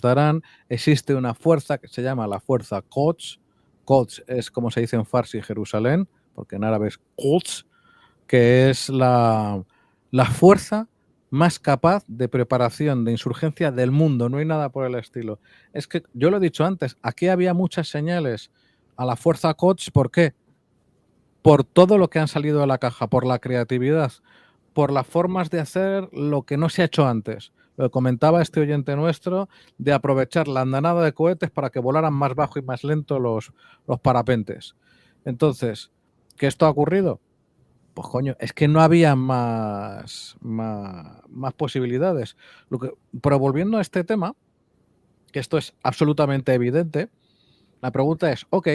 darán, existe una fuerza que se llama la fuerza Quds. Quds es como se dice en Farsi Jerusalén, porque en árabe es Quds, que es la fuerza más capaz de preparación de insurgencia del mundo. No hay nada por el estilo. Es que, yo lo he dicho antes, aquí había muchas señales a la fuerza Quds. ¿Por qué? Por todo lo que han salido de la caja, por la creatividad, por las formas de hacer lo que no se ha hecho antes. Lo que comentaba este oyente nuestro, de aprovechar la andanada de cohetes para que volaran más bajo y más lento los parapentes. Entonces, ¿qué esto ha ocurrido? Pues coño, es que no había más posibilidades. Pero volviendo a este tema, que esto es absolutamente evidente, la pregunta es, ok,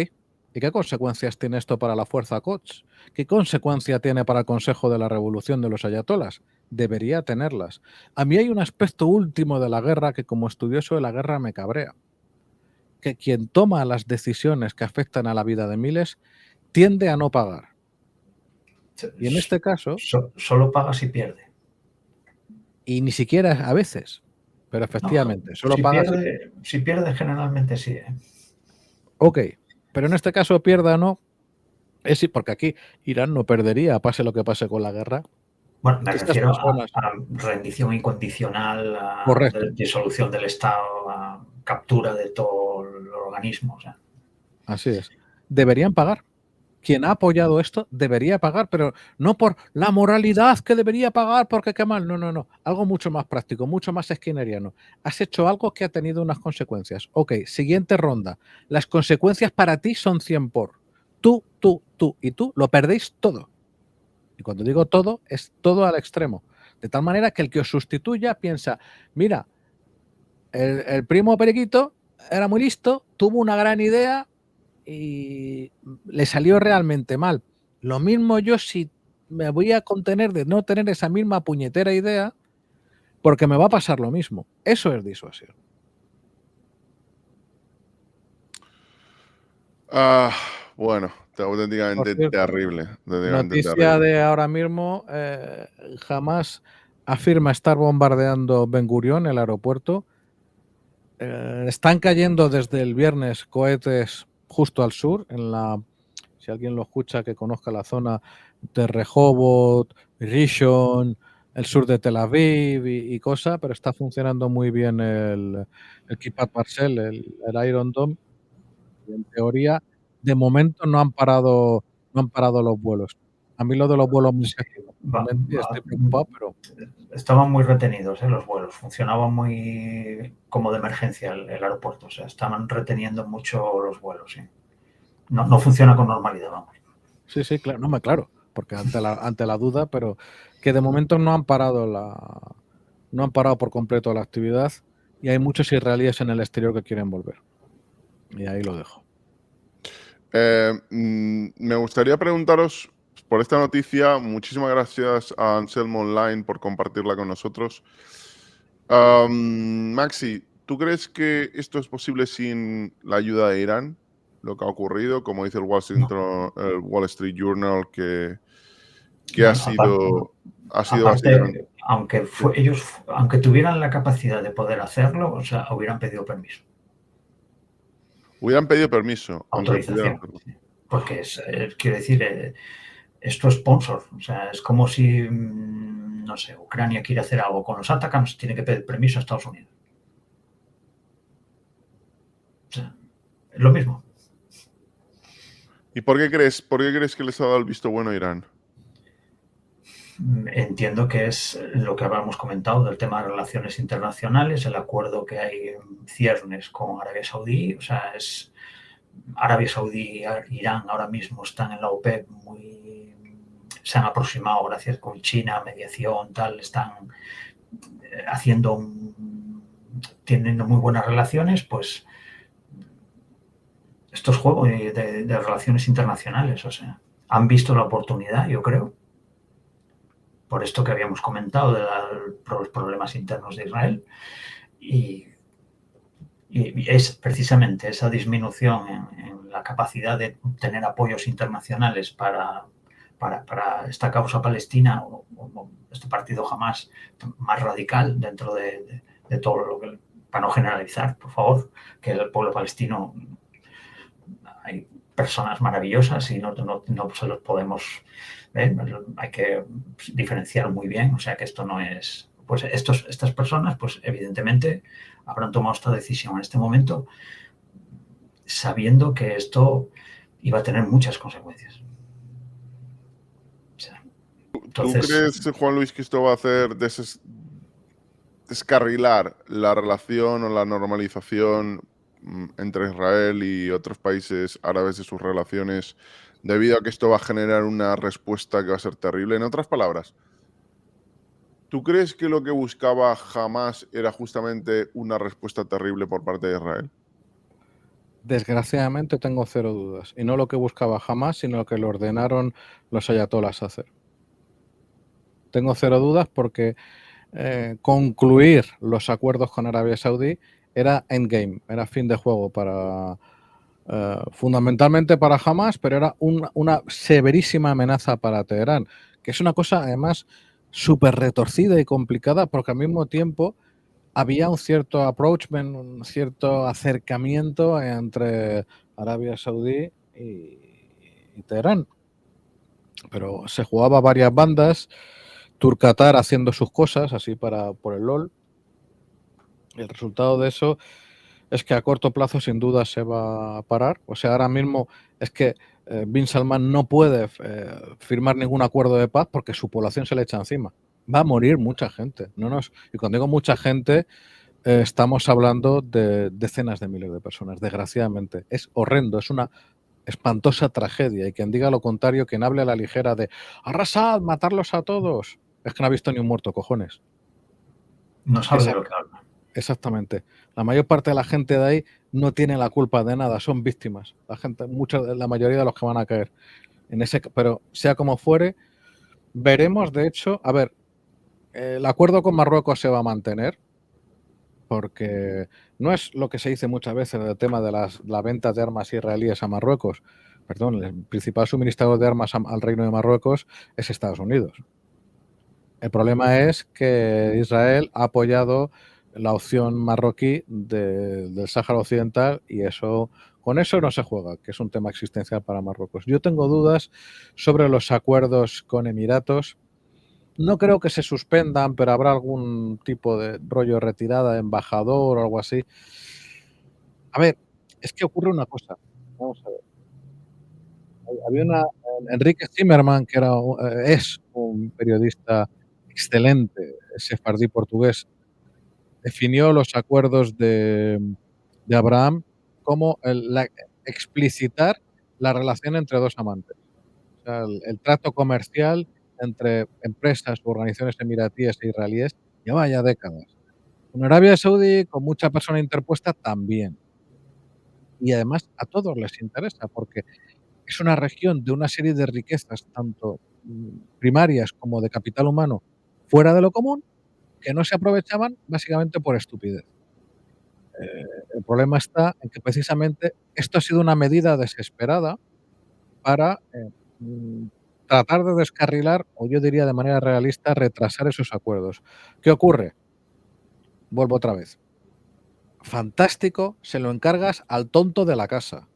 ¿y qué consecuencias tiene esto para la fuerza Quds? ¿Qué consecuencia tiene para el Consejo de la Revolución de los Ayatolas? Debería tenerlas. A mí hay un aspecto último de la guerra que, como estudioso de la guerra, me cabrea. Que quien toma las decisiones que afectan a la vida de miles tiende a no pagar. Y en este caso... Solo paga si pierde. Y ni siquiera a veces. Pero efectivamente, no, solo paga si pierde, generalmente sí. Ok, pero en este caso pierda o no, es sí, porque aquí Irán no perdería, pase lo que pase con la guerra. Bueno, me Estas refiero personas... a rendición incondicional, a Correcto. disolución del Estado, a captura de todo el organismo. O sea. Así es. Deberían pagar. Quien ha apoyado esto debería pagar, pero no por la moralidad que debería pagar porque qué mal. No, no, no. Algo mucho más práctico, mucho más skinneriano. Has hecho algo que ha tenido unas consecuencias. Ok, siguiente ronda. Las consecuencias para ti son 100 por. Tú y tú lo perdéis todo. Y cuando digo todo, es todo al extremo. De tal manera que el que os sustituya piensa, mira, el primo Periquito era muy listo, tuvo una gran idea y le salió realmente mal. Lo mismo yo, si me voy a contener de no tener esa misma puñetera idea, porque me va a pasar lo mismo. Eso es disuasión. Bueno, auténticamente terrible. Noticia de ahora mismo, Hamás afirma estar bombardeando Ben Gurión, el aeropuerto. Están cayendo desde el viernes cohetes justo al sur, si alguien lo escucha que conozca la zona de Rehovot, Rishon, el sur de Tel Aviv y cosa, pero está funcionando muy bien el Kippat Barcel, el Iron Dome. Y en teoría, de momento no han parado los vuelos. A mí lo de los vuelos me estoy preocupado, pero... Estaban muy retenidos los vuelos, funcionaba muy como de emergencia el aeropuerto, o sea, estaban reteniendo mucho los vuelos. ¿Sí? No funciona con normalidad, vamos. Sí, claro, claro, porque ante la duda, pero que de momento no han parado por completo la actividad y hay muchos israelíes en el exterior que quieren volver. Y ahí lo dejo. Me gustaría preguntaros por esta noticia. Muchísimas gracias a Anselmo Online por compartirla con nosotros. Maxi, ¿tú crees que esto es posible sin la ayuda de Irán? Lo que ha ocurrido, como dice el Wall Street Journal, que ha sido básicamente... Aunque tuvieran la capacidad de poder hacerlo, o sea, hubieran pedido permiso. Hubieran pedido permiso. Autorización. Porque quiero decir, esto es sponsor. O sea, es como si, no sé, Ucrania quiere hacer algo con los Atacams, tiene que pedir permiso a Estados Unidos. O sea, es lo mismo. ¿Y por qué crees que les ha dado el visto bueno a Irán? Entiendo que es lo que habíamos comentado del tema de relaciones internacionales, el acuerdo que hay en ciernes con Arabia Saudí. O sea, Arabia Saudí y Irán ahora mismo están en la OPEP, se han aproximado gracias con China, mediación, tal, están teniendo muy buenas relaciones, pues estos juegos de relaciones internacionales, o sea, han visto la oportunidad, yo creo, por esto que habíamos comentado de los problemas internos de Israel, y es precisamente esa disminución en la capacidad de tener apoyos internacionales para esta causa palestina o este partido jamás más radical dentro de todo lo que para no generalizar, por favor, que el pueblo palestino hay personas maravillosas y no se los podemos, hay que diferenciar muy bien, o sea que esto no es, pues estas personas, pues evidentemente habrán tomado esta decisión en este momento sabiendo que esto iba a tener muchas consecuencias. O sea, entonces, ¿tú crees, Juan Luis, que esto va a hacer descarrilar la relación o la normalización entre Israel y otros países árabes de sus relaciones, debido a que esto va a generar una respuesta que va a ser terrible? En otras palabras, ¿tú crees que lo que buscaba Hamás era justamente una respuesta terrible por parte de Israel? Desgraciadamente tengo cero dudas. Y no lo que buscaba Hamás, sino lo que le ordenaron los ayatolás hacer. Tengo cero dudas porque concluir los acuerdos con Arabia Saudí era endgame, era fin de juego para fundamentalmente para Hamás, pero era una severísima amenaza para Teherán, que es una cosa además súper retorcida y complicada porque al mismo tiempo había un cierto approachment, un cierto acercamiento entre Arabia Saudí y Teherán. Pero se jugaba varias bandas, Turcatar haciendo sus cosas, así por el LOL. El resultado de eso es que a corto plazo sin duda se va a parar. O sea, ahora mismo es que Bin Salman no puede firmar ningún acuerdo de paz porque su población se le echa encima. Va a morir mucha gente. Y cuando digo mucha gente, estamos hablando de decenas de miles de personas, desgraciadamente. Es horrendo, es una espantosa tragedia. Y quien diga lo contrario, quien hable a la ligera de arrasad, matarlos a todos, es que no ha visto ni un muerto, cojones. no sabe de lo que habla. Exactamente. La mayor parte de la gente de ahí no tiene la culpa de nada, son víctimas. La mayoría de los que van a caer. Pero sea como fuere, veremos, de hecho, a ver, el acuerdo con Marruecos se va a mantener, porque no es lo que se dice muchas veces del tema de la venta de armas israelíes a Marruecos. Perdón, el principal suministrador de armas al Reino de Marruecos es Estados Unidos. El problema es que Israel ha apoyado la opción marroquí del Sáhara Occidental y con eso no se juega, que es un tema existencial para Marruecos. Yo tengo dudas sobre los acuerdos con Emiratos. No creo que se suspendan, pero habrá algún tipo de rollo de retirada de embajador o algo así. A ver, es que ocurre una cosa. Vamos a ver. Había Enrique Zimmerman, que es un periodista excelente, sefardí portugués, definió los acuerdos de Abraham como explicitar la relación entre dos amantes. O sea, el trato comercial entre empresas u organizaciones emiratíes e israelíes lleva ya décadas. En Arabia Saudí, con mucha persona interpuesta, también. Y además a todos les interesa, porque es una región de una serie de riquezas, tanto primarias como de capital humano, fuera de lo común, que no se aprovechaban básicamente por estupidez. El problema está en que precisamente esto ha sido una medida desesperada para tratar de descarrilar, o yo diría de manera realista, retrasar esos acuerdos. ¿Qué ocurre? Vuelvo otra vez. Fantástico, se lo encargas al tonto de la casa.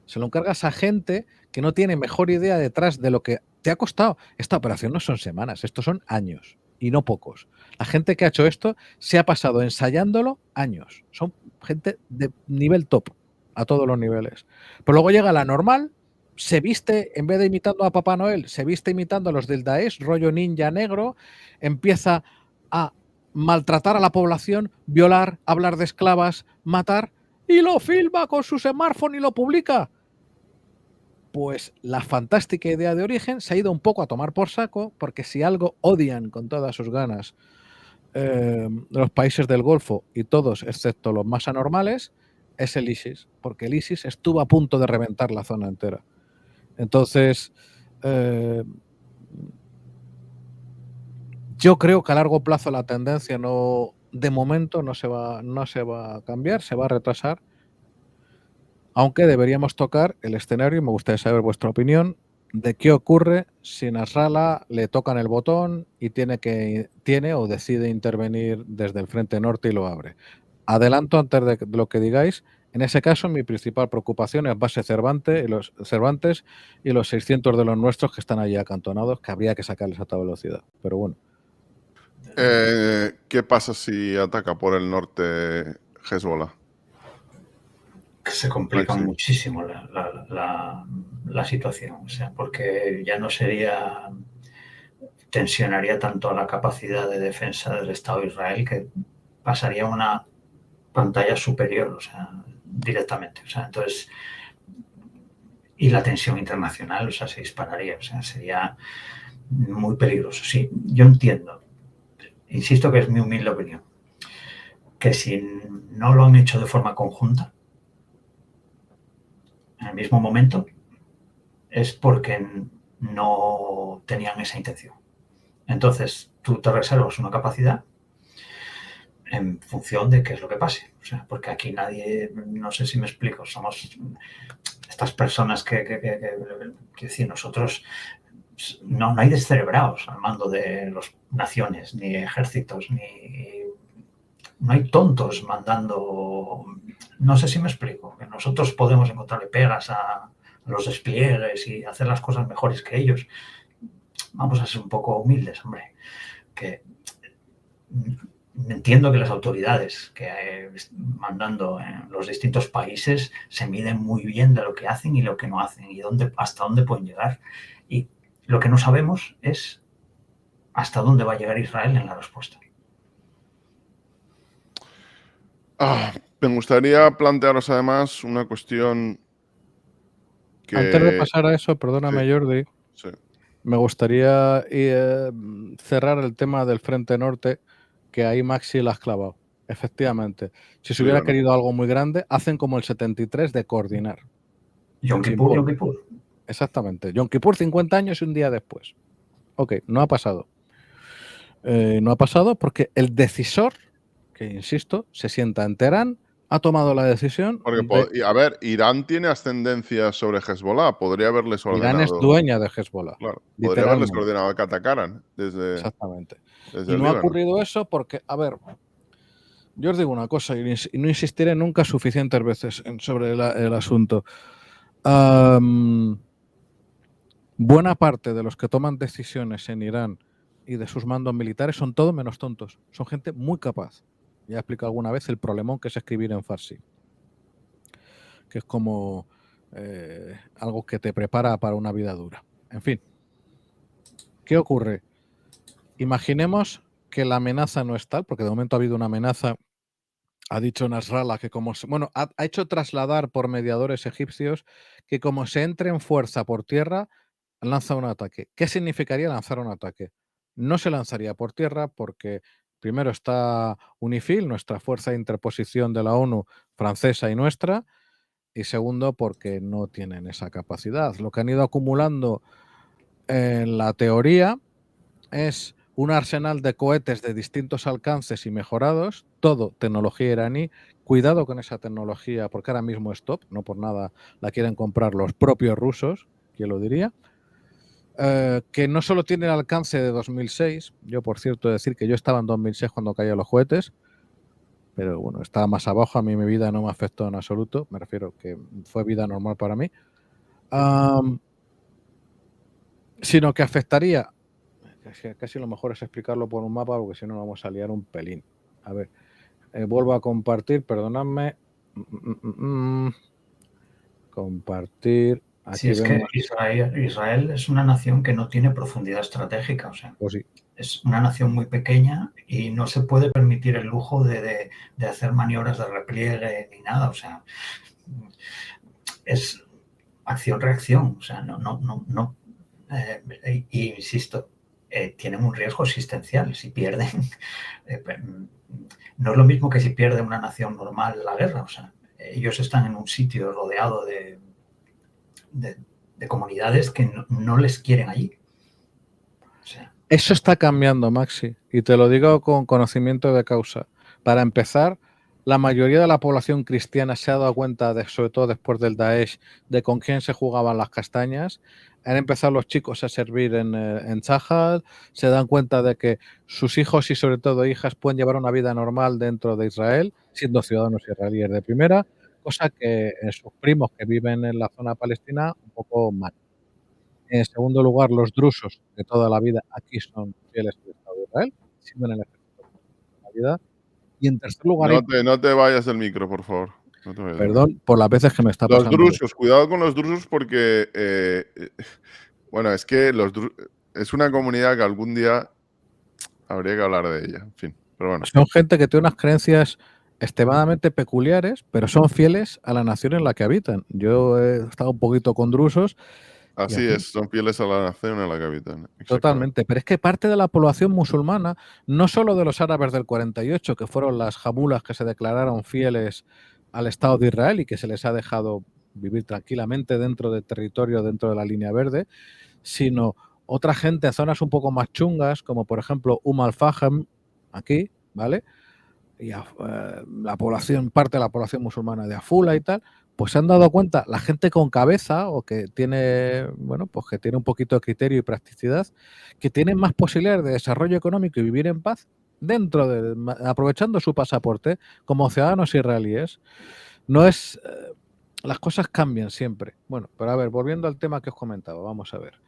Se lo encargas a gente que no tiene mejor idea detrás de lo que te ha costado. Esta operación no son semanas, estos son años, y no pocos. La gente que ha hecho esto se ha pasado ensayándolo años. Son gente de nivel top, a todos los niveles. Pero luego llega la normal, se viste, en vez de imitando a Papá Noel, se viste imitando a los del Daesh, rollo ninja negro, empieza a maltratar a la población, violar, hablar de esclavas, matar, y lo filma con su smartphone y lo publica. Pues la fantástica idea de origen se ha ido un poco a tomar por saco, porque si algo odian con todas sus ganas los países del Golfo y todos, excepto los más anormales, es el ISIS, porque el ISIS estuvo a punto de reventar la zona entera. Entonces, yo creo que a largo plazo la tendencia de momento no se va a cambiar, se va a retrasar. Aunque deberíamos tocar el escenario, y me gustaría saber vuestra opinión, de qué ocurre si Nasrallah le tocan el botón y tiene o decide intervenir desde el frente norte y lo abre. adelanto antes de lo que digáis. En ese caso, mi principal preocupación es base Cervantes y los 600 de los nuestros que están allí acantonados, que habría que sacarles a toda velocidad. Pero bueno. ¿Qué pasa si ataca por el norte Hezbollah? Que se complica muchísimo la situación, o sea, porque ya no tensionaría tanto a la capacidad de defensa del Estado de Israel, que pasaría a una pantalla superior, o sea, directamente, o sea, entonces, y la tensión internacional, o sea, se dispararía, o sea, sería muy peligroso. Sí, yo entiendo, insisto que es mi humilde opinión, que si no lo han hecho de forma conjunta, en el mismo momento, es porque no tenían esa intención. Entonces, tú te reservas una capacidad en función de qué es lo que pase. O sea, porque aquí nadie, no sé si me explico, somos estas personas que decir, nosotros no hay descerebrados al mando de las naciones, ni ejércitos, no hay tontos mandando. No sé si me explico, que nosotros podemos encontrarle pegas a los despliegues y hacer las cosas mejores que ellos. Vamos a ser un poco humildes, hombre, que entiendo que las autoridades que mandando en los distintos países se miden muy bien de lo que hacen y lo que no hacen y hasta dónde pueden llegar. Y lo que no sabemos es hasta dónde va a llegar Israel en la respuesta. Me gustaría plantearos además una cuestión que... Antes de pasar a eso, perdóname, sí. Jordi, sí. Me gustaría cerrar el tema del Frente Norte, que ahí Maxi la has clavado. Efectivamente. Si se hubiera querido algo muy grande, hacen como el 73 de coordinar. Yom Kippur. Exactamente. Yom Kippur 50 años y un día después. Ok, no ha pasado. No ha pasado porque el decisor, que insisto, se sienta en Teherán, ha tomado la decisión. Porque, a ver, Irán tiene ascendencia sobre Hezbollah. Podría haberles ordenado. Irán es dueña de Hezbollah. Claro, podría haberles ordenado que atacaran Exactamente. Desde y no ha ocurrido eso porque, a ver, yo os digo una cosa y no insistiré nunca suficientes veces sobre el asunto. Buena parte de los que toman decisiones en Irán y de sus mandos militares son todo menos tontos. Son gente muy capaz. Ya he explicado alguna vez el problemón que es escribir en farsi, que es como algo que te prepara para una vida dura. En fin, ¿qué ocurre? Imaginemos que la amenaza no es tal, porque de momento ha habido una amenaza. Ha dicho Nasrallah que ha hecho trasladar por mediadores egipcios que como se entre en fuerza por tierra, lanza un ataque. ¿Qué significaría lanzar un ataque? No se lanzaría por tierra porque primero está UNIFIL, nuestra fuerza de interposición de la ONU francesa y nuestra, y segundo porque no tienen esa capacidad. Lo que han ido acumulando en la teoría es un arsenal de cohetes de distintos alcances y mejorados, todo tecnología iraní. Cuidado con esa tecnología porque ahora mismo es top, no por nada la quieren comprar los propios rusos, ¿quién lo diría? Que no solo tiene el alcance de 2006, yo por cierto decir que yo estaba en 2006 cuando caían los cohetes, pero bueno, estaba más abajo, a mí mi vida no me afectó en absoluto, me refiero que fue vida normal para mí, sino que afectaría, casi lo mejor es explicarlo por un mapa porque si no vamos a liar un pelín. A ver, vuelvo a compartir, perdonadme. Compartir. Aquí sí, es vemos... que Israel es una nación que no tiene profundidad estratégica, o sea, pues sí. Es una nación muy pequeña y no se puede permitir el lujo de hacer maniobras de repliegue ni nada, o sea, es acción-reacción, o sea, no. Y insisto, tienen un riesgo existencial si pierden. No es lo mismo que si pierde una nación normal la guerra, o sea, ellos están en un sitio rodeado de comunidades que no les quieren allí. O sea, eso está cambiando, Maxi, y te lo digo con conocimiento de causa. Para empezar, la mayoría de la población cristiana se ha dado cuenta, sobre todo después del Daesh, de con quién se jugaban las castañas. han empezado los chicos a servir en Tzahal, se dan cuenta de que sus hijos y sobre todo hijas pueden llevar una vida normal dentro de Israel, siendo ciudadanos israelíes de primera, cosa que sus primos que viven en la zona palestina un poco mal. En segundo lugar, los drusos de toda la vida aquí son fieles al Estado de Israel, sirven en el ejército toda la vida. Y en tercer lugar, No te vayas del micro, por favor. No te vayas del micro. perdón por las veces que me está Los pasando. drusos, cuidado con los drusos porque, bueno, es que es una comunidad que algún día habría que hablar de ella. En fin, pero bueno. Son gente que tiene unas creencias extremadamente peculiares, pero son fieles a la nación en la que habitan. Yo he estado un poquito con drusos. Así es, son fieles a la nación en la que habitan. Totalmente, pero es que parte de la población musulmana, no solo de los árabes del 48, que fueron las jabulas que se declararon fieles al Estado de Israel y que se les ha dejado vivir tranquilamente dentro del territorio, dentro de la línea verde, sino otra gente en zonas un poco más chungas, como por ejemplo Al-Fahim, aquí, ¿vale? Y la población, parte de la población musulmana de Afula y tal, pues se han dado cuenta, la gente con cabeza o que tiene, bueno, pues que tiene un poquito de criterio y practicidad, que tienen más posibilidades de desarrollo económico y vivir en paz dentro de, aprovechando su pasaporte como ciudadanos israelíes. No es, las cosas cambian siempre. Bueno, pero a ver, volviendo al tema que os comentaba, vamos a ver.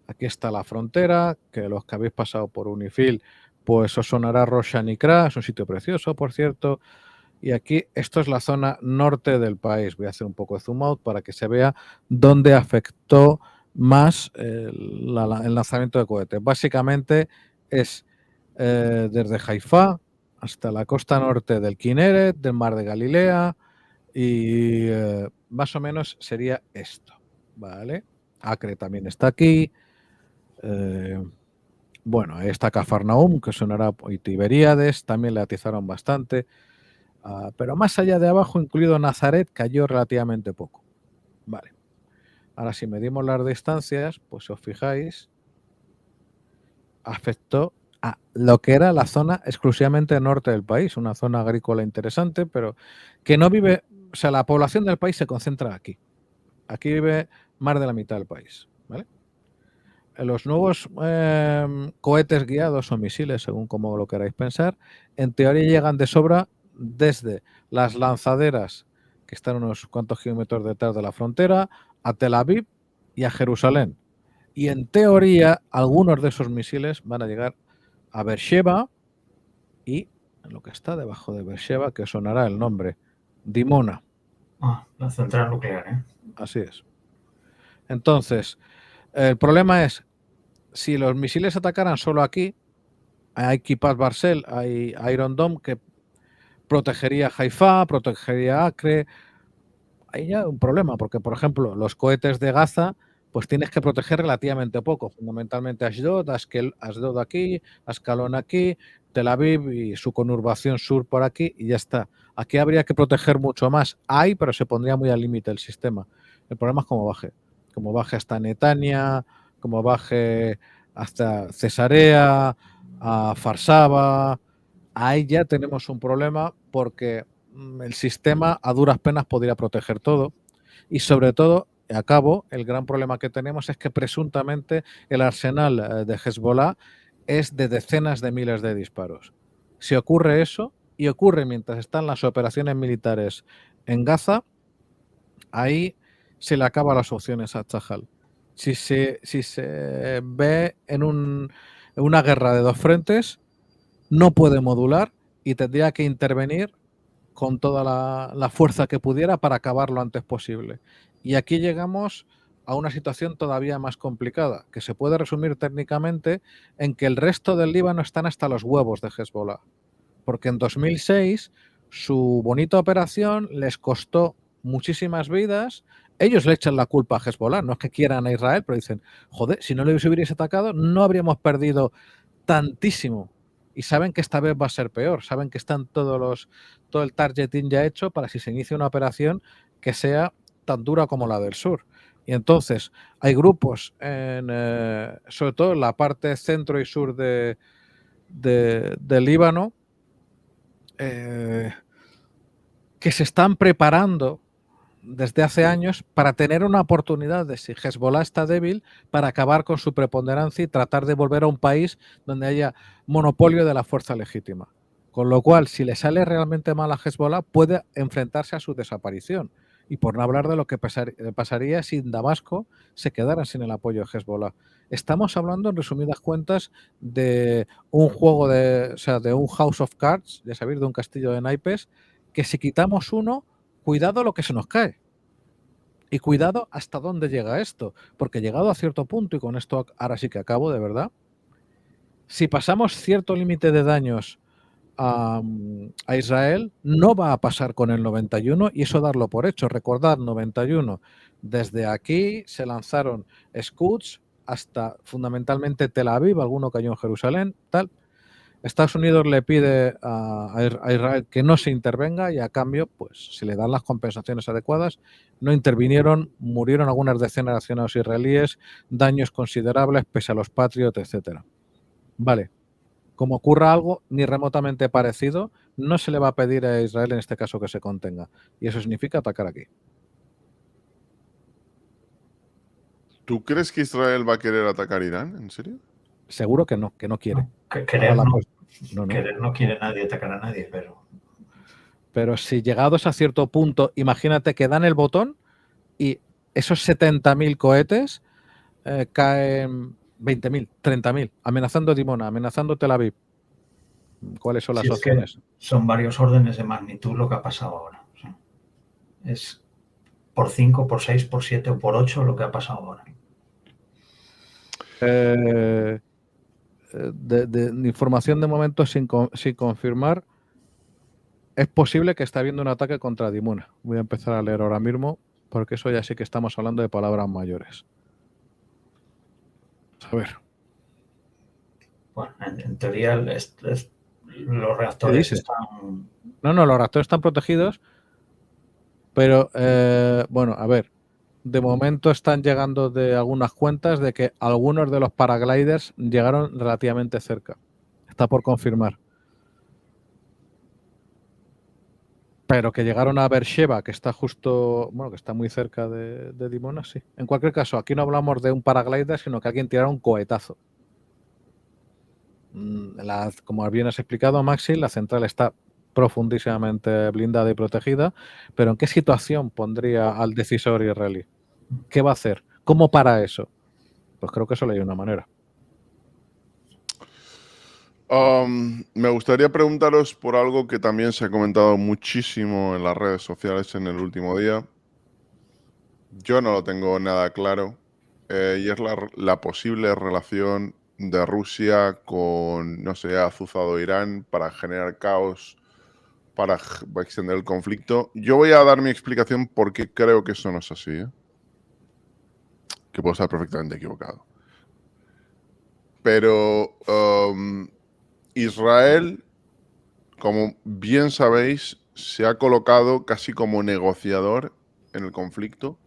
Aquí está la frontera, que los que habéis pasado por Unifil, pues os sonará Rosh Hanikra, es un sitio precioso, por cierto. Y aquí, esto es la zona norte del país. Voy a hacer un poco de zoom out para que se vea dónde afectó más el lanzamiento de cohetes. Básicamente es desde Haifa hasta la costa norte del Kineret, del Mar de Galilea, y más o menos sería esto, ¿vale? Acre también está aquí. Bueno, está Cafarnaum, que sonará, y Tiberíades, también le atizaron bastante. Pero más allá de abajo, incluido Nazaret, cayó relativamente poco. Vale. Ahora, si medimos las distancias, pues si os fijáis, afectó a lo que era la zona exclusivamente norte del país, una zona agrícola interesante, pero que no vive, o sea, la población del país se concentra aquí. Aquí vive más de la mitad del país, ¿vale? Los nuevos cohetes guiados o misiles, según como lo queráis pensar, en teoría llegan de sobra desde las lanzaderas, que están unos cuantos kilómetros detrás de la frontera, a Tel Aviv y a Jerusalén. Y en teoría, algunos de esos misiles van a llegar a Beersheba y lo que está debajo de Beersheba, que sonará el nombre, Dimona. La central nuclear, ¿eh? Así es. Entonces, el problema es, si los misiles atacaran solo aquí, hay Kippat Barcel, hay Iron Dome que protegería Haifa, protegería Acre. Hay ya un problema, porque por ejemplo, los cohetes de Gaza, pues tienes que proteger relativamente poco, fundamentalmente Ashdod, Ashdod aquí, Ascalón aquí, Tel Aviv y su conurbación sur por aquí, y ya está. Aquí habría que proteger mucho más. Hay, pero se pondría muy al límite el sistema. El problema es cómo baje hasta Netanya, cómo baje hasta Cesarea, a Farsaba. Ahí ya tenemos un problema porque el sistema a duras penas podría proteger todo y sobre todo, acabo, el gran problema que tenemos es que presuntamente el arsenal de Hezbollah es de decenas de miles de disparos. Si ocurre eso, y ocurre mientras están las operaciones militares en Gaza, ahí se le acaban las opciones a Tzahal. Si se ve en una guerra de dos frentes, no puede modular y tendría que intervenir con toda la fuerza que pudiera para acabar lo antes posible. Y aquí llegamos a una situación todavía más complicada, que se puede resumir técnicamente en que el resto del Líbano están hasta los huevos de Hezbollah. Porque en 2006 su bonita operación les costó muchísimas vidas. Ellos le echan la culpa a Hezbollah, no es que quieran a Israel, pero dicen, joder, si no le hubiese atacado, no habríamos perdido tantísimo. Y saben que esta vez va a ser peor, saben que están todo el targeting ya hecho para si se inicia una operación que sea tan dura como la del sur. Y entonces hay grupos, sobre todo en la parte centro y sur del Líbano, que se están preparando desde hace años para tener una oportunidad de, si Hezbollah está débil, para acabar con su preponderancia y tratar de volver a un país donde haya monopolio de la fuerza legítima. Con lo cual, si le sale realmente mal a Hezbollah, puede enfrentarse a su desaparición. Y por no hablar de lo que pasaría si en Damasco se quedaran sin el apoyo de Hezbollah. Estamos hablando, en resumidas cuentas, de un juego de un House of Cards, ya sabéis, de un castillo de naipes, que si quitamos uno, cuidado lo que se nos cae. Y cuidado hasta dónde llega esto. Porque llegado a cierto punto, y con esto ahora sí que acabo, de verdad, si pasamos cierto límite de daños a Israel, no va a pasar con el 91 y eso darlo por hecho. Recordad, 91. Desde aquí se lanzaron Scuds hasta fundamentalmente Tel Aviv, alguno cayó en Jerusalén, tal. Estados Unidos le pide a Israel que no se intervenga y a cambio, pues si le dan las compensaciones adecuadas, no intervinieron, murieron algunas decenas de nacionales israelíes, daños considerables pese a los Patriot, etcétera. Vale, como ocurra algo ni remotamente parecido, no se le va a pedir a Israel en este caso que se contenga. Y eso significa atacar aquí. ¿Tú crees que Israel va a querer atacar Irán? ¿En serio? Seguro que no quiere. No, querer no. No. Querer no quiere nadie atacar a nadie, Pero si llegados a cierto punto, imagínate que dan el botón y esos 70.000 cohetes caen 20.000, 30.000, amenazando Dimona, amenazando Tel Aviv. ¿Cuáles son las opciones? Son varios órdenes de magnitud lo que ha pasado ahora. O sea, es por 5, por 6, por 7 o por 8 lo que ha pasado ahora. De información de momento sin confirmar, es posible que esté habiendo un ataque contra Dimona. Voy a empezar a leer ahora mismo, porque eso ya sí que estamos hablando de palabras mayores. A ver. Bueno, en teoría los reactores están... No, los reactores están protegidos, pero bueno, a ver. De momento están llegando de algunas cuentas de que algunos de los paragliders llegaron relativamente cerca. Está por confirmar. Pero que llegaron a Beersheba, que está justo, bueno, que está muy cerca de Dimona, sí. En cualquier caso, aquí no hablamos de un paraglider, sino que alguien tirara un cohetazo. Como bien has explicado, Maxi, la central está profundísimamente blindada y protegida, pero ¿en qué situación pondría al decisor israelí? ¿Qué va a hacer? ¿Cómo para eso? Pues creo que solo hay una manera. Me gustaría preguntaros por algo que también se ha comentado muchísimo en las redes sociales en el último día. Yo no lo tengo nada claro, y es la posible relación de Rusia con, no sé, ha azuzado Irán para generar caos, para extender el conflicto. Yo voy a dar mi explicación porque creo que eso no es así, ¿eh? Que puedo estar perfectamente equivocado. Pero Israel, como bien sabéis, se ha colocado casi como negociador en el conflicto.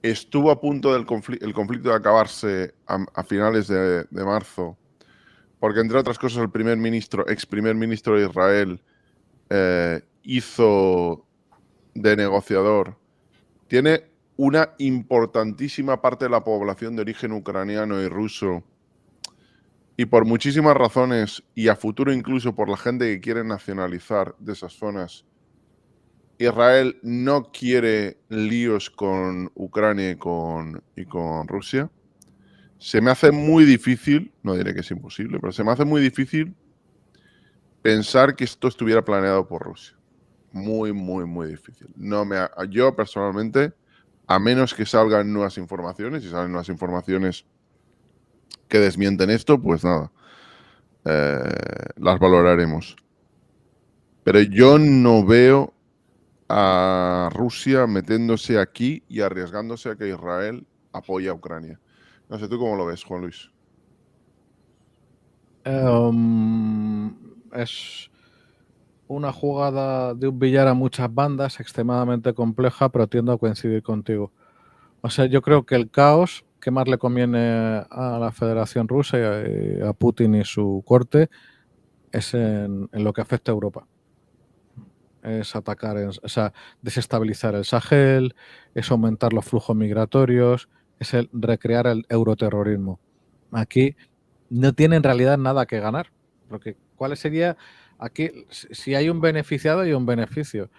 Estuvo a punto del el conflicto de acabarse a finales de marzo, porque entre otras cosas el ex primer ministro de Israel hizo de negociador. Tiene una importantísima parte de la población de origen ucraniano y ruso, y por muchísimas razones, y a futuro incluso por la gente que quiere nacionalizar de esas zonas, Israel no quiere líos con Ucrania y con Rusia. Se me hace muy difícil, no diré que es imposible, pero se me hace muy difícil pensar que esto estuviera planeado por Rusia. Muy, muy, muy difícil. Yo personalmente, a menos que salgan nuevas informaciones, y salen nuevas informaciones que desmienten esto, pues nada, las valoraremos. Pero yo no veo a Rusia metiéndose aquí y arriesgándose a que Israel apoye a Ucrania. No sé, ¿tú cómo lo ves, Juan Luis? Es una jugada de un billar a muchas bandas, extremadamente compleja, pero tiendo a coincidir contigo. O sea, yo creo que el caos que más le conviene a la Federación Rusa y a Putin y su corte es en lo que afecta a Europa. es atacar, o sea, desestabilizar el Sahel, es aumentar los flujos migratorios, es el recrear el euroterrorismo. Aquí no tiene en realidad nada que ganar, porque ¿cuál sería aquí? Si hay un beneficiado, hay un beneficio.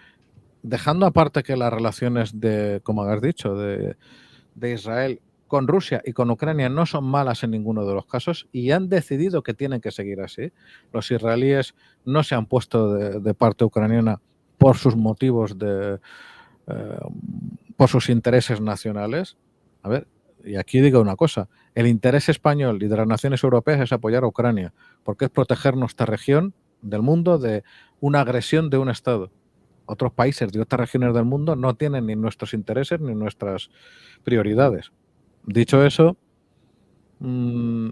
Dejando aparte que las relaciones de, como has dicho, de Israel con Rusia y con Ucrania no son malas en ninguno de los casos y han decidido que tienen que seguir así. Los israelíes no se han puesto de parte ucraniana por sus motivos por sus intereses nacionales. A ver, y aquí digo una cosa, el interés español y de las naciones europeas es apoyar a Ucrania, porque es proteger nuestra región del mundo de una agresión de un Estado. Otros países de otras regiones del mundo no tienen ni nuestros intereses ni nuestras prioridades. Dicho eso,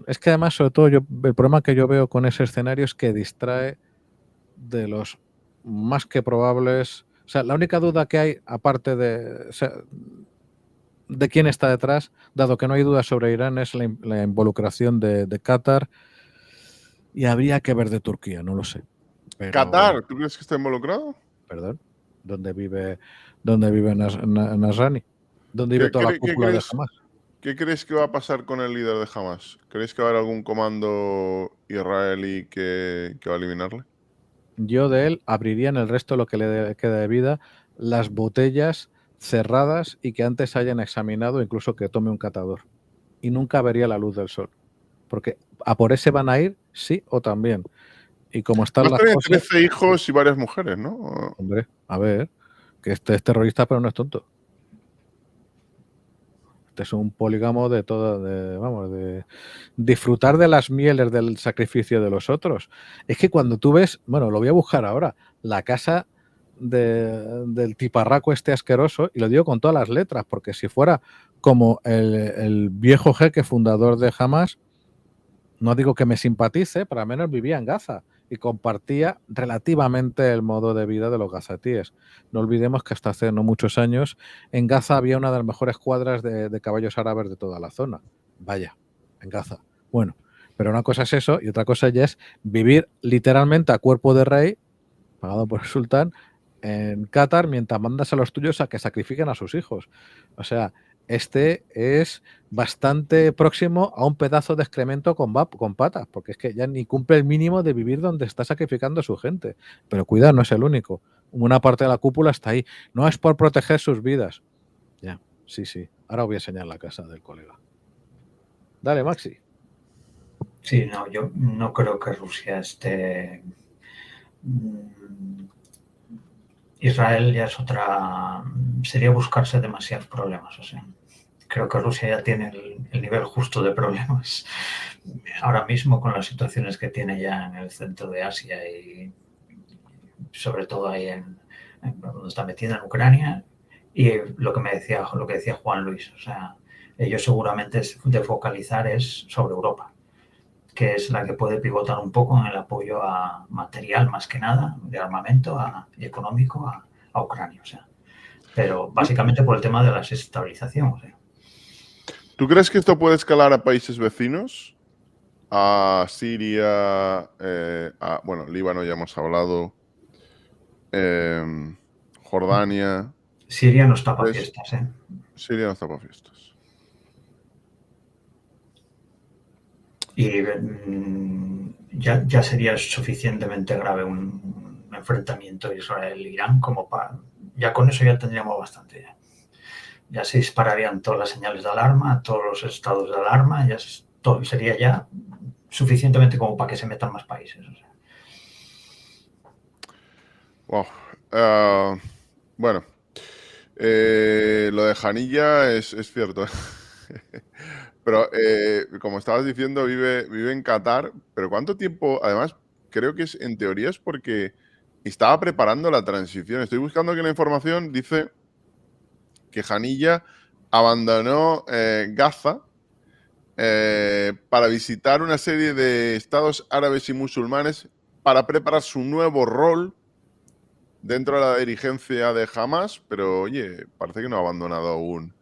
es que además, sobre todo, el problema que yo veo con ese escenario es que distrae de los más que probables. O sea, la única duda que hay, aparte de, o sea, de quién está detrás, dado que no hay duda sobre Irán, es la involucración de Qatar y habría que ver de Turquía, no lo sé. Pero, ¿Qatar? ¿Tú crees que está involucrado? perdón, ¿dónde vive Nasrani? ¿Dónde vive toda la cúpula de Hamas? ¿Qué crees que va a pasar con el líder de Hamas? ¿Crees que va a haber algún comando israelí que va a eliminarle? Yo de él abriría en el resto lo que le queda de vida las botellas cerradas y que antes hayan examinado, incluso que tome un catador. Y nunca vería la luz del sol. Porque a por ese van a ir, sí o también. Y como están Además, las tiene cosas, 13 hijos y varias mujeres, ¿no? hombre, a ver, que este es terrorista pero no es tonto. Este es un polígamo de todo, vamos, de disfrutar de las mieles del sacrificio de los otros. Es que cuando tú ves, bueno, lo voy a buscar ahora, la casa del tiparraco este asqueroso, y lo digo con todas las letras, porque si fuera como el viejo jeque fundador de Hamas, no digo que me simpatice, pero al menos vivía en Gaza y compartía relativamente el modo de vida de los gazatíes. No olvidemos que hasta hace no muchos años en Gaza había una de las mejores cuadras de caballos árabes de toda la zona. Vaya, en Gaza. Bueno, pero una cosa es eso y otra cosa ya es vivir literalmente a cuerpo de rey, pagado por el sultán, en Qatar mientras mandas a los tuyos a que sacrifiquen a sus hijos. O sea, este es bastante próximo a un pedazo de excremento con patas, porque es que ya ni cumple el mínimo de vivir donde está sacrificando a su gente. Pero cuidado, no es el único. Una parte de la cúpula está ahí. No es por proteger sus vidas. Ya, sí, sí. Ahora voy a enseñar la casa del colega. Dale, Maxi. Sí, no, yo no creo que Rusia esté... Israel ya es otra... Sería buscarse demasiados problemas. O sea, creo que Rusia ya tiene el nivel justo de problemas ahora mismo con las situaciones que tiene ya en el centro de Asia y sobre todo ahí donde está metida en Ucrania. Y lo que decía Juan Luis, o sea, ellos seguramente de focalizar es sobre Europa, que es la que puede pivotar un poco en el apoyo a material más que nada, de armamento y económico a Ucrania. O sea, pero básicamente por el tema de la desestabilización. O sea. ¿Tú crees que esto puede escalar a países vecinos? A Siria, bueno, Líbano ya hemos hablado, Jordania. Siria no está para fiestas, ¿eh? Siria no está para fiestas. Y ya sería suficientemente grave un enfrentamiento Israel-Irán como para... Ya con eso ya tendríamos bastante. Ya se dispararían todas las señales de alarma, todos los estados de alarma, ya todo sería ya suficientemente como para que se metan más países. O sea. Wow. Bueno, lo de Janilla es cierto. Pero como estabas diciendo, vive en Qatar. Pero ¿cuánto tiempo? Además, creo que en teoría es porque estaba preparando la transición. Estoy buscando aquí la información. Dice que Janilla abandonó Gaza para visitar una serie de estados árabes y musulmanes para preparar su nuevo rol dentro de la dirigencia de Hamas, pero oye, parece que no ha abandonado aún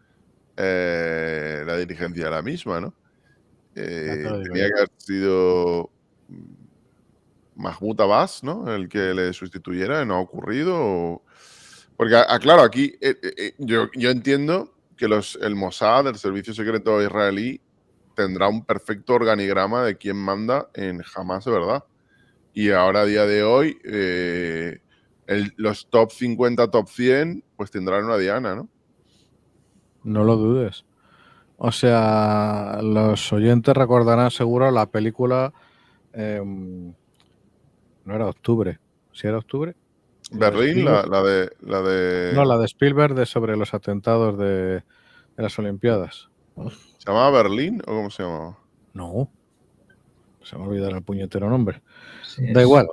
la dirigencia de la misma, ¿no? Ya te lo digo Tenía yo. que haber sido Mahmoud Abbas, ¿no? El que le sustituyera, no ha ocurrido. Porque, claro, aquí yo entiendo que el Mossad, el servicio secreto israelí, tendrá un perfecto organigrama de quién manda en Hamas, de verdad. Y ahora, a día de hoy, los top 50, top 100, pues tendrán una diana, ¿no? No lo dudes. O sea, los oyentes recordarán seguro la película. No era Octubre. ¿Sí era Octubre? Berlín, la de. No, la de Spielberg sobre los atentados de las Olimpiadas. ¿Se llamaba Berlín o cómo se llamaba? No. Se me olvidará el puñetero nombre. Sí, Da igual.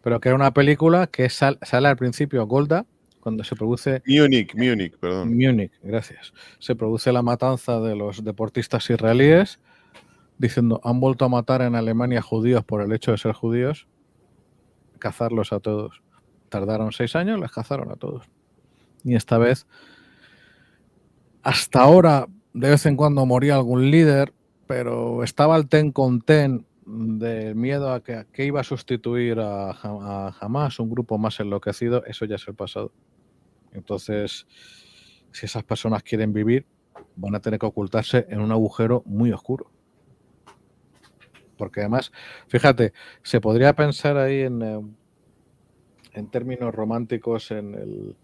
Pero que era una película que sale al principio Golda, cuando se produce... Múnich, perdón. Múnich, gracias. Se produce la matanza de los deportistas israelíes, diciendo, han vuelto a matar en Alemania judíos por el hecho de ser judíos, cazarlos a todos. Tardaron 6 años, les cazaron a todos. Y esta vez, hasta ahora, de vez en cuando moría algún líder, pero estaba el ten con ten de miedo a que iba a sustituir a Hamas, un grupo más enloquecido. Eso ya es el pasado. Entonces, si esas personas quieren vivir, van a tener que ocultarse en un agujero muy oscuro. Porque además, fíjate, se podría pensar ahí en términos románticos en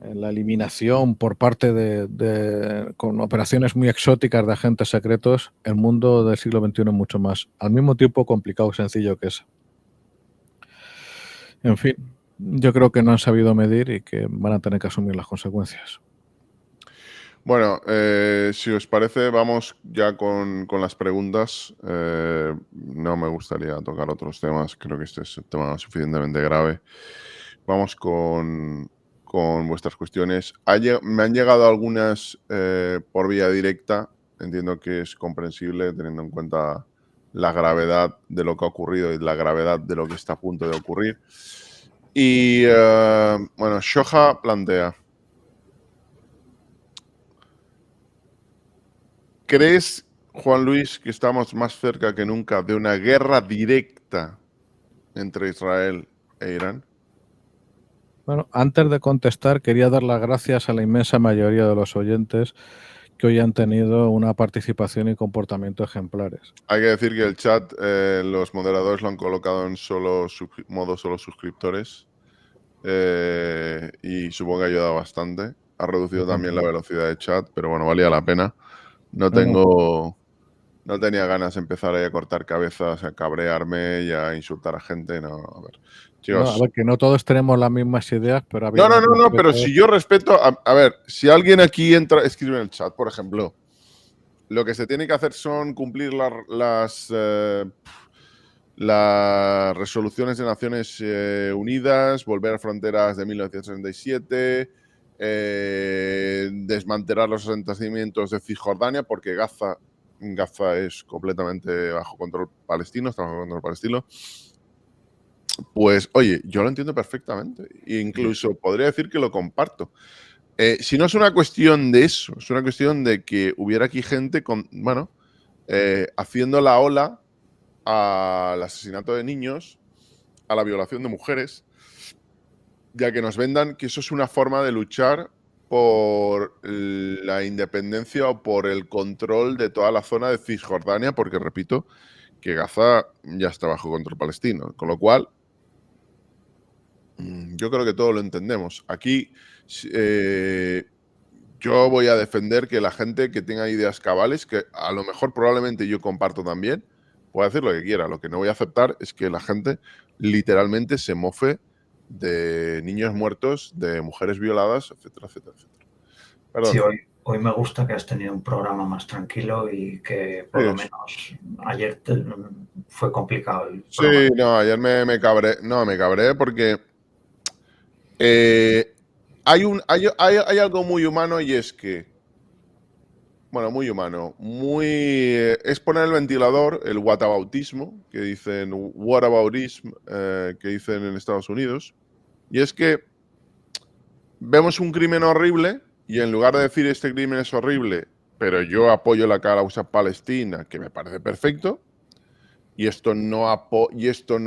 la eliminación por parte con operaciones muy exóticas de agentes secretos. El mundo del siglo XXI es mucho más, al mismo tiempo, complicado y sencillo que eso. En fin, yo creo que no han sabido medir y que van a tener que asumir las consecuencias. Bueno, si os parece, vamos ya con las preguntas. No me gustaría tocar otros temas, creo que este es un tema suficientemente grave. Vamos con vuestras cuestiones. Me han llegado algunas por vía directa. Entiendo que es comprensible teniendo en cuenta la gravedad de lo que ha ocurrido y la gravedad de lo que está a punto de ocurrir. Y bueno, Shoja plantea: ¿crees, Juan Luis, que estamos más cerca que nunca de una guerra directa entre Israel e Irán? Bueno, antes de contestar, quería dar las gracias a la inmensa mayoría de los oyentes que hoy han tenido una participación y comportamiento ejemplares. Hay que decir que el chat, los moderadores lo han colocado en modo solo suscriptores y supongo que ha ayudado bastante. Ha reducido también la velocidad de chat, pero bueno, valía la pena. No tenía ganas de empezar ahí a cortar cabezas, a cabrearme y a insultar a gente. No, a ver. Chicos, No, a ver, que no todos tenemos las mismas ideas, pero había No, pero si yo respeto, a ver, si alguien aquí escribe en el chat, por ejemplo, lo que se tiene que hacer son cumplir las resoluciones de Naciones Unidas, volver a fronteras de 1967, desmantelar los asentamientos de Cisjordania, porque Gaza es completamente bajo control palestino, está bajo control palestino. Pues, oye, yo lo entiendo perfectamente. E incluso podría decir que lo comparto. Si no es una cuestión de eso, es una cuestión de que hubiera aquí gente haciendo la ola al asesinato de niños, a la violación de mujeres, ya que nos vendan que eso es una forma de luchar por la independencia o por el control de toda la zona de Cisjordania, porque repito que Gaza ya está bajo control palestino, con lo cual yo creo que todos lo entendemos. Aquí yo voy a defender que la gente que tenga ideas cabales, que a lo mejor probablemente yo comparto también, puede hacer lo que quiera. Lo que no voy a aceptar es que la gente literalmente se mofe de niños muertos, de mujeres violadas, etcétera, etcétera, etcétera. Perdón. Sí, hoy me gusta que has tenido un programa más tranquilo y que por lo menos ayer fue complicado el programa. Sí, no, ayer me cabré. No, me cabré porque hay algo muy humano y es que, bueno, muy humano, es poner el ventilador, el whataboutismo, que dicen whataboutism, que dicen en Estados Unidos, y es que vemos un crimen horrible y en lugar de decir este crimen es horrible, pero yo apoyo la causa palestina, que me parece perfecto, y esto no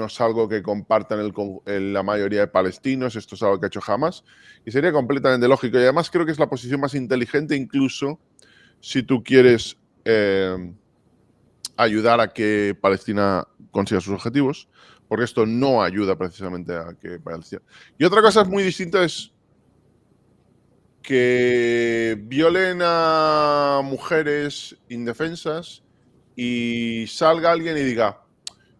es algo que compartan la mayoría de palestinos, esto es algo que ha hecho Hamas, y sería completamente lógico. Y además creo que es la posición más inteligente, incluso si tú quieres ayudar a que Palestina consiga sus objetivos, porque esto no ayuda precisamente a que Palestina... Y otra cosa muy distinta es que violen a mujeres indefensas y salga alguien y diga,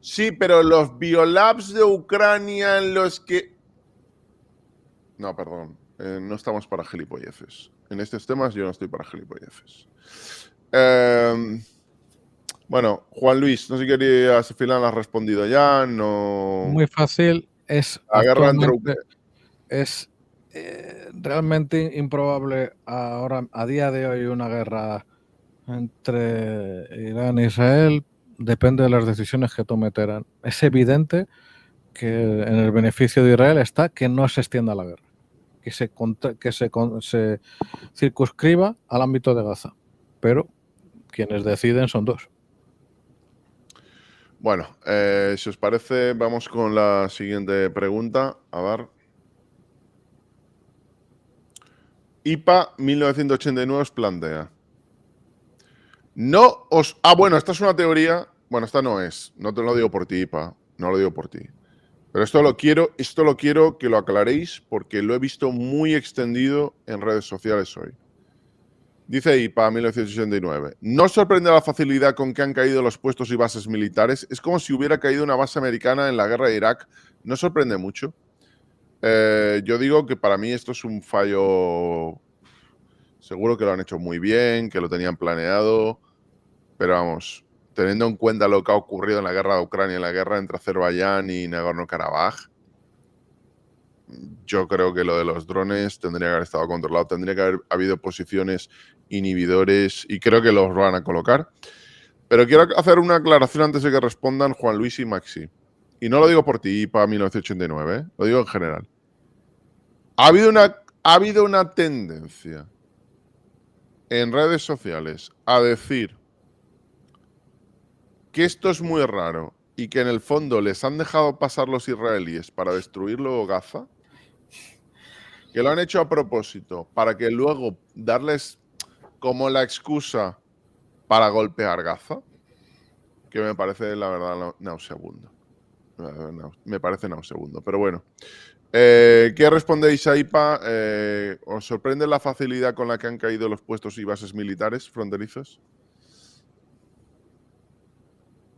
sí, pero los biolabs de Ucrania en los que... No, perdón, no estamos para gilipolleces. En estos temas yo no estoy para gilipolleces. Bueno, Juan Luis, no sé si querías, al final has respondido ya, no... Muy fácil. Es La guerra entre actualmente es realmente improbable ahora, a día de hoy, una guerra entre Irán e Israel. Depende de las decisiones que tome Teherán. Es evidente que en el beneficio de Israel está que no se extienda la guerra, que se circunscriba al ámbito de Gaza. Pero quienes deciden son dos. Bueno, si os parece, vamos con la siguiente pregunta. A ver. IPA 1989 os plantea. No os... Ah, bueno, esta es una teoría. Bueno, esta no es. No te lo digo por ti, IPA. No lo digo por ti. Pero esto lo quiero que lo aclaréis porque lo he visto muy extendido en redes sociales hoy. Dice IPA 1989. No sorprende la facilidad con que han caído los puestos y bases militares. Es como si hubiera caído una base americana en la guerra de Irak. No sorprende mucho. Yo digo que para mí esto es un fallo. Seguro que lo han hecho muy bien, que lo tenían planeado. Pero vamos, teniendo en cuenta lo que ha ocurrido en la guerra de Ucrania, en la guerra entre Azerbaiyán y Nagorno-Karabaj, yo creo que lo de los drones tendría que haber estado controlado, tendría que haber habido posiciones inhibidores y creo que los van a colocar. Pero quiero hacer una aclaración antes de que respondan Juan Luis y Maxi. Y no lo digo por ti, para 1989, ¿eh? Lo digo en general. Ha habido una tendencia en redes sociales a decir que esto es muy raro y que en el fondo les han dejado pasar los israelíes para destruir luego Gaza, que lo han hecho a propósito para que luego darles como la excusa para golpear Gaza, que me parece la verdad nauseabundo. Me parece nauseabundo, pero bueno. ¿Qué respondéis a IPA? ¿Os sorprende la facilidad con la que han caído los puestos y bases militares fronterizos?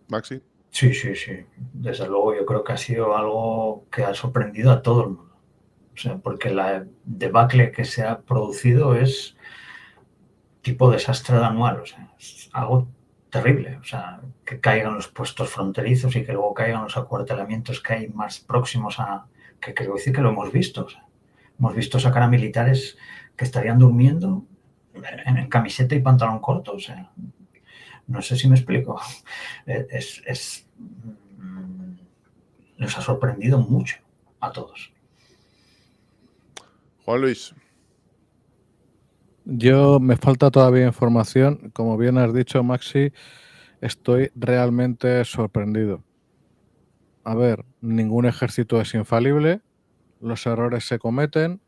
Maxi. Sí, sí, sí. Desde luego yo creo que ha sido algo que ha sorprendido a todo el mundo. O sea, porque la debacle que se ha producido es tipo desastre anual. O sea, es algo terrible. O sea, que caigan los puestos fronterizos y que luego caigan los acuartelamientos que hay más próximos a... que quiero decir que lo hemos visto. O sea, hemos visto sacar a militares que estarían durmiendo en camiseta y pantalón corto. O sea, no sé si me explico. Nos ha sorprendido mucho a todos. Juan Luis. Yo me falta todavía información. Como bien has dicho, Maxi, estoy realmente sorprendido. A ver, ningún ejército es infalible, los errores se cometen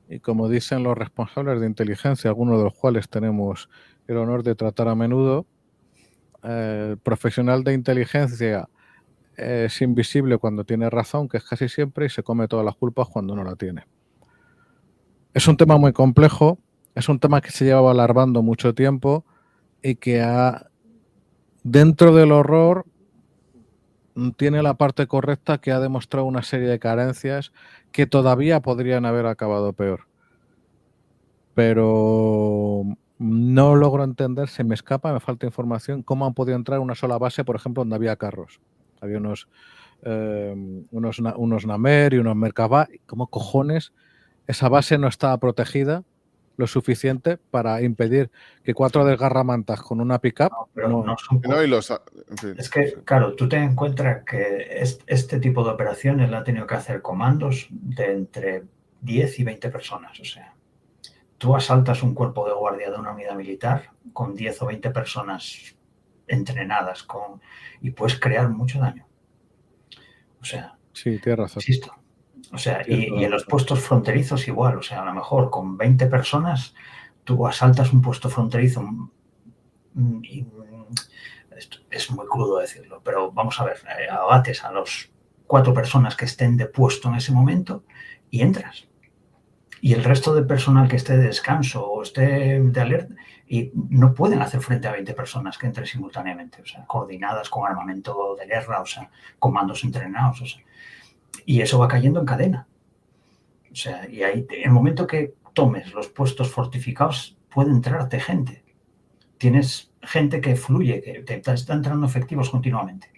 y como dicen los responsables de inteligencia, algunos de los cuales tenemos el honor de tratar a menudo, el profesional de inteligencia es invisible cuando tiene razón, que es casi siempre, y se come todas las culpas cuando no la tiene. Es un tema muy complejo, es un tema que se llevaba alargando mucho tiempo y que dentro del horror tiene la parte correcta, que ha demostrado una serie de carencias que todavía podrían haber acabado peor. Pero no logro entender, se me escapa, me falta información, cómo han podido entrar a una sola base, por ejemplo, donde había carros. Había unos Namer y unos Merkabah. ¿Cómo cojones esa base no estaba protegida lo suficiente para impedir que 4 desgarramantas con una pick-up? No son En fin, es que, claro, tú ten en cuenta que este tipo de operaciones la han tenido que hacer comandos de entre 10 y 20 personas. O sea, tú asaltas un cuerpo de guardia de una unidad militar con 10 o 20 personas entrenadas y puedes crear mucho daño. O sea, Sí, tienes razón. insisto. O sea, Tienes toda y la en los razón. puestos fronterizos igual. O sea, a lo mejor con 20 personas tú asaltas un puesto fronterizo. Y esto es muy crudo decirlo, pero vamos a ver, abates a los 4 personas que estén de puesto en ese momento y entras. Y el resto del personal que esté de descanso o esté de alerta, y no pueden hacer frente a 20 personas que entren simultáneamente, o sea, coordinadas con armamento de guerra, o sea, comandos entrenados, o sea, y eso va cayendo en cadena. O sea, y ahí, en el momento que tomes los puestos fortificados, puede entrarte gente. Tienes gente que fluye, que te está entrando efectivos continuamente.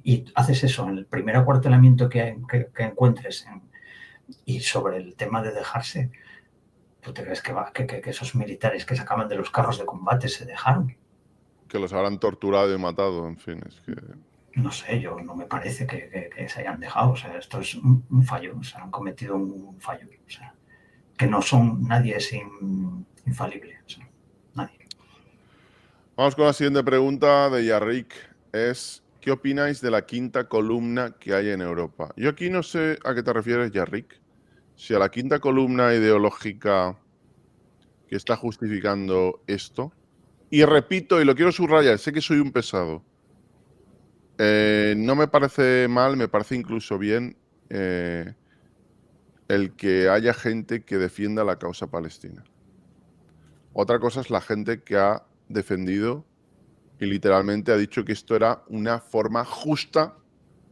Y haces eso en el primer acuartelamiento que encuentres. Y sobre el tema de dejarse, ¿tú te crees que esos militares que sacaban de los carros de combate se dejaron? Que los habrán torturado y matado, en fin, es que... No sé, yo no me parece que se hayan dejado. O sea, esto es un fallo. O sea, han cometido un fallo. O sea, que no son, nadie es infalible. O sea, nadie. Vamos con la siguiente pregunta de Yarrick. Es, ¿qué opináis de la quinta columna que hay en Europa? Yo aquí no sé a qué te refieres, Yarrick. Si a la quinta columna ideológica que está justificando esto. Y repito, y lo quiero subrayar, sé que soy un pesado. No me parece mal, me parece incluso bien el que haya gente que defienda la causa palestina. Otra cosa es la gente que ha defendido y literalmente ha dicho que esto era una forma justa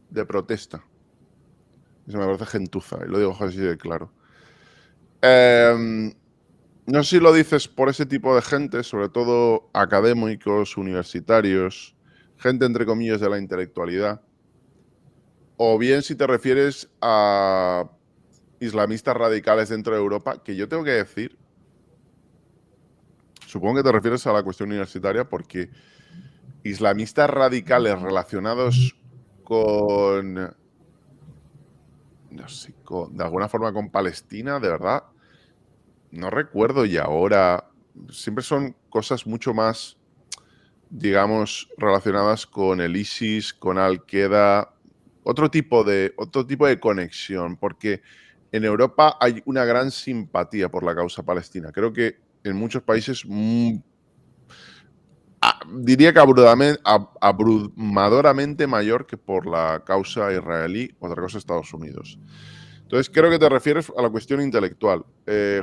de protesta. Eso me parece gentuza, y lo digo así de claro. No sé si lo dices por ese tipo de gente, sobre todo académicos, universitarios, gente entre comillas de la intelectualidad, o bien si te refieres a islamistas radicales dentro de Europa, que yo tengo que decir, supongo que te refieres a la cuestión universitaria, porque islamistas radicales relacionados con, no sé, de alguna forma con Palestina, de verdad, no recuerdo, y ahora siempre son cosas mucho más, digamos, relacionadas con el ISIS, con Al-Qaeda, otro tipo de conexión, porque en Europa hay una gran simpatía por la causa palestina. Creo que en muchos países, diría que abrumadoramente mayor que por la causa israelí, otra cosa Estados Unidos. Entonces, creo que te refieres a la cuestión intelectual.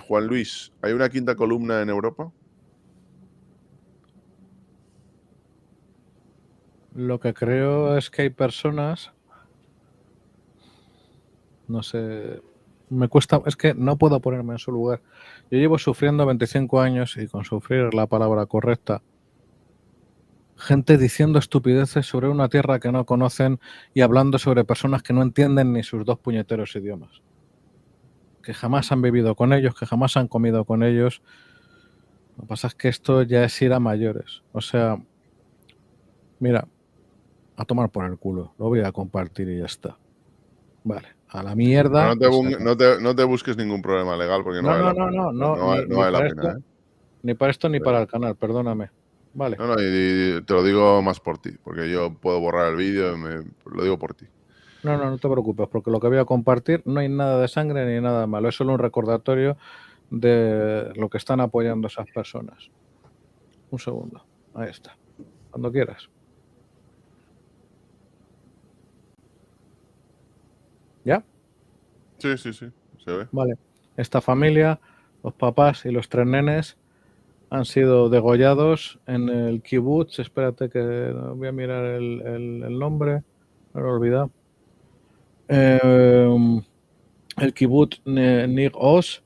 Juan Luis, ¿hay una quinta columna en Europa? Lo que creo es que hay personas, no sé, me cuesta, es que no puedo ponerme en su lugar. Yo llevo sufriendo 25 años y con sufrir la palabra correcta, gente diciendo estupideces sobre una tierra que no conocen y hablando sobre personas que no entienden ni sus 2 puñeteros idiomas. Que jamás han vivido con ellos, que jamás han comido con ellos. Lo que pasa es que esto ya es ir a mayores. O sea, mira, a tomar por el culo. Lo voy a compartir y ya está. Vale, a la mierda. No te busques ningún problema legal porque no vale la pena. No Ni vale la para pena, esto, ¿eh? ni para esto ni para el canal, perdóname. Vale. No, y te lo digo más por ti, porque yo puedo borrar el vídeo y lo digo por ti. No te preocupes, porque lo que voy a compartir no hay nada de sangre ni nada malo. Es solo un recordatorio de lo que están apoyando esas personas. Un segundo. Ahí está. Cuando quieras. ¿Ya? Sí, se ve. Vale. Esta familia, los papás y los 3 nenes han sido degollados en el kibutz. Espérate que voy a mirar el nombre. Me lo he olvidado. El kibutz Nir Oz.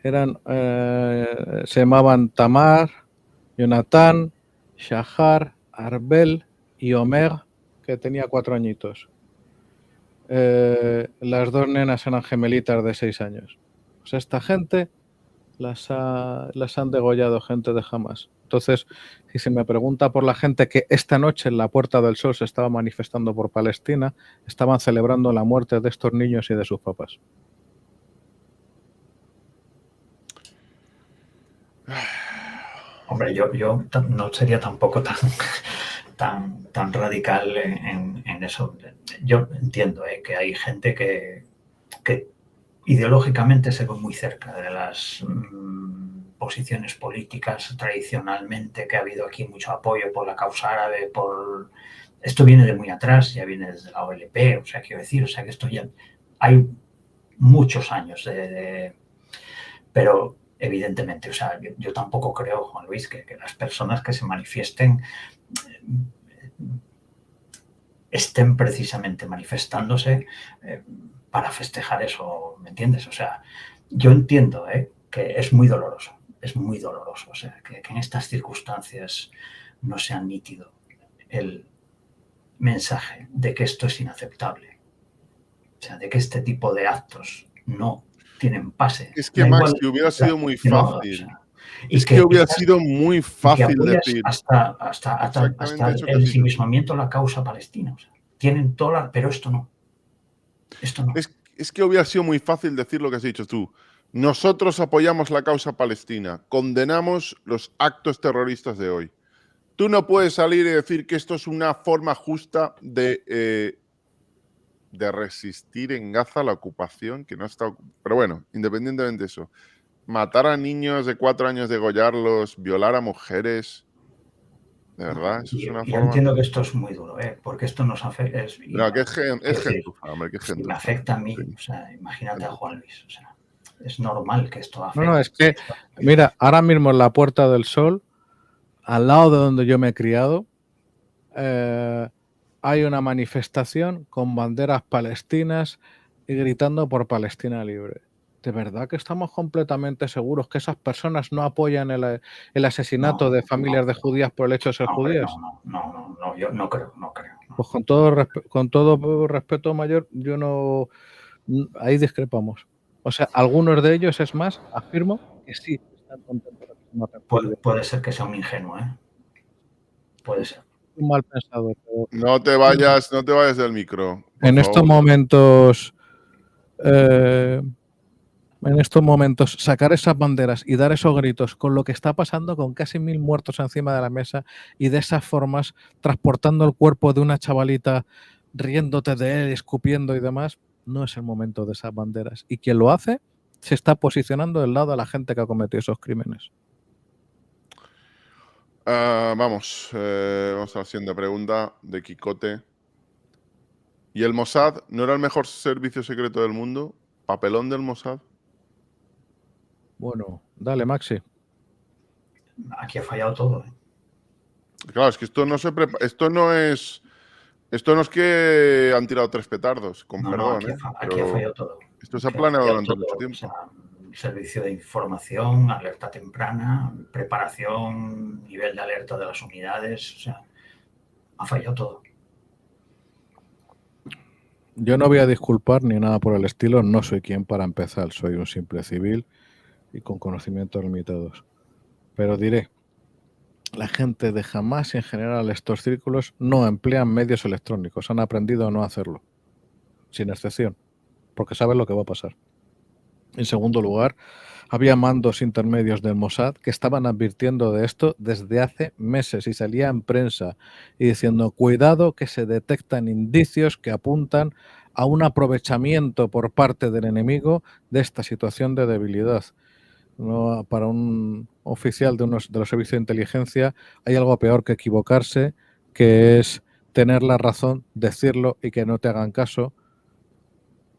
Se llamaban Tamar, Jonathan, Shahar, Arbel y Omer, que tenía 4 añitos. Las 2 nenas eran gemelitas de 6 años. O sea, esta gente las han degollado gente de Hamas. Entonces, si se me pregunta por la gente que esta noche en la Puerta del Sol se estaba manifestando por Palestina, estaban celebrando la muerte de estos niños y de sus papás. Hombre, yo no sería tampoco tan radical en eso. Yo entiendo que hay gente que ideológicamente se ve muy cerca de las posiciones políticas tradicionalmente, que ha habido aquí mucho apoyo por la causa árabe, esto viene de muy atrás, ya viene desde la OLP, o sea, quiero decir, o sea, que esto ya hay muchos años pero evidentemente, o sea, yo tampoco creo, Juan Luis, que las personas que se manifiesten estén precisamente manifestándose para festejar eso, ¿me entiendes? O sea, yo entiendo que es muy doloroso, o sea, que en estas circunstancias no sea nítido el mensaje de que esto es inaceptable, o sea, de que este tipo de actos no tienen pase. Es que, Da Max, igual que hubiera sido muy que no haga, o fácil. sea, Es que hubiera sido muy y que fácil apoyas decir hasta exactamente eso que el has dicho tú. ensimismamiento a la causa palestina. O sea, tienen toda pero esto no. Esto no. Es que hubiera sido muy fácil decir lo que has dicho tú. Nosotros apoyamos la causa palestina, condenamos los actos terroristas de hoy. Tú no puedes salir y decir que esto es una forma justa de resistir en Gaza la ocupación que no está. Pero bueno, independientemente de eso, matar a niños de 4 años, degollarlos, violar a mujeres, de verdad, eso es una Yo forma. entiendo que esto es muy duro, porque esto nos afecta. No, que Es es decir, gentuza, hombre, que es si me gentuza. afecta a mí, Sí, o sea, imagínate a gentuza. Juan Luis. O sea, es normal que esto No, afecte. es que, mira, ahora mismo en la Puerta del Sol, al lado de donde yo me he criado, hay una manifestación con banderas palestinas y gritando por Palestina libre. ¿De verdad que estamos completamente seguros que esas personas no apoyan el asesinato de familias de judías por el hecho de ser judías? No, yo no creo. Pues con todo respeto mayor, yo no. Ahí discrepamos. O sea, algunos de ellos, es más, afirmo que sí están contentos de que se maten judíos. Puede ser que sea un ingenuo, puede ser. Un mal pensado, pero No te vayas del micro, por en estos favor. momentos, sacar esas banderas y dar esos gritos con lo que está pasando, con casi 1000 muertos encima de la mesa y de esas formas, transportando el cuerpo de una chavalita, riéndote de él, escupiendo y demás, no es el momento de esas banderas. Y quien lo hace se está posicionando del lado de la gente que ha cometido esos crímenes. Vamos a la siguiente pregunta de Quicote. ¿Y el Mossad no era el mejor servicio secreto del mundo? ¿Papelón del Mossad? Bueno, dale, Maxi. Aquí ha fallado todo. Claro, es que esto no es que han tirado 3 petardos, con perdón, Aquí ha fallado todo. Esto se ha planeado durante mucho O tiempo. sea, servicio de información, alerta temprana, preparación, nivel de alerta de las unidades, o sea, ha fallado todo. Yo no voy a disculpar ni nada por el estilo, no soy quien para empezar, soy un simple civil y con conocimientos limitados. Pero diré, la gente de Hamas y en general estos círculos no emplean medios electrónicos, han aprendido a no hacerlo, sin excepción, porque saben lo que va a pasar. En segundo lugar, había mandos intermedios del Mossad que estaban advirtiendo de esto desde hace meses y salía en prensa y diciendo, cuidado que se detectan indicios que apuntan a un aprovechamiento por parte del enemigo de esta situación de debilidad. No, para un oficial de los servicios de inteligencia hay algo peor que equivocarse, que es tener la razón, decirlo y que no te hagan caso,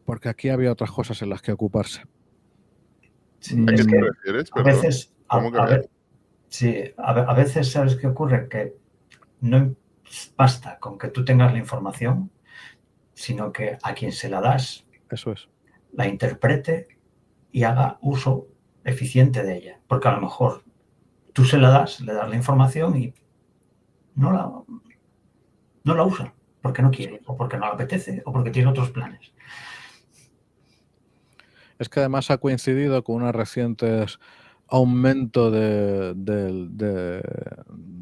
porque aquí había otras cosas en las que ocuparse. Sí, ¿A qué es te que refieres? a Perdón. veces, ¿Cómo que? a veces, ¿sabes qué ocurre? Que no basta con que tú tengas la información, sino que a quien se la das, Eso es. la interprete y haga uso eficiente de ella. Porque a lo mejor tú le das la información y no la usa, porque no quiere, o porque no le apetece, o porque tiene otros planes. Es que además ha coincidido con un reciente aumento de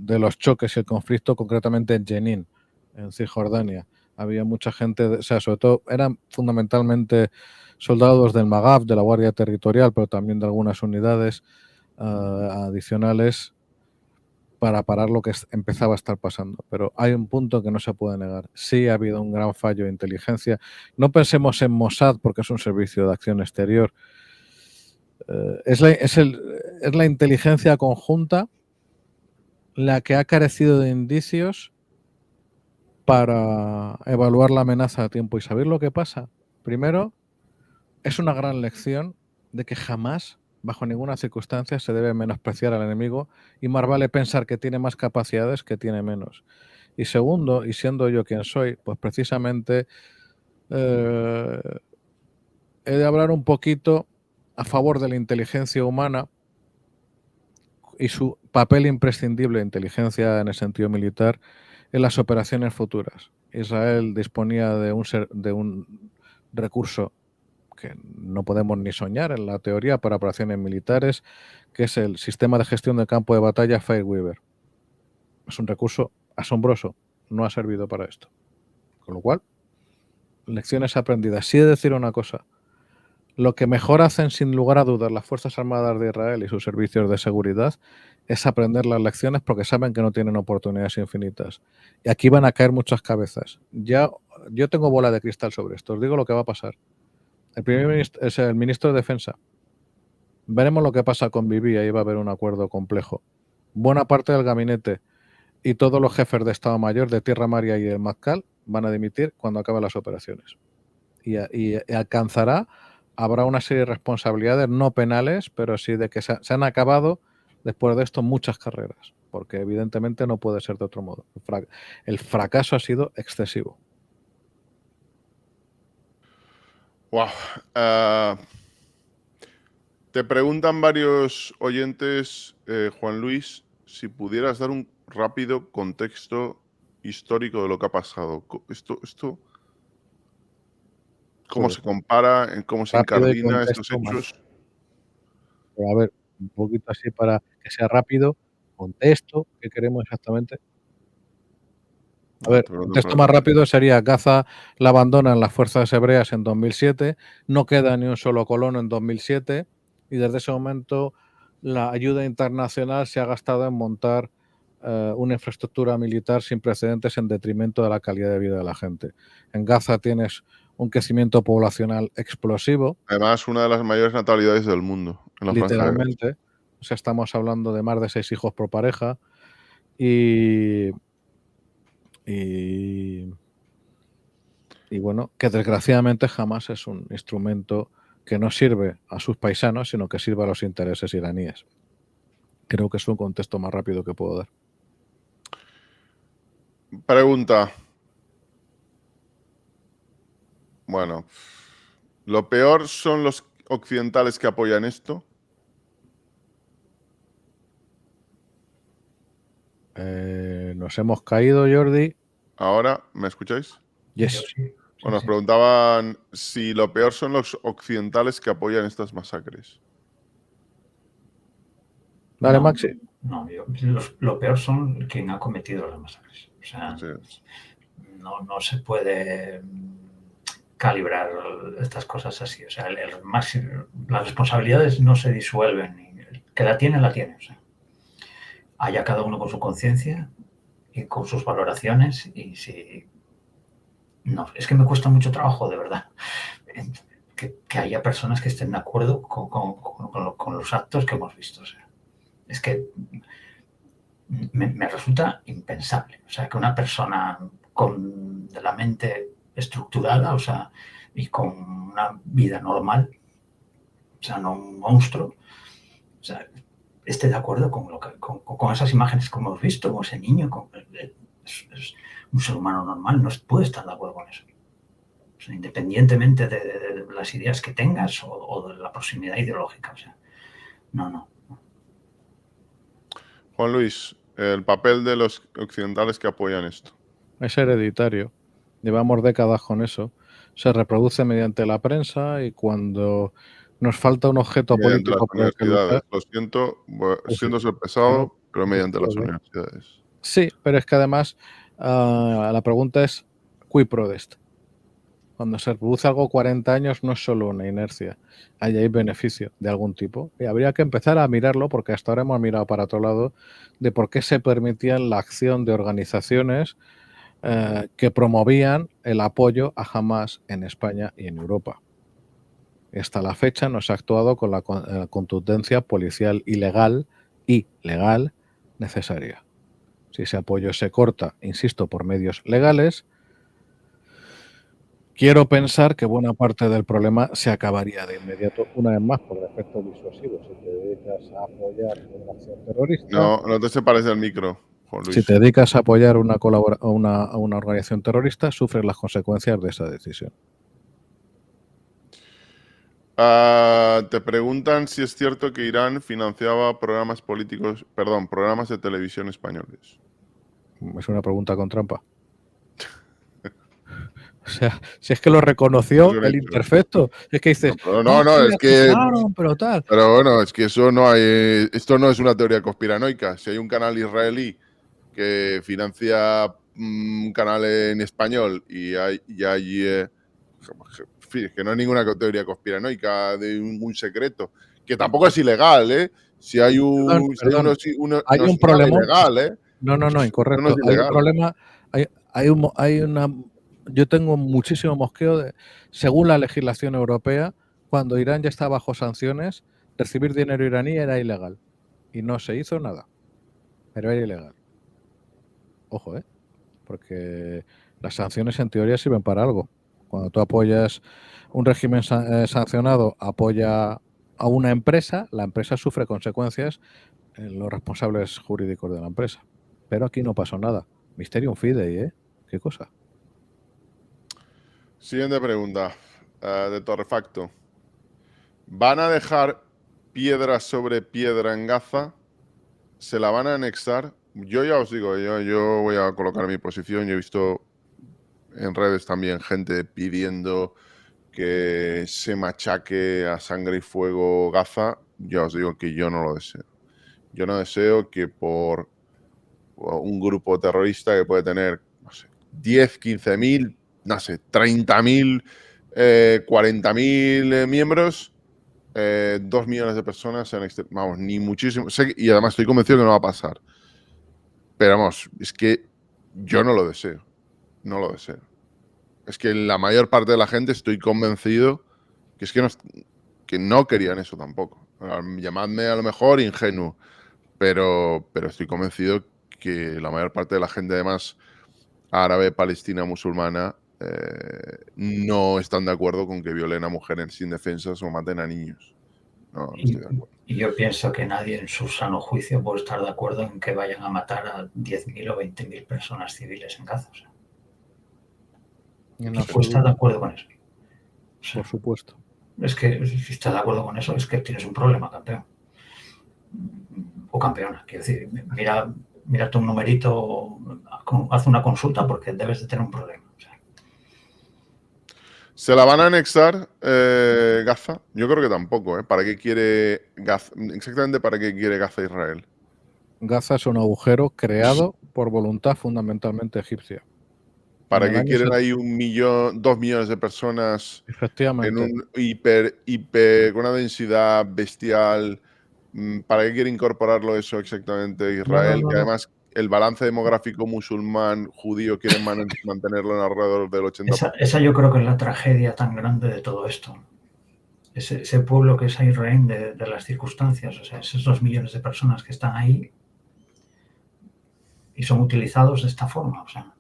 los choques y el conflicto, concretamente en Jenin, en Cisjordania. Había mucha gente, o sea, sobre todo eran fundamentalmente soldados del Magaf, de la Guardia Territorial, pero también de algunas unidades adicionales para parar lo que empezaba a estar pasando. Pero hay un punto que no se puede negar. Sí ha habido un gran fallo de inteligencia. No pensemos en Mossad porque es un servicio de acción exterior. Es la inteligencia conjunta la que ha carecido de indicios para evaluar la amenaza a tiempo. ¿Y saber lo que pasa? Primero, es una gran lección de que jamás, bajo ninguna circunstancia, se debe menospreciar al enemigo y más vale pensar que tiene más capacidades que tiene menos. Y segundo, y siendo yo quien soy, pues precisamente he de hablar un poquito a favor de la inteligencia humana y su papel imprescindible, inteligencia en el sentido militar, en las operaciones futuras. Israel disponía de un recurso que no podemos ni soñar en la teoría para operaciones militares, que es el sistema de gestión de campo de batalla Fireweaver. Es un recurso asombroso, no ha servido para esto. Con lo cual, lecciones aprendidas. Sí he de decir una cosa, lo que mejor hacen sin lugar a dudas las Fuerzas Armadas de Israel y sus servicios de seguridad es aprender las lecciones porque saben que no tienen oportunidades infinitas. Y aquí van a caer muchas cabezas. Ya, yo tengo bola de cristal sobre esto, os digo lo que va a pasar. El primer ministro es el ministro de Defensa. Veremos lo que pasa con Bibi, ahí va a haber un acuerdo complejo. Buena parte del gabinete y todos los jefes de Estado Mayor de Tierra, Mar y el Matkal van a dimitir cuando acaben las operaciones. Y habrá una serie de responsabilidades no penales, pero sí de que se han acabado después de esto muchas carreras, porque evidentemente no puede ser de otro modo. El fracaso ha sido excesivo. Wow. Te preguntan varios oyentes, Juan Luis, si pudieras dar un rápido contexto histórico de lo que ha pasado. Esto ¿cómo se compara? ¿Cómo se incardina estos hechos? A ver, un poquito así para que sea rápido. Contexto, ¿qué queremos exactamente? A ver, el contexto más rápido sería Gaza la abandonan las fuerzas hebreas en 2007, no queda ni un solo colono en 2007 y desde ese momento la ayuda internacional se ha gastado en montar una infraestructura militar sin precedentes en detrimento de la calidad de vida de la gente. En Gaza tienes un crecimiento poblacional explosivo. Además, una de las mayores natalidades del mundo. En la literalmente. O sea, estamos hablando de más de 6 hijos por pareja y bueno, que desgraciadamente jamás es un instrumento que no sirve a sus paisanos, sino que sirve a los intereses iraníes. Creo que es un contexto más rápido que puedo dar. Pregunta. Bueno, ¿lo peor son los occidentales que apoyan esto? Nos hemos caído, Jordi. ¿Ahora me escucháis? Yes. Bueno, nos preguntaban si lo peor son los occidentales que apoyan estas masacres. Dale, Maxi. No, lo peor son quien ha cometido las masacres. O sea, no se puede calibrar estas cosas así. O sea, las responsabilidades no se disuelven. Que la tiene, la tiene. O sea, haya cada uno con su conciencia y con sus valoraciones. Y si... No, es que me cuesta mucho trabajo, de verdad, que haya personas que estén de acuerdo con los actos que hemos visto. O sea, es que me resulta impensable. O sea, que una persona de la mente estructurada, o sea, y con una vida normal, o sea, no un monstruo, o sea, esté de acuerdo con esas imágenes que hemos visto, con ese niño, es un ser humano normal no puede estar de acuerdo con eso. O sea, independientemente de las ideas que tengas o de la proximidad ideológica. O sea, no. Juan Luis, el papel de los occidentales que apoyan esto. Es hereditario. Llevamos décadas con eso. Se reproduce mediante la prensa y cuando nos falta un objeto mediante político las por el que luchar. Lo siento ser pesado, pero mediante las universidades. Sí, pero es que además la pregunta es ¿qui prodest? Cuando se produce algo 40 años no es solo una inercia, hay beneficio de algún tipo. Y habría que empezar a mirarlo, porque hasta ahora hemos mirado para otro lado, de por qué se permitía la acción de organizaciones que promovían el apoyo a Hamás en España y en Europa. Hasta la fecha no se ha actuado con la contundencia policial ilegal y legal necesaria. Si ese apoyo se corta, insisto, por medios legales, quiero pensar que buena parte del problema se acabaría de inmediato, una vez más, por efecto disuasivo. Si te dedicas a apoyar una acción terrorista... No te separes del micro, Juan Luis. Si te dedicas a apoyar a una organización terrorista, sufres las consecuencias de esa decisión. Te preguntan si es cierto que Irán financiaba programas de televisión españoles. Es una pregunta con trampa. O sea, si es que lo reconoció el imperfecto. Es que dices, es que... pero tal. Pero bueno, es que eso no hay... Esto no es una teoría conspiranoica. Si hay un canal israelí que financia un canal en español y hay que no hay ninguna teoría conspiranoica de un secreto, que tampoco es ilegal, ¿eh? Si hay un... Perdón. Hay un problema ilegal, ¿eh? No, incorrecto. No es hay un problema, hay una... Yo tengo muchísimo mosqueo según la legislación europea, cuando Irán ya está bajo sanciones, recibir dinero iraní era ilegal y no se hizo nada, pero era ilegal. Ojo, porque las sanciones en teoría sirven para algo. Cuando tú apoyas un régimen sancionado, apoya a una empresa, la empresa sufre consecuencias en los responsables jurídicos de la empresa. Pero aquí no pasó nada. Mysterium Fidei, ¿eh? ¿Qué cosa? Siguiente pregunta, de Torrefacto. ¿Van a dejar piedra sobre piedra en Gaza? ¿Se la van a anexar? Yo ya os digo, yo voy a colocar mi posición. Yo he visto en redes también gente pidiendo que se machaque a sangre y fuego Gaza. Ya os digo que yo no lo deseo. Yo no deseo que por un grupo terrorista que puede tener, no sé, 10, 15.000, no sé, 30.000, 40.000 miembros, 2 millones de personas sean vamos, ni muchísimo. Y además estoy convencido que no va a pasar. Pero vamos, es que yo no lo deseo. No lo deseo. Es que la mayor parte de la gente estoy convencido que es que no querían eso tampoco. Llamadme a lo mejor ingenuo, pero estoy convencido que la mayor parte de la gente, además, árabe, palestina, musulmana, no están de acuerdo con que violen a mujeres indefensas o maten a niños. No estoy de acuerdo. Y yo pienso que nadie en su sano juicio puede estar de acuerdo en que vayan a matar a 10.000 o 20.000 personas civiles en Gaza. O sea, ¿quién puede estar de acuerdo con eso? O sea, por supuesto. Es que si estás de acuerdo con eso, es que tienes un problema, campeón. O campeona. Quiero decir, mírate un numerito, haz una consulta porque debes de tener un problema. O sea. ¿Se la van a anexar Gaza? Yo creo que tampoco. ¿Para qué quiere Gaza? Exactamente para qué quiere Gaza Israel. Gaza es un agujero creado por voluntad fundamentalmente egipcia. ¿Para qué quieren ahí 2 millones de personas efectivamente en un con una densidad bestial? ¿Para qué quiere incorporarlo eso exactamente Israel? Que además el balance demográfico musulmán, judío, quieren mantenerlo en alrededor del 80%. Esa yo creo que es la tragedia tan grande de todo esto. Ese pueblo que es Israel de las circunstancias, o sea, esos 2 millones de personas que están ahí y son utilizados de esta forma, o sea.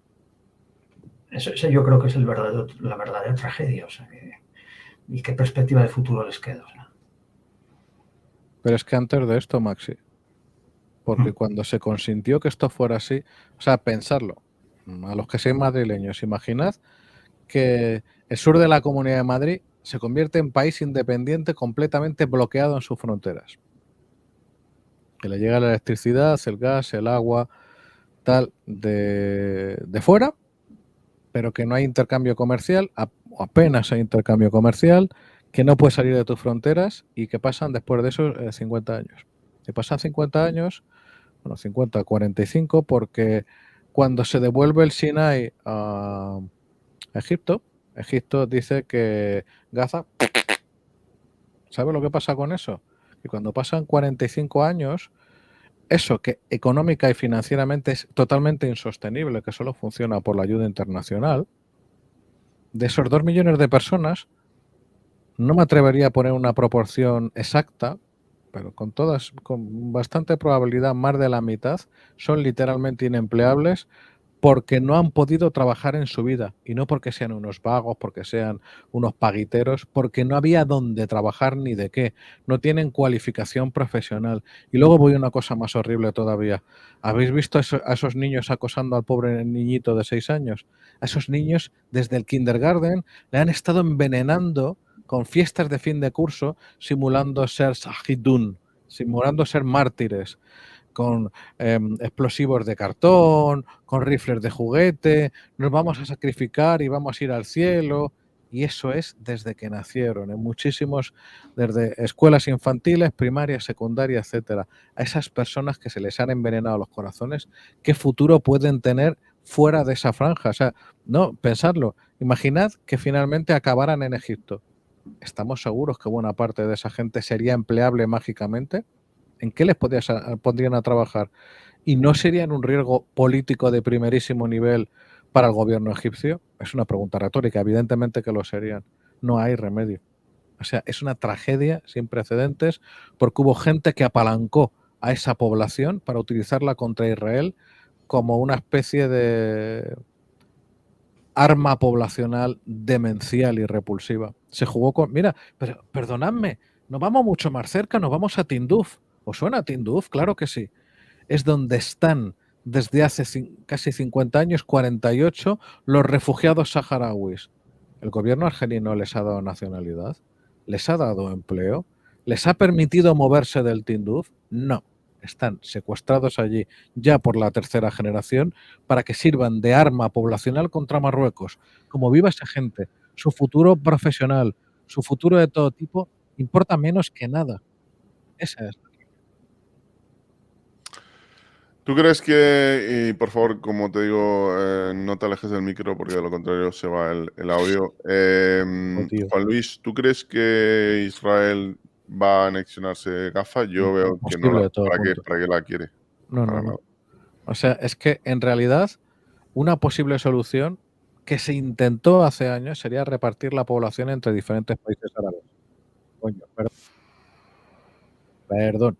Ese yo creo que es la verdadera tragedia, o sea, y qué perspectiva de futuro les queda. O sea. Pero es que antes de esto, Maxi, porque cuando se consintió que esto fuera así, o sea, pensarlo, a los que sean madrileños, imaginad que el sur de la Comunidad de Madrid se convierte en país independiente completamente bloqueado en sus fronteras. Que le llega la electricidad, el gas, el agua, tal, de fuera, pero que no hay intercambio comercial, apenas hay intercambio comercial, que no puedes salir de tus fronteras y que pasan después de eso 50 años. Que pasan 50 años, bueno, 50, 45, porque cuando se devuelve el Sinai a Egipto, Egipto dice que Gaza... ¿Sabe lo que pasa con eso? Que cuando pasan 45 años, eso que económica y financieramente es totalmente insostenible, que solo funciona por la ayuda internacional, de esos 2 millones de personas, no me atrevería a poner una proporción exacta, pero con bastante probabilidad, más de la mitad son literalmente inempleables porque no han podido trabajar en su vida, y no porque sean unos vagos, porque sean unos paguiteros, porque no había dónde trabajar ni de qué, no tienen cualificación profesional. Y luego voy a una cosa más horrible todavía. ¿Habéis visto a esos niños acosando al pobre niñito de 6 años? A esos niños desde el kindergarten le han estado envenenando con fiestas de fin de curso, simulando ser sahidun, simulando ser mártires, con explosivos de cartón, con rifles de juguete, nos vamos a sacrificar y vamos a ir al cielo. Y eso es desde que nacieron, en muchísimos, desde escuelas infantiles, primarias, secundarias, etcétera. A esas personas que se les han envenenado los corazones, ¿qué futuro pueden tener fuera de esa franja? O sea, no, pensadlo. Imaginad que finalmente acabaran en Egipto. ¿Estamos seguros que buena parte de esa gente sería empleable mágicamente? ¿En qué les pondrían a trabajar? ¿Y no serían un riesgo político de primerísimo nivel para el gobierno egipcio? Es una pregunta retórica, evidentemente que lo serían. No hay remedio. O sea, es una tragedia sin precedentes porque hubo gente que apalancó a esa población para utilizarla contra Israel como una especie de arma poblacional demencial y repulsiva. Se jugó con... Mira, pero perdonadme, nos vamos mucho más cerca, nos vamos a Tinduf. ¿Os suena Tinduf? Claro que sí. Es donde están desde hace casi 50 años, 48, los refugiados saharauis. ¿El gobierno argelino les ha dado nacionalidad? ¿Les ha dado empleo? ¿Les ha permitido moverse del Tinduf? No. Están secuestrados allí ya por la tercera generación para que sirvan de arma poblacional contra Marruecos. Como viva esa gente, su futuro profesional, su futuro de todo tipo, importa menos que nada. Esa es. ¿Tú crees que, y por favor, como te digo, no te alejes del micro porque de lo contrario se va el audio? Tío. Juan Luis, ¿tú crees que Israel va a anexionarse Gaza? Yo veo que no. Imposible de todo punto. ¿Para qué la quiere? No, Para no, nada. no. O sea, es que en realidad una posible solución que se intentó hace años sería repartir la población entre diferentes países árabes. Coño, perdón.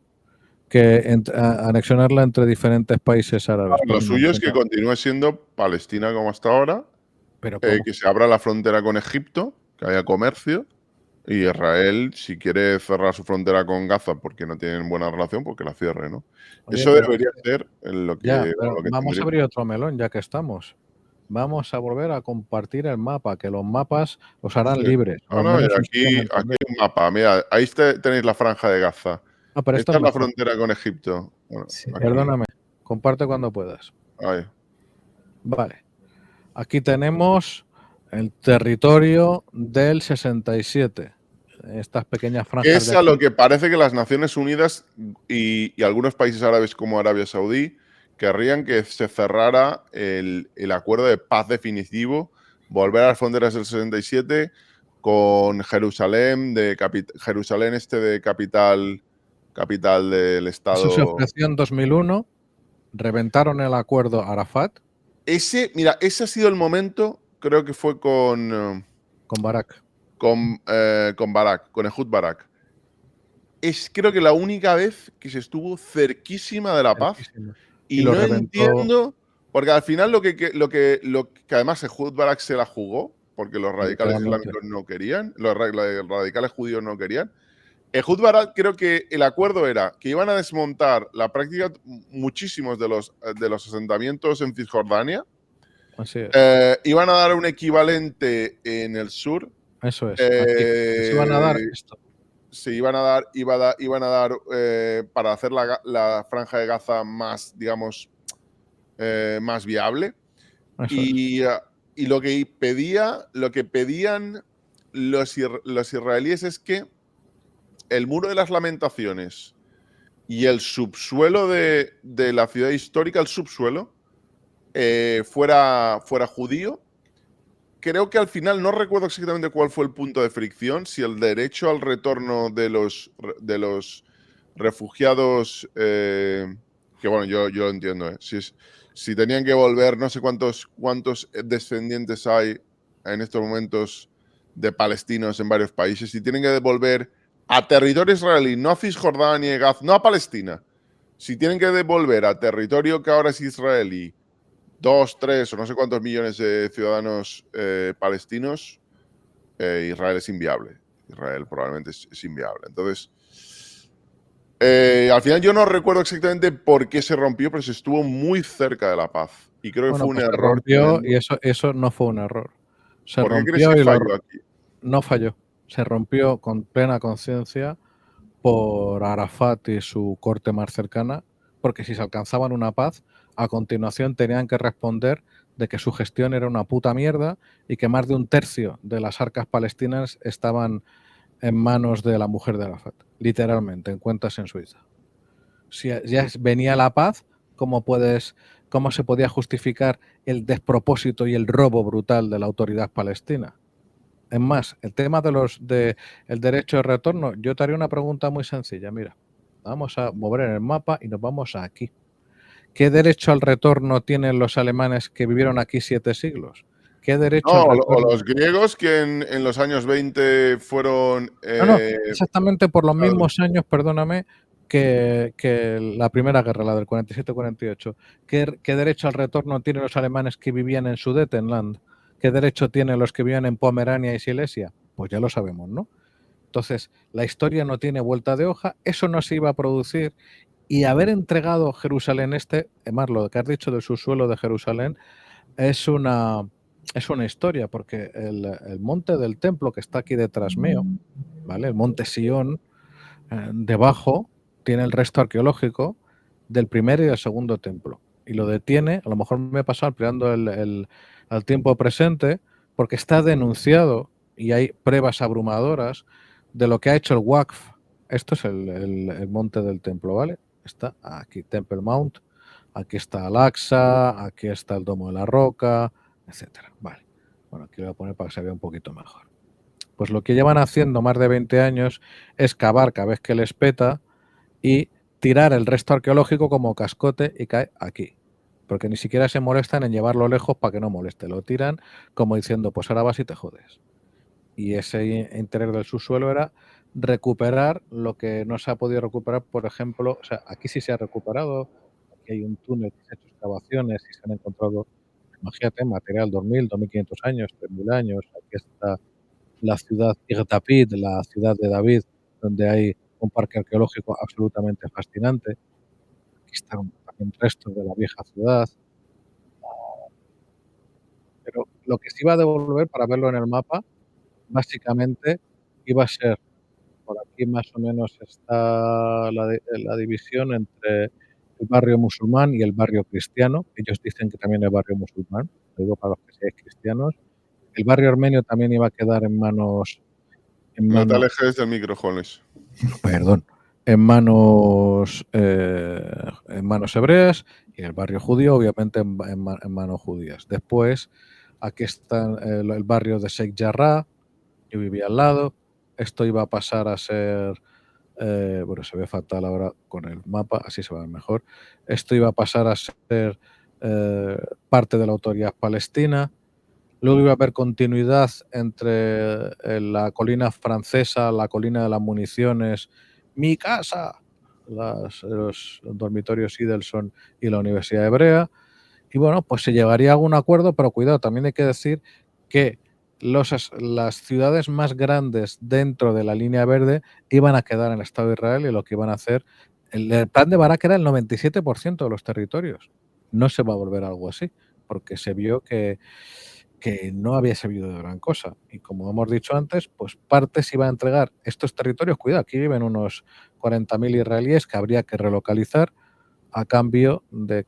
Que anexionarla entre diferentes países árabes. Lo Pues suyo es que imagina. continúe siendo Palestina como hasta ahora, Pero ¿cómo? que se abra la frontera con Egipto, que haya comercio, y Israel, si quiere cerrar su frontera con Gaza porque no tienen buena relación, pues que la cierre, ¿no? Oye, Eso pero debería ser lo ya, que, pero lo que vamos a tendría. abrir otro melón ya que estamos. Vamos a volver a compartir el mapa, que los mapas los harán Sí. libres, o No, al no, y menos nos hacen aquí entender. hay un mapa. Mira, ahí tenéis la franja de Gaza. Ah, pero esto Esta es es la mejor. frontera con Egipto. Bueno, Sí. aquí. Perdóname, comparte cuando puedas. Ahí. Vale. Aquí tenemos el territorio del 67. Estas pequeñas Que franjas es de a aquí. lo que parece que las Naciones Unidas y algunos países árabes como Arabia Saudí querrían que se cerrara el acuerdo de paz definitivo, volver a las fronteras del 67 con Jerusalén, Jerusalén de capital del Eso se Estado. ofreció en 2001, reventaron el acuerdo Arafat Mira, ese ha sido el momento, creo que fue con Barak. Barak, con Ehud Barak. Es creo que la única vez que se estuvo cerquísima de la paz. Cerquísimo. Y Y lo no reventó. entiendo, porque al final lo que además Ehud Barak se la jugó, porque los radicales Literalmente. islámicos no querían, los radicales judíos no querían. Ehud Barak, creo que el acuerdo era que iban a desmontar la práctica muchísimos de los asentamientos en Cisjordania, Así es. iban a dar un equivalente en el sur. Eso es. Aquí. Les iban a dar esto. Se iban a dar para hacer la franja de Gaza más, digamos, más viable. Eso es. Y lo que pedían los israelíes es que el muro de las lamentaciones y el subsuelo de la ciudad histórica, el subsuelo, fuera judío creo que al final, no recuerdo exactamente cuál fue el punto de fricción, si el derecho al retorno de los refugiados, que bueno, yo lo entiendo, si tenían que volver, no sé cuántos descendientes hay en estos momentos de palestinos en varios países, si tienen que devolver a territorio israelí, no a Cisjordania y Gaza, no a Palestina, si tienen que devolver a territorio que ahora es israelí 2, 3 o no sé cuántos millones de ciudadanos palestinos, Israel es inviable. Israel probablemente es inviable. Entonces, al final yo no recuerdo exactamente por qué se rompió, pero se estuvo muy cerca de la paz. Y creo que Bueno, fue un pues se error rompió tremendo. y eso no fue un error. Se ¿Por qué crees rompió que y falló aquí? no falló. Se rompió con plena conciencia por Arafat y su corte más cercana, porque si se alcanzaban una paz, a continuación tenían que responder de que su gestión era una puta mierda y que más de un tercio de las arcas palestinas estaban en manos de la mujer de Arafat, literalmente, en cuentas en Suiza. Si ya venía la paz, ¿cómo se podía justificar el despropósito y el robo brutal de la autoridad palestina? Es más, el tema el derecho de retorno, yo te haría una pregunta muy sencilla. Mira, vamos a mover en el mapa y nos vamos a aquí. ¿Qué derecho al retorno tienen los alemanes que vivieron aquí 7 siglos? ¿Qué derecho No, al o retorno? los griegos que en los años 20 fueron... No, exactamente por los claro, mismos años, perdóname, que la Primera Guerra, la del 47-48. ¿Qué derecho al retorno tienen los alemanes que vivían en Sudetenland? ¿Qué derecho tienen los que vivían en Pomerania y Silesia? Pues ya lo sabemos, ¿no? Entonces, la historia no tiene vuelta de hoja, eso no se iba a producir y haber entregado Jerusalén además lo que has dicho del subsuelo de Jerusalén, es una historia, porque el monte del templo que está aquí detrás mío, ¿vale? El monte Sión, debajo tiene el resto arqueológico del primer y del segundo templo. Y lo detiene, a lo mejor me he pasado ampliando al tiempo presente, porque está denunciado y hay pruebas abrumadoras de lo que ha hecho el Waqf. Esto es el monte del templo, ¿vale? Está aquí, Temple Mount, aquí está Al-Aqsa, aquí está el Domo de la Roca, etcétera. Vale. Bueno, aquí lo voy a poner para que se vea un poquito mejor. Pues lo que llevan haciendo más de 20 años es cavar cada vez que les peta y tirar el resto arqueológico como cascote y cae aquí. Porque ni siquiera se molestan en llevarlo lejos para que no moleste. Lo tiran como diciendo, pues ahora vas y te jodes. Y ese interés del subsuelo era recuperar lo que no se ha podido recuperar, por ejemplo, o sea, aquí sí se ha recuperado, aquí hay un túnel que se ha hecho excavaciones y se han encontrado, imagínate, material 2000, 2500 años, 3000 años, aquí está la ciudad Ir-David, la ciudad de David, donde hay un parque arqueológico absolutamente fascinante. Aquí están también restos de la vieja ciudad. Pero lo que se iba a devolver, para verlo en el mapa, básicamente iba a ser, por aquí más o menos está la división entre el barrio musulmán y el barrio cristiano. Ellos dicen que también es barrio musulmán, lo digo para los que seáis cristianos. El barrio armenio también iba a quedar en manos no te alejes del micro, Jones. perdón, en manos hebreas y el barrio judío, obviamente, en manos judías. Después, aquí está el barrio de Sheikh Jarrah, yo vivía al lado. Esto iba a pasar a ser, bueno, se ve fatal ahora con el mapa, así se va a ver mejor. Esto iba a pasar a ser parte de la autoridad palestina. Luego iba a haber continuidad entre la colina francesa, la colina de las municiones, mi casa, los dormitorios Idelson y la Universidad Hebrea. Y bueno, pues se llegaría a algún acuerdo, pero cuidado, también hay que decir que las ciudades más grandes dentro de la línea verde iban a quedar en el Estado de Israel y lo que iban a hacer, el plan de Barak era el 97% de los territorios. No se va a volver algo así, porque se vio que no había servido de gran cosa. Y como hemos dicho antes, pues partes iba a entregar estos territorios. Cuidado, aquí viven unos 40.000 israelíes que habría que relocalizar a cambio de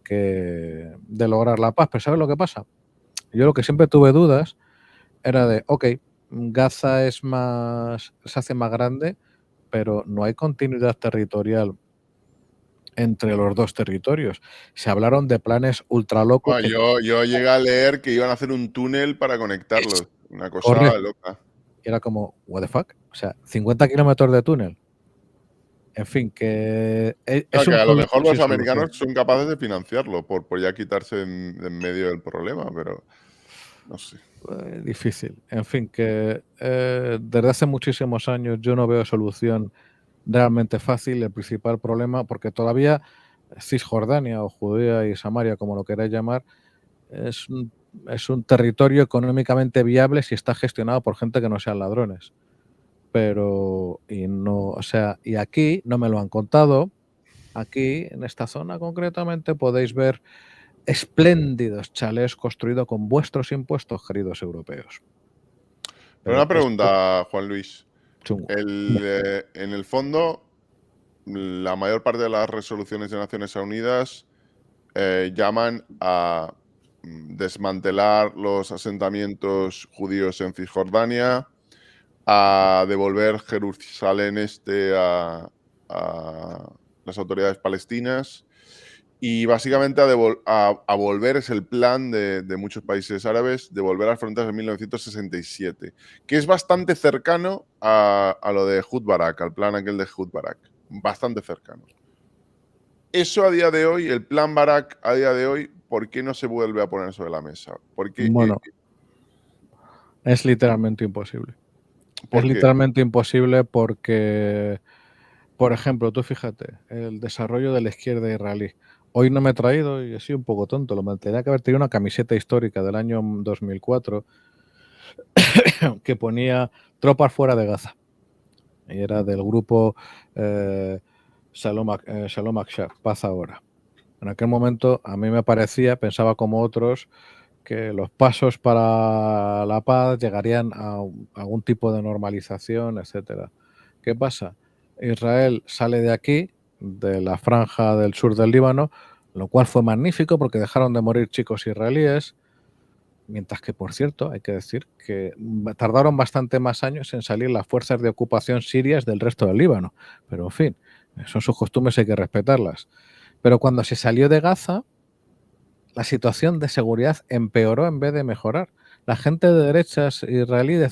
lograr la paz. Pero ¿sabes lo que pasa? Yo lo que siempre tuve dudas era de, ok, Gaza se hace más grande, pero no hay continuidad territorial entre los dos territorios. Se hablaron de planes ultra locos. Yo llegué a leer que iban a hacer un túnel para conectarlos. Una cosa Correcto. loca. Era como, what the fuck? O sea, 50 kilómetros de túnel. En fin, que es Que a lo mejor los sin americanos solución. son capaces de financiarlo por ya quitarse en medio del problema, pero no sé. Difícil. En fin, que desde hace muchísimos años yo no veo solución realmente fácil. El principal problema, porque todavía Cisjordania o Judea y Samaria, como lo queráis llamar, es un territorio económicamente viable si está gestionado por gente que no sean ladrones. Pero, y aquí no me lo han contado. Aquí, en esta zona concretamente, podéis ver espléndidos chalés construidos con vuestros impuestos, queridos europeos. Pero una pregunta, Juan Luis. Chungo. En el fondo, la mayor parte de las resoluciones de Naciones Unidas llaman a desmantelar los asentamientos judíos en Cisjordania, a devolver Jerusalén Este a las autoridades palestinas y básicamente a volver, es el plan de muchos países árabes, de volver a las fronteras de 1967, que es bastante cercano a lo de Ehud Barak, al plan aquel de Ehud Barak, bastante cercano. Eso a día de hoy, el plan Barak a día de hoy, ¿por qué no se vuelve a poner sobre la mesa? Porque, bueno, es literalmente imposible. ¿por Es qué? literalmente imposible porque, por ejemplo, tú fíjate, el desarrollo de la izquierda israelí. Hoy no me he traído, y he sido un poco tonto, tenía que haber tenido una camiseta histórica del año 2004 que ponía tropas fuera de Gaza. Y era del grupo Shalom Akshar, Paz Ahora. En aquel momento a mí me parecía, pensaba como otros, que los pasos para la paz llegarían a algún tipo de normalización, etcétera. ¿Qué pasa? Israel sale de aquí, de la franja del sur del Líbano, lo cual fue magnífico porque dejaron de morir chicos israelíes, mientras que, por cierto, hay que decir que tardaron bastante más años en salir las fuerzas de ocupación sirias del resto del Líbano. Pero, en fin, son sus costumbres, hay que respetarlas. Pero cuando se salió de Gaza, la situación de seguridad empeoró en vez de mejorar. La gente de derechas israelí le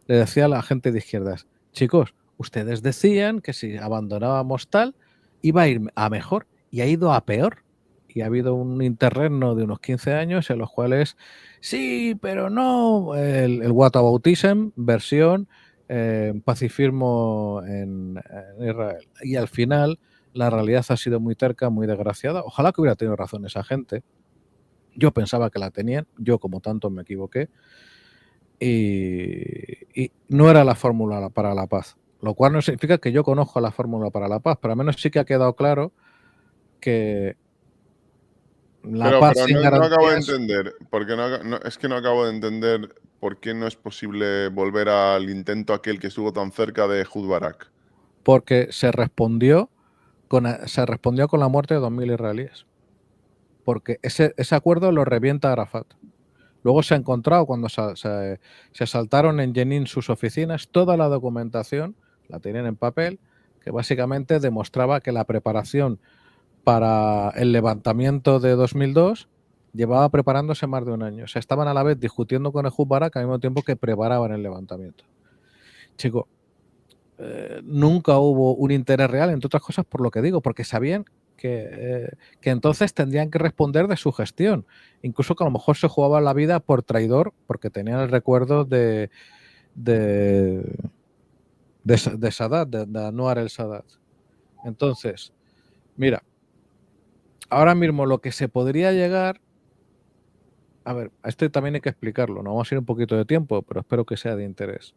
decía a la gente de izquierdas, chicos, ustedes decían que si abandonábamos tal, iba a ir a mejor y ha ido a peor. Y ha habido un interregno de unos 15 años en los cuales, sí, pero no, el whataboutism, versión pacifismo en Israel. Y al final la realidad ha sido muy terca, muy desgraciada. Ojalá que hubiera tenido razón esa gente. Yo pensaba que la tenían, yo como tanto me equivoqué, y no era la fórmula para la paz, lo cual no significa que yo conozco la fórmula para la paz, pero al menos sí que ha quedado claro que la paz sin no acabo de garantías, entender, porque es que no acabo de entender por qué no es posible volver al intento aquel que estuvo tan cerca de Ehud Barak. porque se respondió con la muerte de 2.000 israelíes, porque ese acuerdo lo revienta Arafat. Luego se ha encontrado, cuando se asaltaron en Jenin sus oficinas, toda la documentación, la tenían en papel, que básicamente demostraba que la preparación para el levantamiento de 2002 llevaba preparándose más de un año. O sea, estaban a la vez discutiendo con Ehud Barak al mismo tiempo que preparaban el levantamiento. Chico, nunca hubo un interés real, entre otras cosas por lo que digo, porque sabían que entonces tendrían que responder de su gestión. Incluso que a lo mejor se jugaba la vida por traidor, porque tenían el recuerdo de Sadat, de Anwar el Sadat. Entonces, mira, ahora mismo lo que se podría llegar, a ver, a esto también hay que explicarlo, no vamos a ir un poquito de tiempo, pero espero que sea de interés.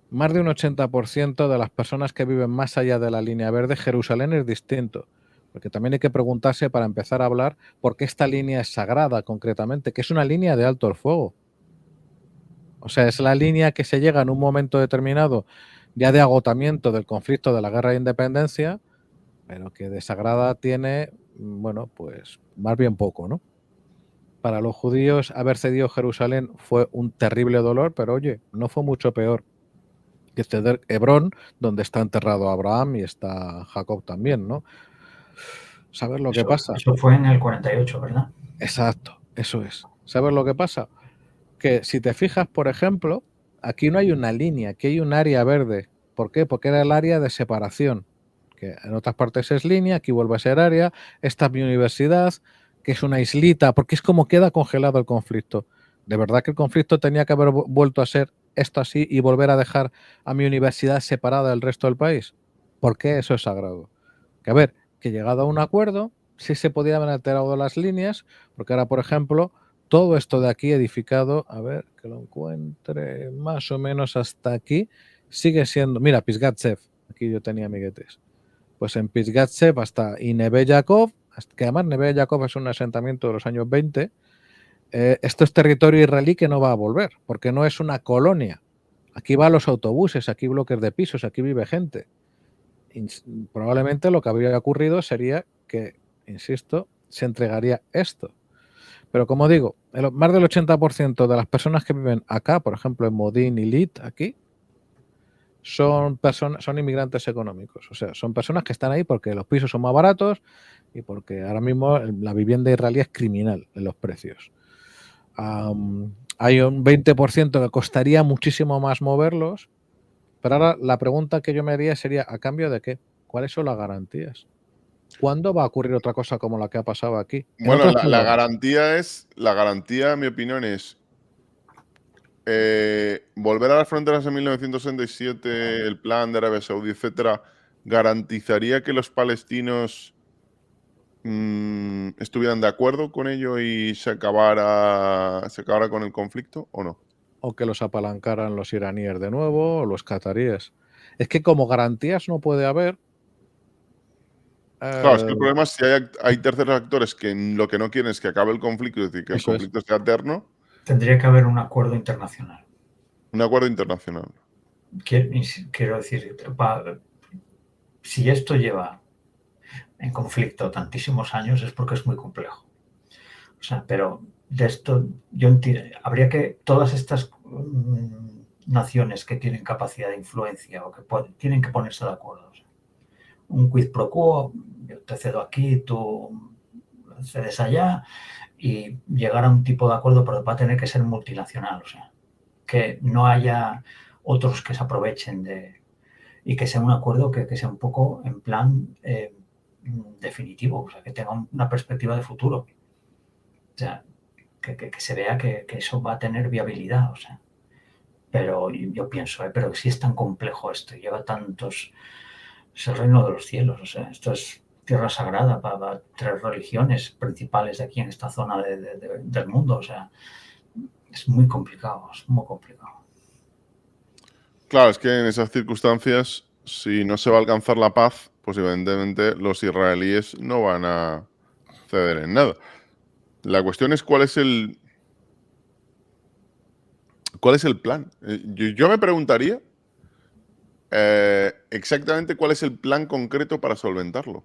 Más de un 80% de las personas que viven más allá de la línea verde, Jerusalén es distinto. Porque también hay que preguntarse, para empezar a hablar, por qué esta línea es sagrada concretamente, que es una línea de alto el fuego. O sea, es la línea que se llega en un momento determinado ya de agotamiento del conflicto de la guerra de independencia, pero que de sagrada tiene, bueno, pues más bien poco, ¿no? Para los judíos haber cedido Jerusalén fue un terrible dolor, pero oye, no fue mucho peor que ceder Hebrón, donde está enterrado Abraham y está Jacob también, ¿no? ¿Sabes lo que pasa? Eso fue en el 48, ¿verdad? Exacto, eso es. ¿Sabes lo que pasa? Que si te fijas, por ejemplo, aquí no hay una línea, aquí hay un área verde. ¿Por qué? Porque era el área de separación, que en otras partes es línea, aquí vuelve a ser área. Esta es mi universidad, que es una islita, porque es como queda congelado el conflicto. De verdad que el conflicto tenía que haber vuelto a ser esto así y volver a dejar a mi universidad separada del resto del país. ¿Por qué eso es sagrado? Que a ver, que llegado a un acuerdo, sí se podían haber alterado las líneas, porque ahora, por ejemplo, todo esto de aquí edificado, a ver, que lo encuentre más o menos hasta aquí, sigue siendo, mira, Pisgatsev, aquí yo tenía amiguetes, pues en Pisgatsev hasta Neve Yakov, que además Neve Yakov es un asentamiento de los años 20, esto es territorio israelí que no va a volver, porque no es una colonia. Aquí van los autobuses, aquí bloques de pisos, aquí vive gente. Probablemente lo que habría ocurrido sería que, insisto, se entregaría esto. Pero como digo, más del 80% de las personas que viven acá, por ejemplo en Modín y Lit, aquí, son inmigrantes económicos. O sea, son personas que están ahí porque los pisos son más baratos y porque ahora mismo la vivienda israelí es criminal en los precios. Hay un 20% que costaría muchísimo más moverlos, pero ahora la pregunta que yo me haría sería, ¿a cambio de qué? ¿Cuáles son las garantías? ¿Cuándo va a ocurrir otra cosa como la que ha pasado aquí? Bueno, la garantía, en mi opinión, es volver a las fronteras en 1967, el plan de Arabia Saudí, etcétera, garantizaría que los palestinos estuvieran de acuerdo con ello y se acabara con el conflicto, ¿o no? O que los apalancaran los iraníes de nuevo o los cataríes. Es que como garantías no puede haber. Claro, es que el problema es si hay terceros actores que lo que no quieren es que acabe el conflicto, es decir, que el conflicto sea eterno. Tendría que haber un acuerdo internacional. Un acuerdo internacional. Quiero decir, si esto lleva en conflicto tantísimos años es porque es muy complejo. O sea, pero de esto yo entiendo, habría que todas estas naciones que tienen capacidad de influencia o que tienen que ponerse de acuerdo. O sea, un quid pro quo, yo te cedo aquí, tú cedes allá y llegar a un tipo de acuerdo, pero va a tener que ser multinacional. O sea, que no haya otros que se aprovechen y que sea un acuerdo que sea un poco en plan definitivo, o sea, que tenga una perspectiva de futuro. O sea, que se vea que eso va a tener viabilidad, o sea. Pero yo pienso, pero si es tan complejo esto, lleva tantos... Es el reino de los cielos, o sea, esto es tierra sagrada para 3 religiones principales de aquí en esta zona del mundo, o sea, es muy complicado, es muy complicado. Claro, es que en esas circunstancias, si no se va a alcanzar la paz, pues evidentemente los israelíes no van a ceder en nada. La cuestión es cuál es el plan. Yo me preguntaría exactamente cuál es el plan concreto para solventarlo.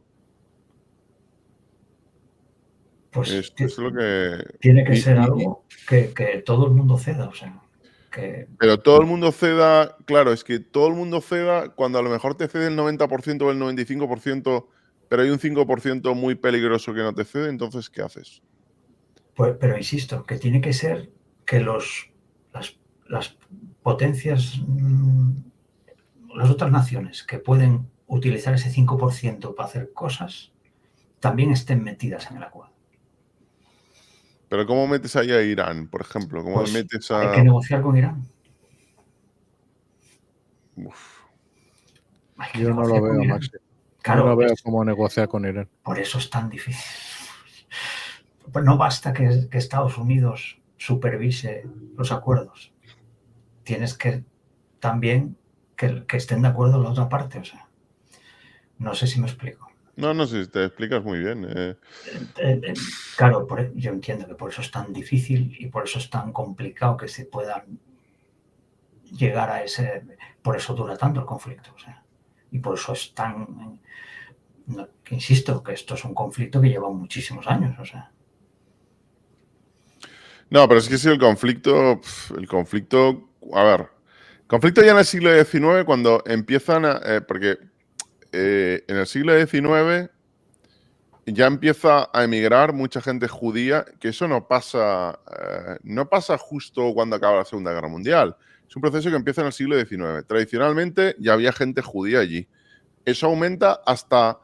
Pues Esto es lo que... tiene que ser algo que todo el mundo ceda, o sea, Pero todo el mundo ceda, claro, es que todo el mundo ceda cuando a lo mejor te cede el 90% o el 95%, pero hay un 5% muy peligroso que no te cede, entonces, ¿qué haces? Pues, pero insisto, que tiene que ser que las potencias, las otras naciones que pueden utilizar ese 5% para hacer cosas, también estén metidas en el acuerdo. Pero ¿cómo metes ahí a Irán, por ejemplo? ¿Cómo Pues metes hay a...? que negociar con Irán. Uf. Yo no lo veo, Maxi. Claro, yo no veo cómo negociar con Irán. Por eso es tan difícil. Pues no basta que Estados Unidos supervise los acuerdos. Tienes que también que estén de acuerdo la otra parte. O sea, no sé si me explico. No sé, te explicas muy bien. Claro, yo entiendo que por eso es tan difícil y por eso es tan complicado que se puedan llegar a ese... Por eso dura tanto el conflicto. O sea, y por eso es tan... que insisto, que esto es un conflicto que lleva muchísimos años. O sea. No, pero es que si el conflicto, a ver, conflicto ya en el siglo XIX cuando empiezan a, porque en el siglo XIX ya empieza a emigrar mucha gente judía, que eso no pasa justo cuando acaba la Segunda Guerra Mundial. Es un proceso que empieza en el siglo XIX. Tradicionalmente ya había gente judía allí. Eso aumenta hasta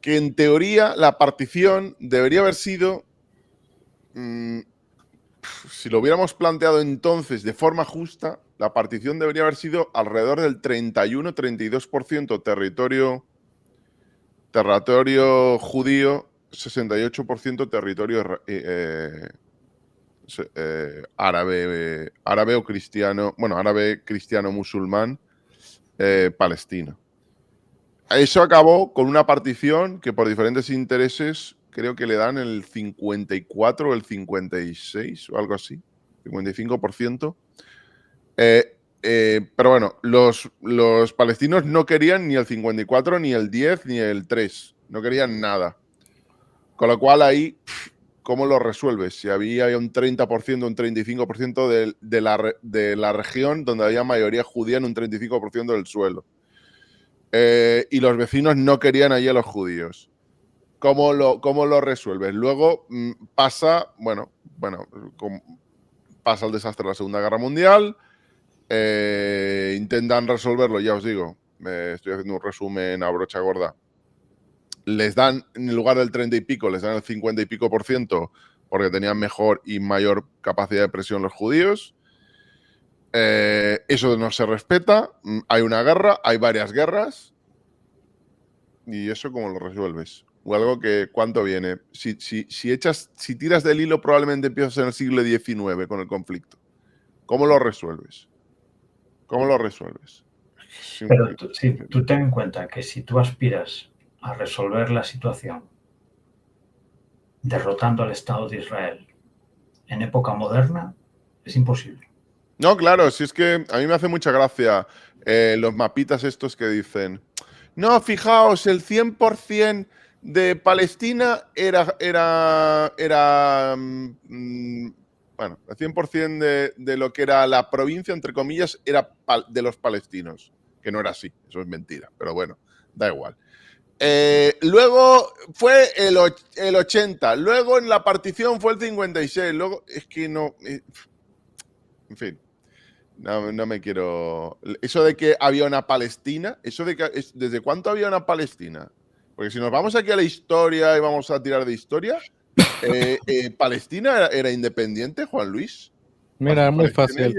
que en teoría la partición debería haber sido, si lo hubiéramos planteado entonces de forma justa, la partición debería haber sido alrededor del 31-32% territorio judío, 68% territorio árabe o cristiano, bueno, árabe, cristiano, musulmán, palestino. Eso acabó con una partición que por diferentes intereses creo que le dan el 54 o el 56 o algo así, 55%. Pero bueno, los palestinos no querían ni el 54, ni el 10, ni el 3. No querían nada. Con lo cual ahí, ¿cómo lo resuelves? Si había un 30%, un 35% de la región donde había mayoría judía en un 35% del suelo. Y los vecinos no querían allí a los judíos. ¿Cómo lo resuelves? Luego pasa el desastre de la Segunda Guerra Mundial. Intentan resolverlo, ya os digo. Estoy haciendo un resumen a brocha gorda. Les dan, en lugar del 30 y pico, les dan el 50 y pico % porque tenían mejor y mayor capacidad de presión los judíos. Eso no se respeta. Hay una guerra, hay varias guerras. ¿Y eso cómo lo resuelves? O algo que, ¿cuánto viene? Si tiras del hilo, probablemente empiezas en el siglo XIX con el conflicto. ¿Cómo lo resuelves? ¿Cómo lo resuelves? Pero tú ten en cuenta que si tú aspiras a resolver la situación derrotando al Estado de Israel en época moderna, es imposible. No, claro, si es que a mí me hace mucha gracia los mapitas estos que dicen, no, fijaos, el 100% de Palestina era bueno, el 100% de lo que era la provincia, entre comillas, era de los palestinos, que no era así, eso es mentira, pero bueno, da igual. Luego fue el 80, luego en la partición fue el 56, luego es que no... en fin. No me quiero... Eso de que había una Palestina, eso de que... ¿Desde cuánto había una Palestina? Porque si nos vamos aquí a la historia y vamos a tirar de historia, ¿Palestina era independiente, Juan Luis? Mira, es muy fácil.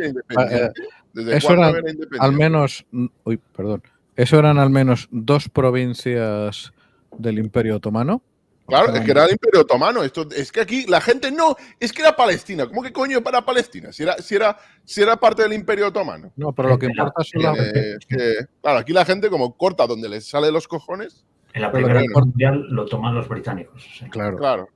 ¿Desde cuándo era independiente? Al menos... Uy, perdón. Eso eran al menos 2 provincias del Imperio Otomano. Claro, es que era el Imperio Otomano. Es que aquí la gente no, es que era Palestina. ¿Cómo que coño para Palestina? Si era parte del Imperio Otomano. No, pero lo que importa son las... Claro, aquí la gente como corta donde les sale los cojones. En la Primera Guerra Mundial lo toman los británicos. Sí. Claro.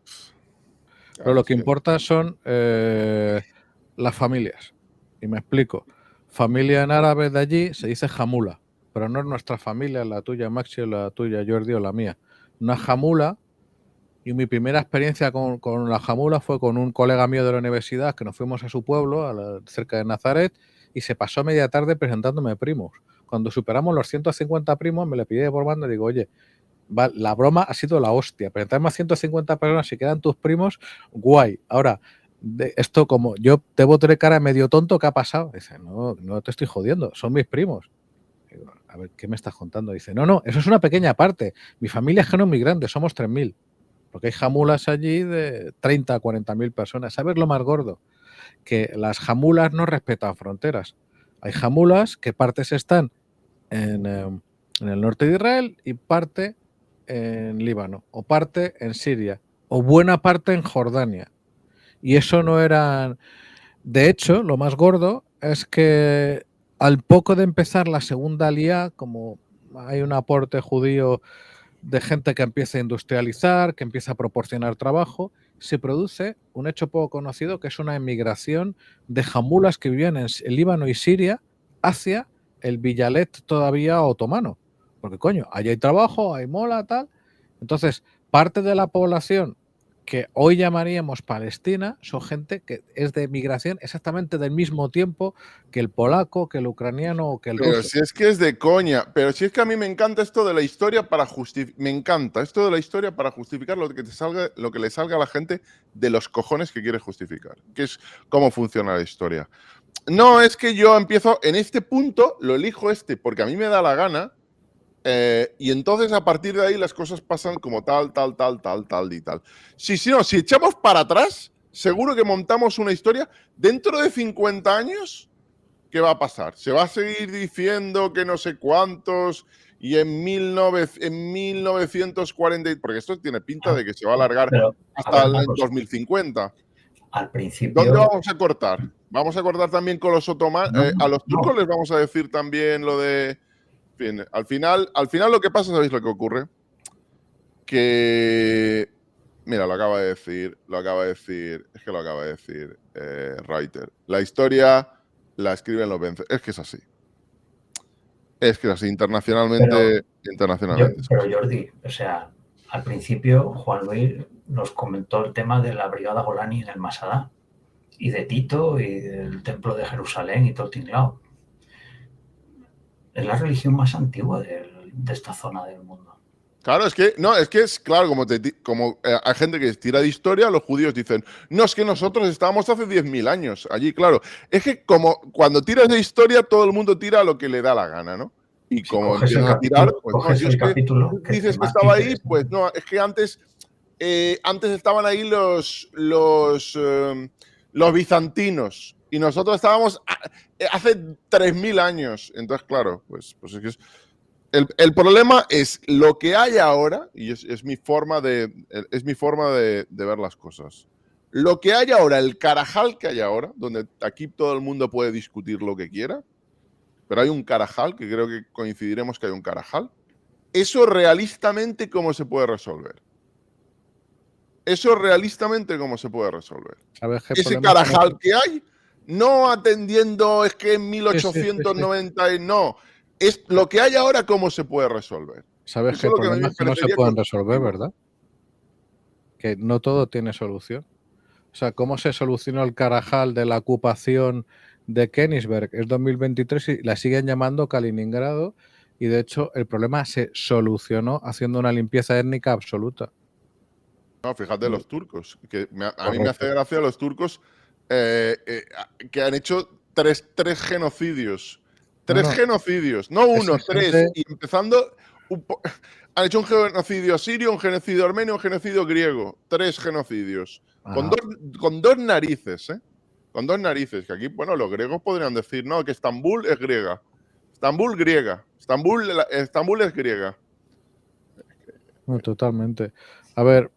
Pero lo que importa son las familias. Y me explico. Familia en árabe de allí se dice jamula, pero no es nuestra familia, la tuya Maxi, la tuya Jordi o la mía. Una jamula. Y mi primera experiencia con la jamula fue con un colega mío de la universidad que nos fuimos a su pueblo, cerca de Nazaret, y se pasó media tarde presentándome primos. Cuando superamos los 150 primos, me le pide por banda y digo, oye, la broma ha sido la hostia. Presentarme a 150 personas y quedan tus primos, guay. Ahora, esto como yo debo tener cara medio tonto, ¿qué ha pasado? Dice, no te estoy jodiendo, son mis primos. Digo, a ver, ¿qué me estás contando? Dice, no, eso es una pequeña parte. Mi familia es que no es muy grande, somos 3.000. Porque hay jamulas allí de 30 a 40.000 personas. ¿Sabes lo más gordo? Que las jamulas no respetan fronteras. Hay jamulas que partes están en el norte de Israel y parte en Líbano, o parte en Siria, o buena parte en Jordania. Y eso no eran... De hecho, lo más gordo es que al poco de empezar la segunda aliyá, como hay un aporte judío de gente que empieza a industrializar, que empieza a proporcionar trabajo, se produce un hecho poco conocido que es una emigración de jamulas que vivían en Líbano y Siria hacia el Villalet todavía otomano. Porque coño, allí hay trabajo, hay mola, tal. Entonces, parte de la población que hoy llamaríamos Palestina son gente que es de migración exactamente del mismo tiempo que el polaco, que el ucraniano o que el Pero ruso. si es que es de coña, pero si es que a mí me encanta esto de la historia para justificar, me encanta esto de la historia para justificar lo que te salga, lo que le salga a la gente de los cojones que quiere justificar, que es cómo funciona la historia. No es que yo empiezo en este punto, lo elijo porque a mí me da la gana, y entonces a partir de ahí las cosas pasan como tal y tal. No, si echamos para atrás, seguro que montamos una historia dentro de 50 años. ¿Qué va a pasar? ¿Se va a seguir diciendo que no sé cuántos y en 1940? Porque esto tiene pinta de que se va a alargar Pero, hasta una el cosa, 2050. al principio... ¿Dónde vamos a cortar? ¿Vamos a cortar también con los otomanos? ¿A los turcos les vamos a decir también lo de...? En fin, al final lo que pasa, ¿sabéis lo que ocurre? Que... Mira, lo acaba de decir Reiter. La historia la escriben los vencedores. Es que es así. Es que es así, internacionalmente. Pero Jordi, o sea, al principio Juan Luis nos comentó el tema de la brigada Golani en el Masada y de Tito y del templo de Jerusalén y todo el tinglao. Es la religión más antigua de esta zona del mundo. Claro, es que claro, como hay gente que tira de historia, los judíos dicen, no, es que nosotros estábamos hace 10.000 años allí, claro. Es que como cuando tiras de historia, todo el mundo tira lo que le da la gana, ¿no? Y Si como coges empiezan a tirar, pues no, coges si el es que capítulo tú que dices que más estaba ahí, dices, pues no, es que antes estaban ahí los bizantinos y nosotros estábamos hace 3.000 años. Entonces, claro, pues es que el problema es lo que hay ahora, y es mi forma de ver las cosas. Lo que hay ahora, el carajal que hay ahora, donde aquí todo el mundo puede discutir lo que quiera, pero hay un carajal, que creo que coincidiremos que hay un carajal. Eso realistamente, ¿cómo se puede resolver? ¿Sabes qué Ese problema carajal que hay, no atendiendo, es que en Sí. 1890, no. Es lo que hay ahora, ¿cómo se puede resolver? ¿Sabes Eso qué es lo que a mí me problemas que no se parecería pueden resolver, constructivo. verdad? Que no todo tiene solución. O sea, ¿cómo se solucionó el Carajal de la ocupación de Königsberg? Es 2023 y la siguen llamando Kaliningrado, y de hecho el problema se solucionó haciendo una limpieza étnica absoluta. No, fíjate, los turcos, que a mí me hace Correcto. gracia los turcos que han hecho tres genocidios. Tres No, genocidios, no esa uno, tres. gente, Y empezando, han hecho un genocidio sirio, un genocidio armenio, un genocidio griego. 3 genocidios. Con ajá, dos narices, ¿eh? Con 2 narices. Que aquí, bueno, los griegos podrían decir, no, que Estambul es griega. Estambul griega. Estambul es griega. no, totalmente. A ver,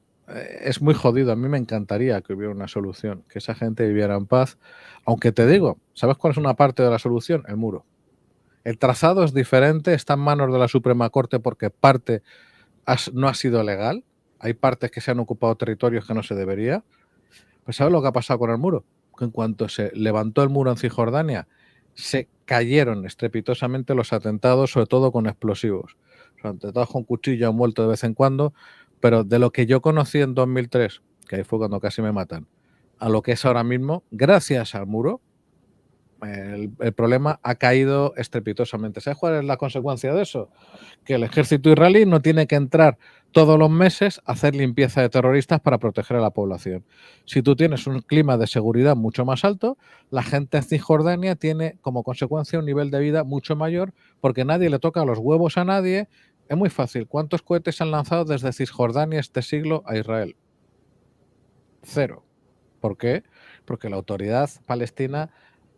es muy jodido. A mí me encantaría que hubiera una solución, que esa gente viviera en paz. Aunque te digo, ¿sabes cuál es una parte de la solución? El muro. El trazado es diferente, está en manos de la Suprema Corte porque parte no ha sido legal. Hay partes que se han ocupado territorios que no se debería. Pues ¿sabes lo que ha pasado con el muro? Que en cuanto se levantó el muro en Cisjordania, se cayeron estrepitosamente los atentados, sobre todo con explosivos. Los atentados con cuchillo han vuelto de vez en cuando, pero de lo que yo conocí en 2003, que ahí fue cuando casi me matan, a lo que es ahora mismo, gracias al muro, el problema ha caído estrepitosamente. ¿Sabes cuál es la consecuencia de eso? Que el ejército israelí no tiene que entrar todos los meses a hacer limpieza de terroristas para proteger a la población. Si tú tienes un clima de seguridad mucho más alto, la gente en Cisjordania tiene como consecuencia un nivel de vida mucho mayor porque nadie le toca los huevos a nadie. Es muy fácil. ¿Cuántos cohetes se han lanzado desde Cisjordania este siglo a Israel? 0. ¿Por qué? Porque la autoridad palestina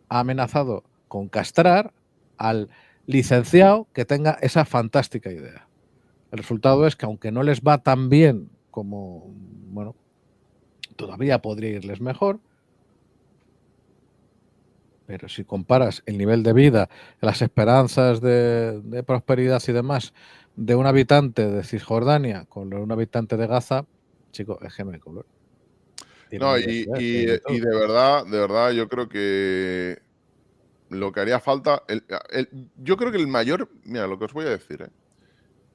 ha amenazado con castrar al licenciado que tenga esa fantástica idea. El resultado es que aunque no les va tan bien como, bueno, todavía podría irles mejor, pero si comparas el nivel de vida, las esperanzas de prosperidad y demás de un habitante de Cisjordania con un habitante de Gaza, chico, es que no hay color. Tienen No, universidades, tienen y todo. de verdad, yo creo que lo que haría falta, yo creo que el mayor, mira, lo que os voy a decir,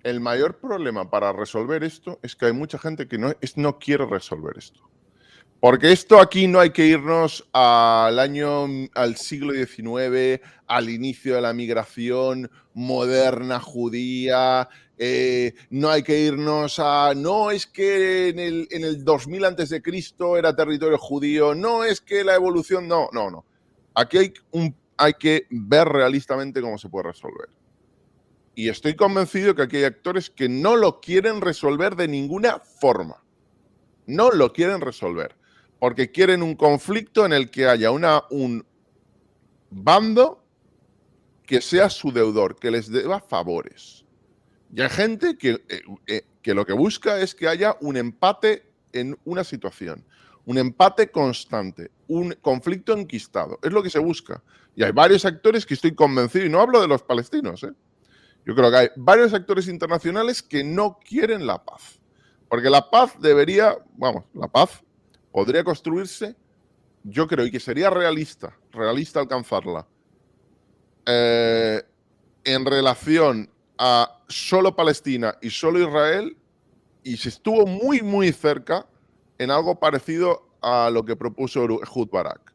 el mayor problema para resolver esto es que hay mucha gente que no quiere resolver esto. Porque esto aquí no hay que irnos al siglo XIX, al inicio de la migración moderna judía. No hay que irnos no es que en el 2000 antes de Cristo era territorio judío, no es que la evolución, no. Aquí hay que ver realistamente cómo se puede resolver. Y estoy convencido que aquí hay actores que no lo quieren resolver de ninguna forma. No lo quieren resolver. Porque quieren un conflicto en el que haya un bando que sea su deudor, que les deba favores. Y hay gente que lo que busca es que haya un empate en una situación, un empate constante, un conflicto enquistado. Es lo que se busca. Y hay varios actores que estoy convencido, y no hablo de los palestinos, yo creo que hay varios actores internacionales que no quieren la paz. Porque la paz la paz podría construirse, yo creo, y que sería realista alcanzarla, en relación a solo Palestina y solo Israel, y se estuvo muy, muy cerca en algo parecido a lo que propuso Ehud Barak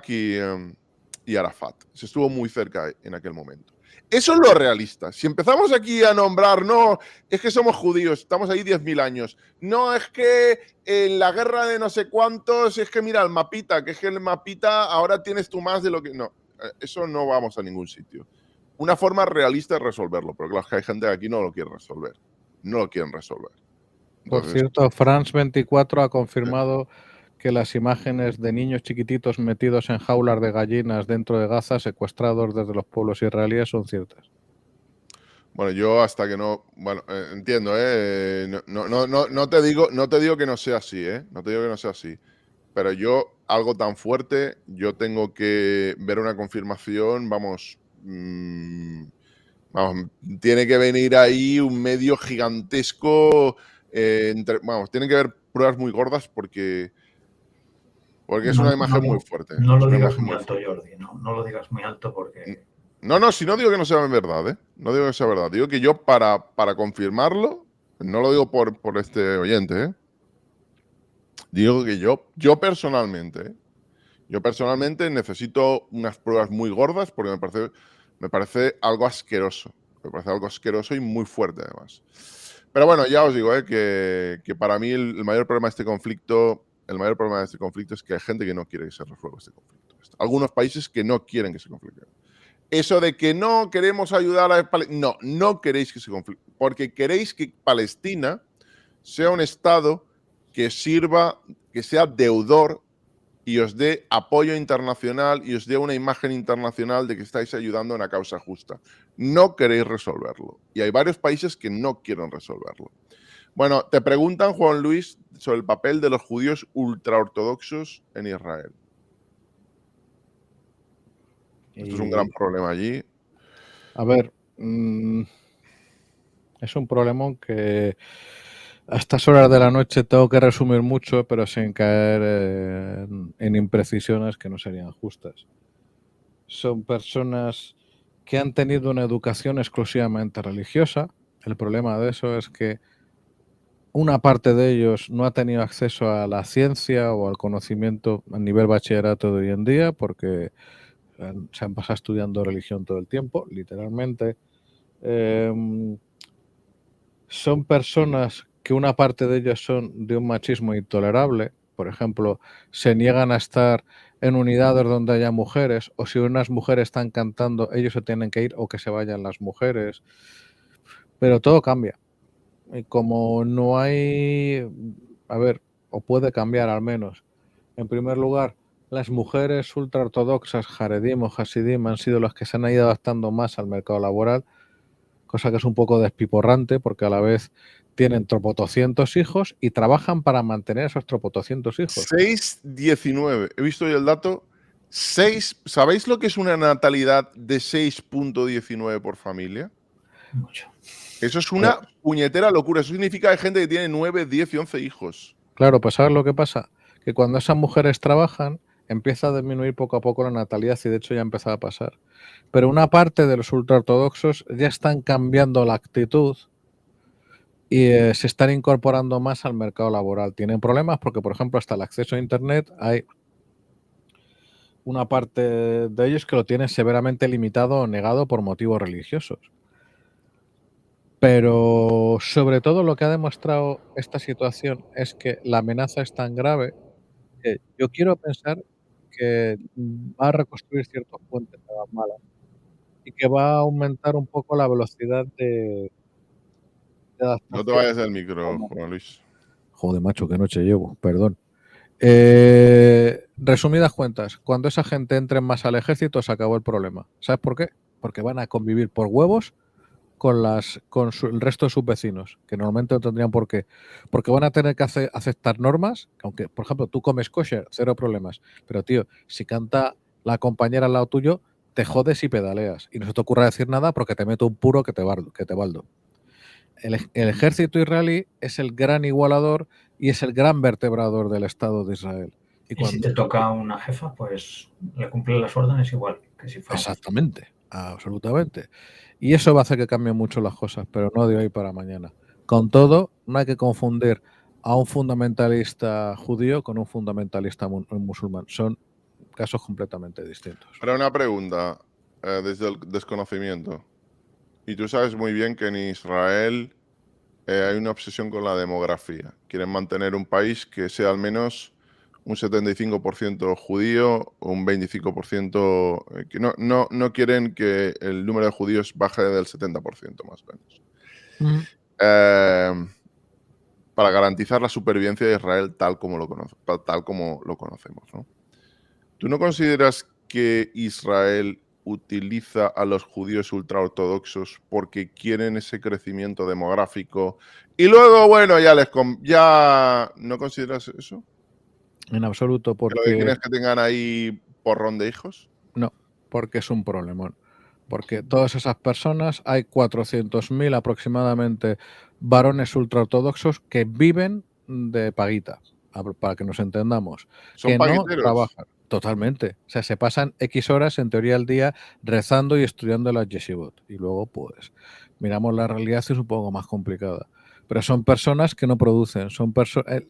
y Arafat. Se estuvo muy cerca en aquel momento. Eso es lo realista. Si empezamos aquí a nombrar, no, es que somos judíos, estamos ahí 10.000 años. No, es que en la guerra de no sé cuántos, es que mira el mapita, que es que el mapita ahora tienes tú más de lo que... No, eso no vamos a ningún sitio. Una forma realista de resolverlo, pero claro, que hay gente que aquí no lo quiere resolver. No lo quieren resolver. Entonces, por cierto, France 24 ha confirmado que las imágenes de niños chiquititos metidos en jaulas de gallinas dentro de Gaza, secuestrados desde los pueblos israelíes, son ciertas. Bueno, yo hasta que no... Bueno, entiendo, no te digo que no sea así, No te digo que no sea así. Pero yo, algo tan fuerte, yo tengo que ver una confirmación, vamos, tiene que venir ahí un medio gigantesco, tienen que haber pruebas muy gordas porque es una imagen muy fuerte. No lo digas muy alto, Jordi, no lo digas muy alto porque... No, si no digo que no sea verdad, No digo que sea verdad. Digo que yo para confirmarlo, no lo digo por este oyente, Digo que yo personalmente, necesito unas pruebas muy gordas porque me parece algo asqueroso. Me parece algo asqueroso y muy fuerte además. Pero bueno, ya os digo, que para mí el mayor problema de este conflicto, es que hay gente que no quiere que se resuelva este conflicto. Algunos países que no quieren que se conflicte. Eso de que no queremos ayudar a Palestina. No queréis que se conflicte. Porque queréis que Palestina sea un Estado que sirva, que sea deudor y os dé apoyo internacional y os dé una imagen internacional de que estáis ayudando a una causa justa. No queréis resolverlo. Y hay varios países que no quieren resolverlo. Bueno, te preguntan, Juan Luis, sobre el papel de los judíos ultraortodoxos en Israel. Esto es un gran problema allí. A ver, es un problemón que a estas horas de la noche tengo que resumir mucho, pero sin caer en imprecisiones que no serían justas. Son personas que han tenido una educación exclusivamente religiosa. El problema de eso es que una parte de ellos no ha tenido acceso a la ciencia o al conocimiento a nivel bachillerato de hoy en día porque se han pasado estudiando religión todo el tiempo, literalmente. Son personas que una parte de ellas son de un machismo intolerable. Por ejemplo, se niegan a estar en unidades donde haya mujeres, o si unas mujeres están cantando, ellos se tienen que ir o que se vayan las mujeres. Pero todo cambia. Y como no hay, o puede cambiar al menos. En primer lugar, las mujeres ultraortodoxas, Haredim o Hasidim, han sido las que se han ido adaptando más al mercado laboral, cosa que es un poco despiporrante porque a la vez tienen tropotocientos hijos y trabajan para mantener esos tropotocientos hijos. 6,19. He visto hoy el dato. ¿Sabéis lo que es una natalidad de 6,19 por familia? Mucho. Eso es una puñetera locura. Eso significa que hay gente que tiene 9, 10 y 11 hijos. Claro, pues ¿sabes lo que pasa? Que cuando esas mujeres trabajan, empieza a disminuir poco a poco la natalidad y de hecho ya ha empezado a pasar. Pero una parte de los ultraortodoxos ya están cambiando la actitud y se están incorporando más al mercado laboral. Tienen problemas porque, por ejemplo, hasta el acceso a Internet hay una parte de ellos que lo tienen severamente limitado o negado por motivos religiosos. Pero sobre todo lo que ha demostrado esta situación es que la amenaza es tan grave que yo quiero pensar que va a reconstruir ciertos puentes de las malas y que va a aumentar un poco la velocidad de No te adaptación. vayas del micro, Juan Luis. Joder, macho, qué noche llevo, perdón. Resumidas cuentas, cuando esa gente entre más al ejército se acabó el problema. ¿Sabes por qué? Porque van a convivir por huevos con el resto de sus vecinos, que normalmente no tendrían por qué. Porque van a tener que aceptar normas, aunque, por ejemplo, tú comes kosher, cero problemas. Pero, tío, si canta la compañera al lado tuyo, te jodes y pedaleas. Y no se te ocurra decir nada porque te meto un puro que te baldo. El ejército israelí es el gran igualador y es el gran vertebrador del Estado de Israel. Y si te toca una jefa, pues le cumple las órdenes igual que si fuera. Exactamente, absolutamente. Y eso va a hacer que cambien mucho las cosas, pero no de hoy para mañana. Con todo, no hay que confundir a un fundamentalista judío con un fundamentalista musulmán. Son casos completamente distintos. Ahora una pregunta, desde el desconocimiento. Y tú sabes muy bien que en Israel hay una obsesión con la demografía. Quieren mantener un país que sea al menos un 75% judío o un 25%, que no quieren que el número de judíos baje del 70% más o menos. Para garantizar la supervivencia de Israel tal como lo conocemos, ¿no? ¿Tú no consideras que Israel utiliza a los judíos ultraortodoxos porque quieren ese crecimiento demográfico y luego, bueno, ya no consideras eso? En absoluto, ¿Que lo que porque quieren es que tengan ahí porrón de hijos? no, porque es un problemón. Porque todas esas personas, hay 400.000 aproximadamente varones ultraortodoxos que viven de paguita, para que nos entendamos, Son que no paguiteros. trabajan totalmente. O sea, se pasan X horas en teoría al día rezando y estudiando las yeshivot. Y luego, pues, miramos la realidad y es un poco más complicada. Pero son personas que no producen.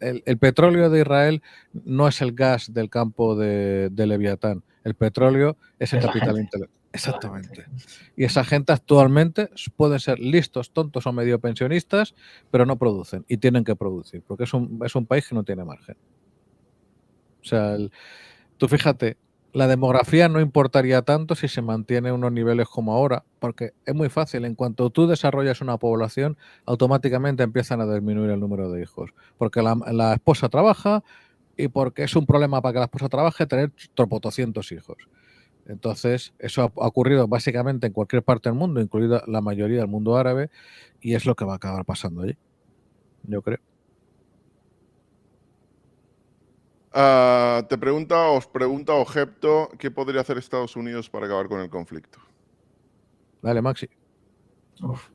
El petróleo de Israel no es el gas del campo de Leviatán. El petróleo es el capital intelectual. Exactamente. Y esa gente actualmente pueden ser listos, tontos o medio pensionistas, pero no producen y tienen que producir, porque es un país que no tiene margen. O sea, tú fíjate, la demografía no importaría tanto si se mantiene unos niveles como ahora, porque es muy fácil. En cuanto tú desarrollas una población, automáticamente empiezan a disminuir el número de hijos, porque la esposa trabaja y porque es un problema para que la esposa trabaje tener tropotocientos hijos. Entonces, eso ha ocurrido básicamente en cualquier parte del mundo, incluida la mayoría del mundo árabe, y es lo que va a acabar pasando allí, yo creo. Os pregunta Ogepto, ¿qué podría hacer Estados Unidos para acabar con el conflicto? Dale, Maxi. Uf,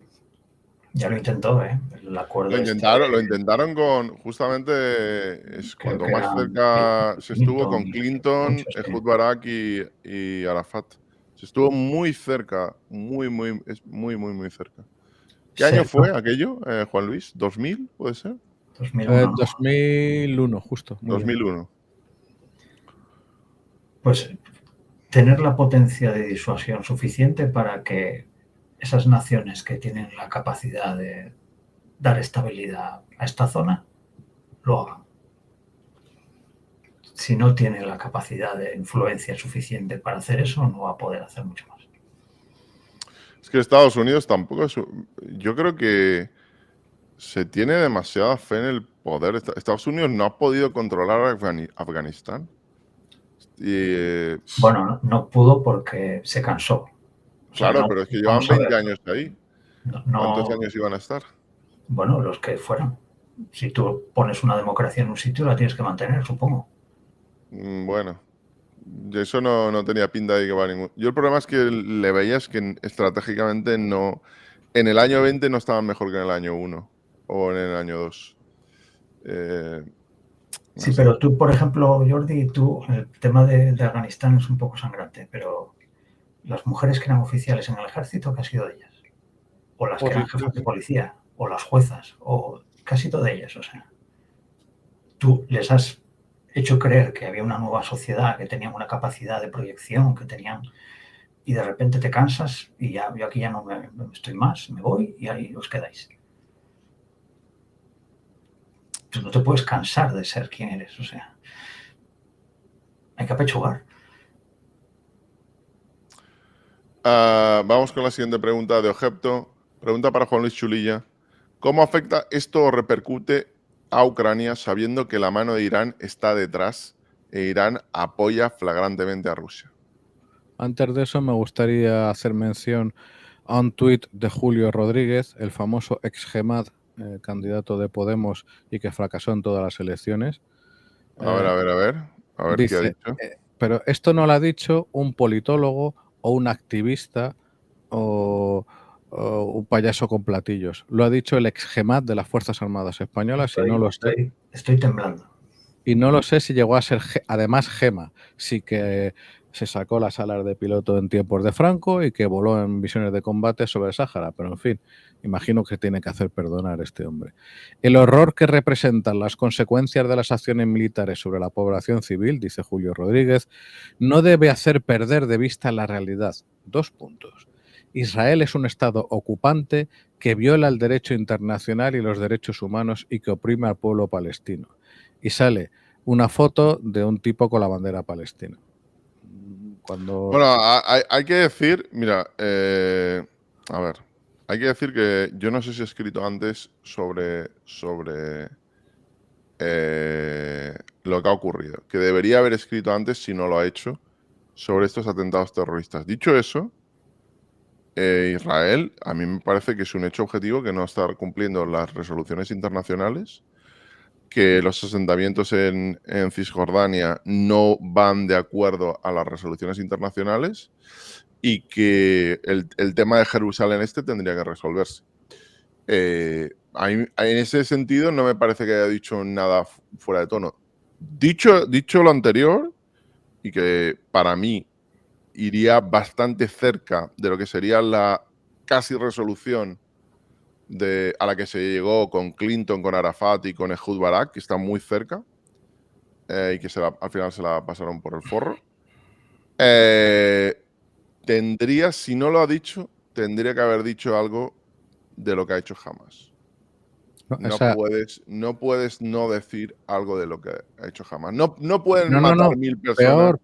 ya lo intentó, ¿eh? El acuerdo Lo intentaron con, justamente, creo cuando que más era cerca se estuvo con Clinton, muchos, sí. Ehud Barak y Arafat. Se estuvo muy cerca, muy cerca. ¿Qué año fue aquello, Juan Luis? ¿2000, puede ser? 2001. 2001, justo. Muy 2001. bien. Pues tener la potencia de disuasión suficiente para que esas naciones que tienen la capacidad de dar estabilidad a esta zona lo hagan. Si no tiene la capacidad de influencia suficiente para hacer eso, no va a poder hacer mucho más. Es que Estados Unidos tampoco es... Yo creo que se tiene demasiada fe en el poder. Estados Unidos no ha podido controlar Afganistán. Bueno, no pudo porque se cansó. O sea, Claro, no, pero es que llevan vamos a 20 ver, años ahí. no, ¿Cuántos años iban a estar? bueno, los que fueran. Si tú pones una democracia en un sitio, la tienes que mantener, supongo. Bueno, eso no tenía pinta de que va a ningún... Yo el problema es que le veías que estratégicamente no... En el año 20 no estaban mejor que en el año 1 o en el año 2. Sí, pero tú, por ejemplo, Jordi, el tema de Afganistán es un poco sangrante, pero las mujeres que eran oficiales en el ejército, ¿qué ha sido de ellas? O las que eran jefas de policía, o las juezas, o casi todas ellas, o sea. Tú les has hecho creer que había una nueva sociedad, que tenían una capacidad de proyección, que tenían... Y de repente te cansas y ya, yo aquí ya no me estoy más, me voy y ahí os quedáis. Tú no te puedes cansar de ser quien eres, o sea. Hay que apechugar. Vamos con la siguiente pregunta de Ogepto. Pregunta para Juan Luis Chulilla. ¿Cómo afecta esto o repercute a Ucrania sabiendo que la mano de Irán está detrás e Irán apoya flagrantemente a Rusia? Antes de eso me gustaría hacer mención a un tuit de Julio Rodríguez, el famoso ex-Gemad, candidato de Podemos y que fracasó en todas las elecciones. A ver dice, qué ha dicho. Pero esto no lo ha dicho un politólogo o un activista o un payaso con platillos. Lo ha dicho el ex-Gemad de las Fuerzas Armadas Españolas y no lo sé. Estoy temblando. Y no lo sé si llegó a ser, además, Gema, sí que se sacó las alas de piloto en tiempos de Franco y que voló en misiones de combate sobre el Sáhara, pero en fin, imagino que tiene que hacer perdonar este hombre. El horror que representan las consecuencias de las acciones militares sobre la población civil, dice Julio Rodríguez, no debe hacer perder de vista la realidad. 2 puntos. Israel es un Estado ocupante que viola el derecho internacional y los derechos humanos y que oprime al pueblo palestino. Y sale una foto de un tipo con la bandera palestina. Bueno, hay que decir, mira, a ver, hay que decir que yo no sé si he escrito antes sobre lo que ha ocurrido, que debería haber escrito antes si no lo ha hecho, sobre estos atentados terroristas. Dicho eso, Israel, a mí me parece que es un hecho objetivo que no está cumpliendo las resoluciones internacionales, que los asentamientos en Cisjordania no van de acuerdo a las resoluciones internacionales y que el tema de Jerusalén tendría que resolverse. En ese sentido no me parece que haya dicho nada fuera de tono. Dicho lo anterior, y que para mí iría bastante cerca de lo que sería la casi resolución a la que se llegó con Clinton, con Arafat y con Ehud Barak, que está muy cerca, y que al final se la pasaron por el forro. Tendría, si no lo ha dicho, tendría que haber dicho algo de lo que ha hecho Hamas. No puedes no decir algo de lo que ha hecho Hamas. No pueden matar 1000 personas.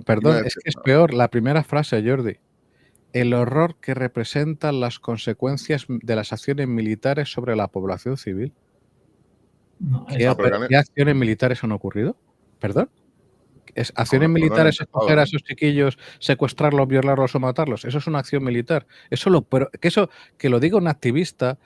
Perdón, es que es peor. La primera frase, Jordi. El horror que representan las consecuencias de las acciones militares sobre la población civil. ¿Qué acciones militares han ocurrido? ¿Perdón? ¿Acciones militares es coger a esos chiquillos, secuestrarlos, violarlos o matarlos? Eso es una acción militar. Que lo diga un activista,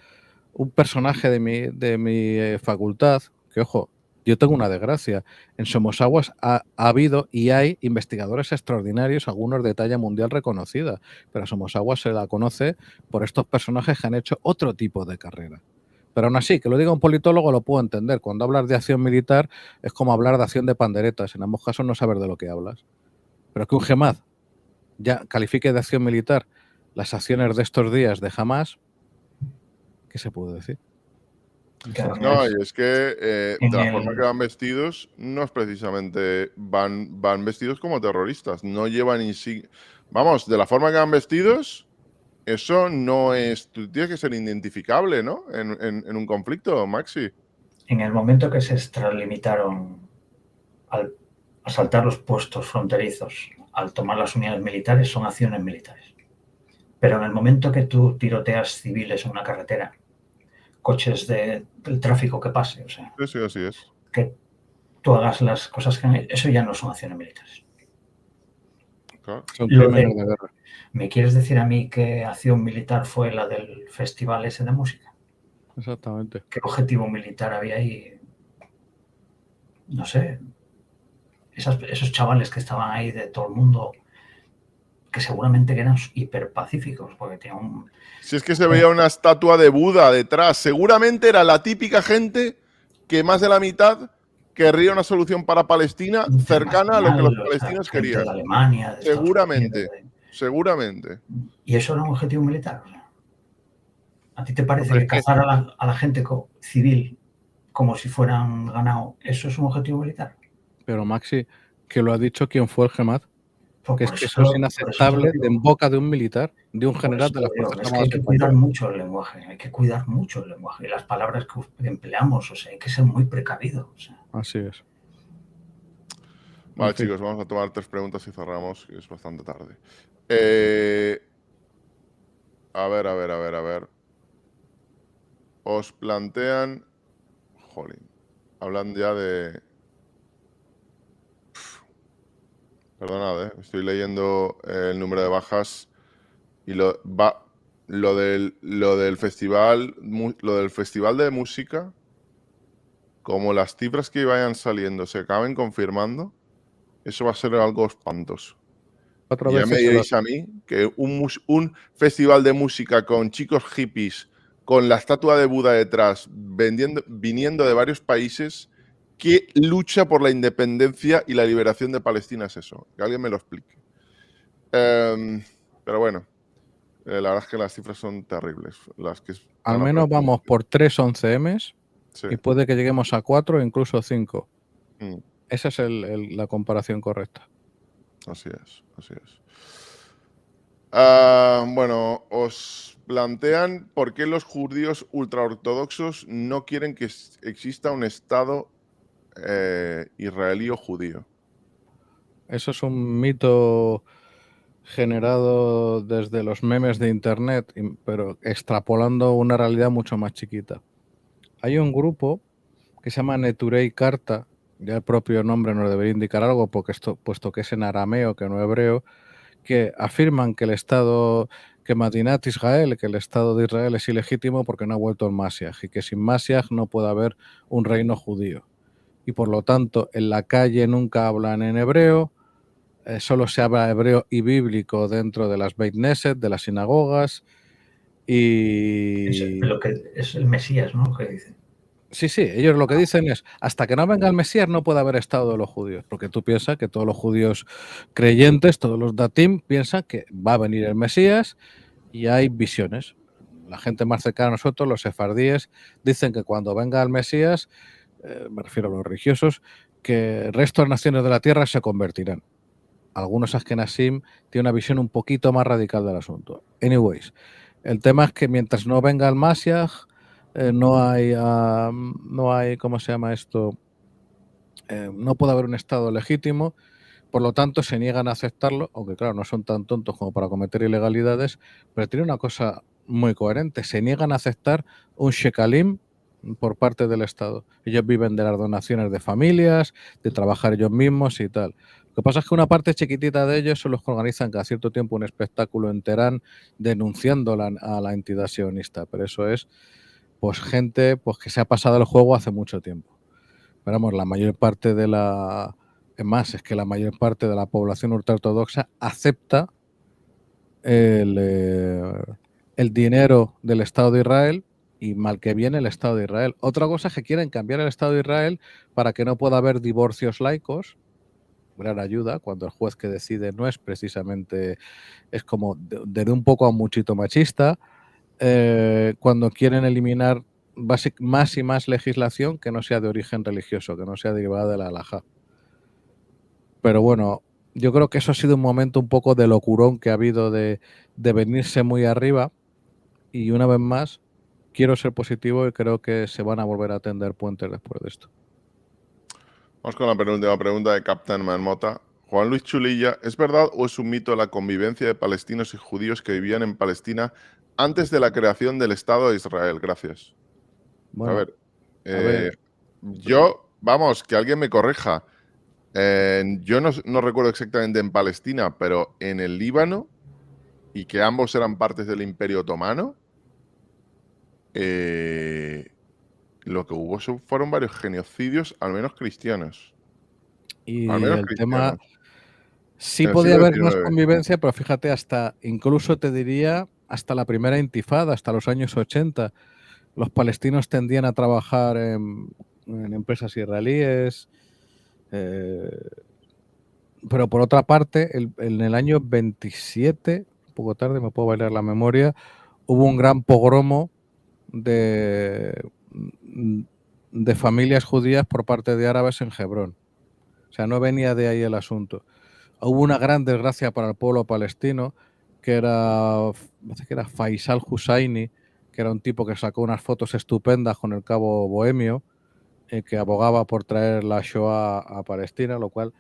un personaje de mi facultad, que ojo, yo tengo una desgracia. En Somosaguas ha habido y hay investigadores extraordinarios, algunos de talla mundial reconocida, pero a Somosaguas se la conoce por estos personajes que han hecho otro tipo de carrera. Pero aún así, que lo diga un politólogo lo puedo entender. Cuando hablas de acción militar es como hablar de acción de panderetas. En ambos casos no saber de lo que hablas. Pero que un Gemad ya califique de acción militar las acciones de estos días de Hamas, ¿qué se puede decir? No, y es que de la forma que van vestidos, no es precisamente van vestidos como terroristas. No llevan insignias. Vamos, de la forma que van vestidos, eso no es. Tú tienes que ser identificable, ¿no? En un conflicto, Maxi. En el momento que se extralimitaron al asaltar los puestos fronterizos, al tomar las unidades militares, son acciones militares. Pero en el momento que tú tiroteas civiles en una carretera, coches del tráfico que pase, o sea, sí, así es. Que tú hagas las cosas que han hecho, eso ya no son acciones militares. Claro. Son crímenes de guerra. ¿Me quieres decir a mí qué acción militar fue la del festival ese de música? Exactamente. ¿Qué objetivo militar había ahí? No sé. Esos chavales que estaban ahí de todo el mundo, que seguramente eran hiperpacíficos, porque tenían un... Si es que se veía una estatua de Buda detrás, seguramente era la típica gente que más de la mitad querría una solución para Palestina cercana a lo que los palestinos gente querían. de Alemania, de Estados Seguramente, Unidos, seguramente. ¿Y eso era un objetivo militar? O sea, ¿a ti te parece Hombre, que cazar a la gente civil como si fueran ganado, eso es un objetivo militar? Pero Maxi, que lo ha dicho quien fue el Gemad, Pues que es por que eso, eso es por eso te inaceptable digo, en boca de un militar, de un por general eso de te las digo, Fuerzas es que hay Armadas que españolas. cuidar mucho el lenguaje, hay que cuidar mucho el lenguaje y las palabras que empleamos, o sea, hay que ser muy precavido. O sea. Así es. Vale, En fin. chicos, vamos a tomar 3 preguntas y cerramos, que es bastante tarde. A ver. Os plantean... Jolín. Hablan ya de... Perdonad, estoy leyendo el número de bajas y lo del festival de música, como las cifras que vayan saliendo se acaben confirmando, eso va a ser algo espantoso. 4 Y ya me veces diréis a mí que un festival de música con chicos hippies, con la estatua de Buda detrás, viniendo de varios países, ¿qué lucha por la independencia y la liberación de Palestina es eso? Que alguien me lo explique. Pero bueno, la verdad es que las cifras son terribles. al menos vamos por 3 11Ms Sí. y puede que lleguemos a 4 o incluso 5. Mm. Esa es la comparación correcta. Así es. Bueno, os plantean por qué los judíos ultraortodoxos no quieren que exista un Estado israelí o judío. Eso es un mito generado desde los memes de internet, pero extrapolando una realidad mucho más chiquita. Hay un grupo que se llama Neturei Karta, ya el propio nombre nos debería indicar algo, porque puesto que es en arameo, que no hebreo, que afirman que el Estado, que Madinat Israel, que el Estado de Israel es ilegítimo porque no ha vuelto el Mashiach, y que sin Mashiach no puede haber un reino judío. Y por lo tanto, en la calle nunca hablan en hebreo, solo se habla hebreo y bíblico dentro de las Beit Knesset, de las sinagogas, y... Lo que es el Mesías, ¿no? Que dicen. Sí, ellos lo que dicen es, hasta que no venga el Mesías no puede haber Estado de los judíos, porque tú piensas que todos los judíos creyentes, todos los datim, piensan que va a venir el Mesías y hay visiones. La gente más cercana a nosotros, los sefardíes, dicen que cuando venga el Mesías, me refiero a los religiosos, que el resto de naciones de la tierra se convertirán. Algunos Ashkenazim tienen una visión un poquito más radical del asunto. Anyways, el tema es que mientras no venga el Mashiach, no hay, ¿cómo se llama esto? No puede haber un Estado legítimo, por lo tanto se niegan a aceptarlo, aunque claro, no son tan tontos como para cometer ilegalidades, pero tiene una cosa muy coherente, se niegan a aceptar un shekalim por parte del Estado. Ellos viven de las donaciones de familias, de trabajar ellos mismos y tal. Lo que pasa es que una parte chiquitita de ellos son los que organizan cada cierto tiempo un espectáculo en Teherán denunciando a la entidad sionista, pero eso es pues gente pues que se ha pasado el juego hace mucho tiempo. Pero vamos, la mayor parte de la... Es más, es que la mayor parte de la población ultraortodoxa acepta el dinero del Estado de Israel y mal que viene el Estado de Israel. Otra cosa es que quieren cambiar el Estado de Israel para que no pueda haber divorcios laicos. Gran ayuda cuando el juez que decide no es precisamente, es como de un poco a un muchito machista. Cuando quieren eliminar más y más legislación que no sea de origen religioso, que no sea derivada de la halajá. Pero bueno, yo creo que eso ha sido un momento un poco de locurón que ha habido de venirse muy arriba y una vez más quiero ser positivo y creo que se van a volver a tender puentes después de esto. Vamos con la penúltima pregunta de Captain Manmota. Juan Luis Chulilla, ¿es verdad o es un mito la convivencia de palestinos y judíos que vivían en Palestina antes de la creación del Estado de Israel? Gracias. Bueno, a ver, vamos, que alguien me corrija. Yo no recuerdo exactamente en Palestina, pero en el Líbano, y que ambos eran partes del Imperio Otomano, lo que hubo fueron varios genocidios, al menos cristianos. Y Al menos el cristianos. tema, sí En el podía siglo haber más XIX. convivencia, pero fíjate, incluso te diría, hasta la primera intifada, hasta los años 80, los palestinos tendían a trabajar en empresas israelíes. Pero por otra parte, en el año 27, un poco tarde, me puedo bailar la memoria, hubo un gran pogromo de familias judías por parte de árabes en Hebrón. O sea, no venía de ahí el asunto. Hubo una gran desgracia para el pueblo palestino, que era Faisal Husseini, que era un tipo que sacó unas fotos estupendas con el cabo bohemio, que abogaba por traer la Shoah a Palestina, lo cual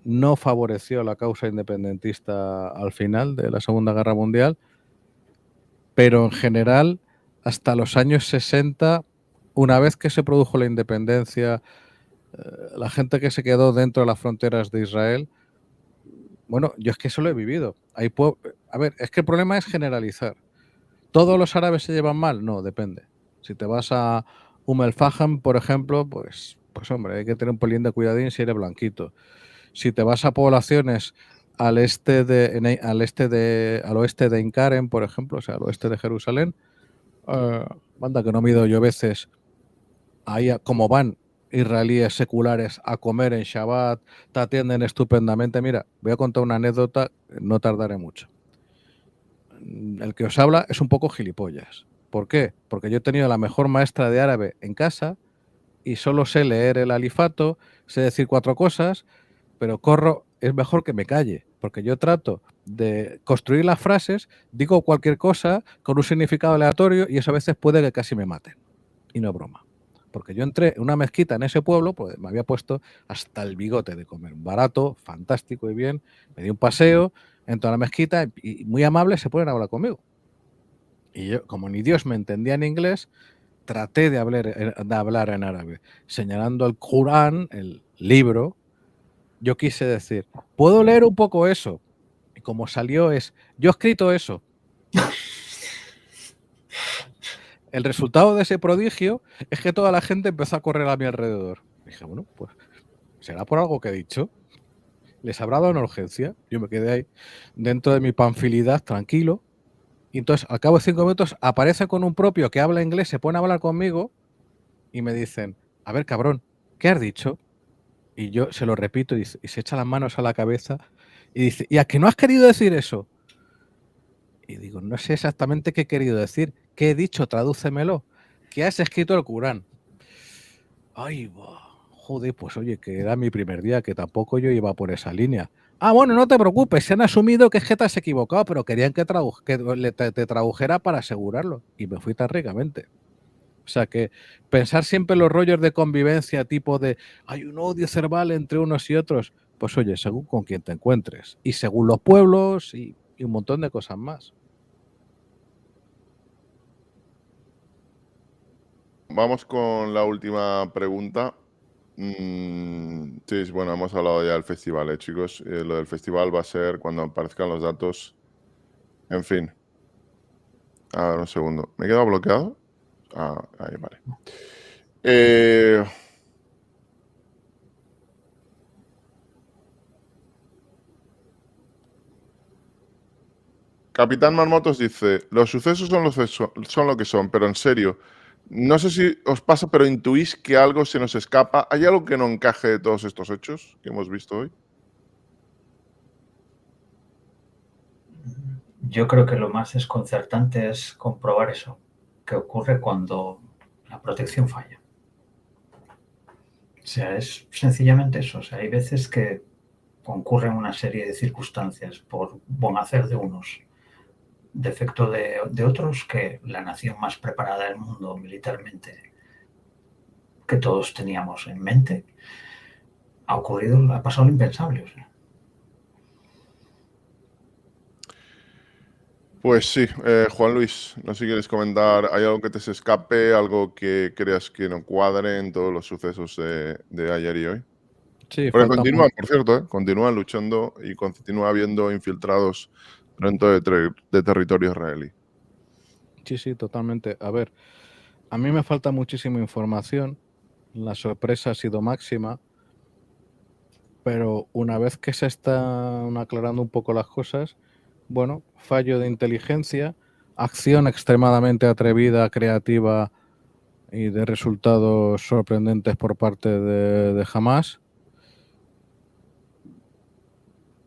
no favoreció la causa independentista al final de la Segunda Guerra Mundial, pero en general, hasta los años 60, una vez que se produjo la independencia, la gente que se quedó dentro de las fronteras de Israel, bueno, yo es que eso lo he vivido. A ver, es que el problema es generalizar. ¿Todos los árabes se llevan mal? No, depende. Si te vas a el Faham, por ejemplo, pues hombre, hay que tener un pelín de cuidadín si eres blanquito. Si te vas a poblaciones al oeste de Ein Karen, por ejemplo, o sea, al oeste de Jerusalén, manda que no me he ido yo veces ahí como van israelíes seculares a comer en Shabbat, te atienden estupendamente. Mira, voy a contar una anécdota, no tardaré mucho. El que os habla es un poco gilipollas. ¿Por qué? Porque yo he tenido la mejor maestra de árabe en casa y solo sé leer el alifato, sé decir 4 cosas, pero es mejor que me calle, porque yo trato de construir las frases, digo cualquier cosa con un significado aleatorio y eso a veces puede que casi me maten. Y no es broma. Porque yo entré en una mezquita en ese pueblo, pues me había puesto hasta el bigote de comer. Barato, fantástico y bien. Me di un paseo, entro a la mezquita y muy amables se ponen a hablar conmigo. Y yo, como ni Dios me entendía en inglés, traté de hablar en árabe, señalando el Corán, el libro. Yo quise decir, ¿puedo leer un poco eso? Y como salió yo he escrito eso. El resultado de ese prodigio es que toda la gente empezó a correr a mi alrededor. Dije, bueno, pues será por algo que he dicho. Les habrá dado una urgencia. Yo me quedé ahí dentro de mi panfilidad, tranquilo. Y entonces, al cabo de 5 minutos, aparece con un propio que habla inglés, se pone a hablar conmigo y me dicen, a ver, cabrón, ¿qué has dicho? Y yo se lo repito y se echa las manos a la cabeza y dice, ¿y a que no has querido decir eso? Y digo, no sé exactamente qué he querido decir. ¿Qué he dicho? Tradúcemelo. ¿Qué has escrito el Corán? Ay, joder, pues oye, que era mi primer día, que tampoco yo iba por esa línea. Ah, bueno, no te preocupes, se han asumido que es que te has equivocado, pero querían que te tradujera para asegurarlo. Y me fui tan ricamente. O sea que pensar siempre en los rollos de convivencia, tipo de hay un odio cerval entre unos y otros, pues oye, según con quién te encuentres. Y según los pueblos y un montón de cosas más. Vamos con la última pregunta. Sí, bueno, hemos hablado ya del festival, chicos. Lo del festival va a ser cuando aparezcan los datos. En fin. A ver, un segundo. ¿Me he quedado bloqueado? Ah, ahí, vale. Capitán Marmotos dice, los sucesos son lo que son, pero en serio, no sé si os pasa, pero intuís que algo se nos escapa. ¿Hay algo que no encaje de todos estos hechos que hemos visto hoy? Yo creo que lo más desconcertante es comprobar eso, que ocurre cuando la protección falla. O sea, es sencillamente eso. O sea, hay veces que concurren una serie de circunstancias por buen hacer de unos, defecto de otros, que la nación más preparada del mundo militarmente que todos teníamos en mente, ha pasado lo impensable. O sea. Pues sí, Juan Luis, no sé si quieres comentar, ¿hay algo que te se escape, algo que creas que no cuadre en todos los sucesos de ayer y hoy? Sí, Porque falta continúan, por cierto, continúan luchando y continúa habiendo infiltrados dentro de territorio israelí. Sí, totalmente. A ver, a mí me falta muchísima información. La sorpresa ha sido máxima. Pero una vez que se están aclarando un poco las cosas, bueno, fallo de inteligencia, acción extremadamente atrevida, creativa y de resultados sorprendentes por parte de Hamas.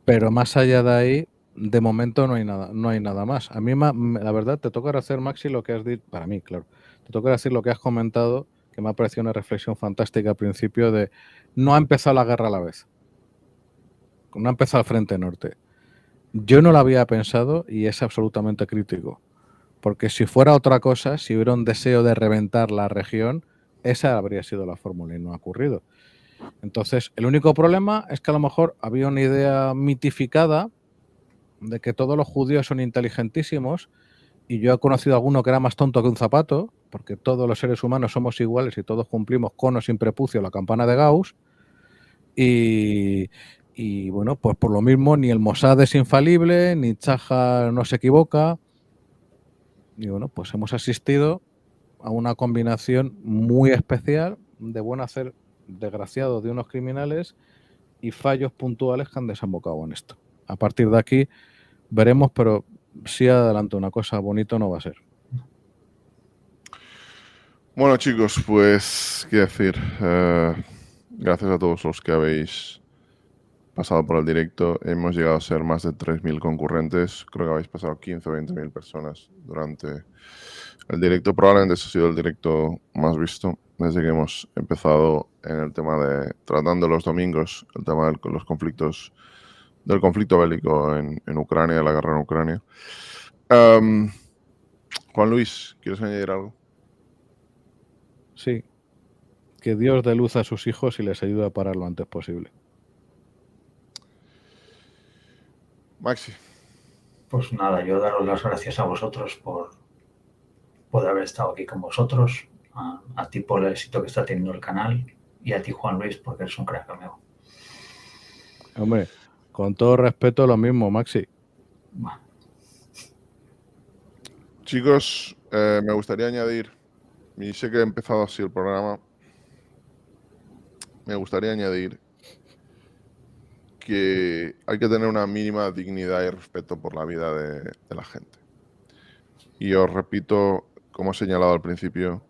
Pero más allá de ahí, de momento no hay nada más. A mí, la verdad, te toca hacer, Maxi, lo que has dicho, para mí, claro, te toca decir lo que has comentado, que me ha parecido una reflexión fantástica al principio de no ha empezado la guerra a la vez. No ha empezado el Frente Norte. Yo no lo había pensado y es absolutamente crítico. Porque si fuera otra cosa, si hubiera un deseo de reventar la región, esa habría sido la fórmula y no ha ocurrido. Entonces, el único problema es que a lo mejor había una idea mitificada de que todos los judíos son inteligentísimos y yo he conocido a alguno que era más tonto que un zapato, porque todos los seres humanos somos iguales y todos cumplimos con o sin prepucio la campana de Gauss y bueno, pues por lo mismo ni el Mossad es infalible, ni Chaja no se equivoca y bueno, pues hemos asistido a una combinación muy especial de buen hacer desgraciado de unos criminales y fallos puntuales que han desembocado en esto. A partir de aquí veremos, pero sí adelanto una cosa, bonito no va a ser. Bueno, chicos, pues, qué decir, gracias a todos los que habéis pasado por el directo. Hemos llegado a ser más de 3.000 concurrentes. Creo que habéis pasado 15 o 20.000 personas durante el directo. Probablemente ese ha sido el directo más visto desde que hemos empezado en el tema de, tratando los domingos, el tema de los conflictos, del conflicto bélico en Ucrania, la guerra en Ucrania. Juan Luis, ¿quieres añadir algo? Sí, que Dios dé luz a sus hijos y les ayude a parar lo antes posible. Maxi. Pues nada, yo daros las gracias a vosotros por haber estado aquí con vosotros, a ti por el éxito que está teniendo el canal y a ti, Juan Luis, porque eres un crack, amigo. Hombre, con todo respeto, lo mismo, Maxi. Bueno. Chicos, me gustaría añadir, y sé que he empezado así el programa, me gustaría añadir que hay que tener una mínima dignidad y respeto por la vida de la gente. Y os repito, como he señalado al principio,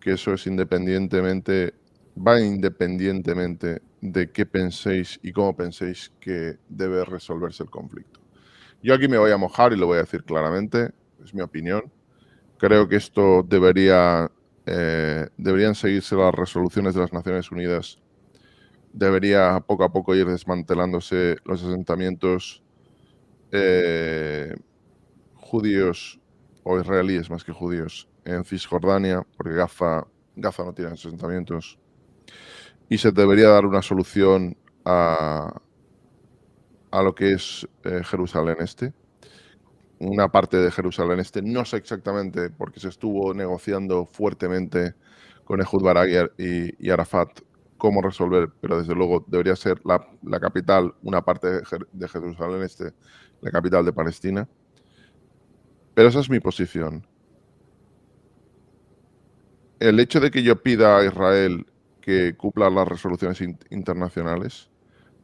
que eso es va independientemente de qué penséis y cómo penséis que debe resolverse el conflicto. Yo aquí me voy a mojar y lo voy a decir claramente, es mi opinión. Creo que esto deberían seguirse las resoluciones de las Naciones Unidas. Debería poco a poco ir desmantelándose los asentamientos judíos o israelíes más que judíos en Cisjordania, porque Gaza no tiene asentamientos. Y se debería dar una solución a lo que es Jerusalén Este. Una parte de Jerusalén Este, no sé exactamente, porque se estuvo negociando fuertemente con Ehud Barak y Arafat cómo resolver, pero desde luego debería ser la capital, una parte de Jerusalén Este, la capital de Palestina. Pero esa es mi posición. El hecho de que yo pida a Israel que cumpla las resoluciones internacionales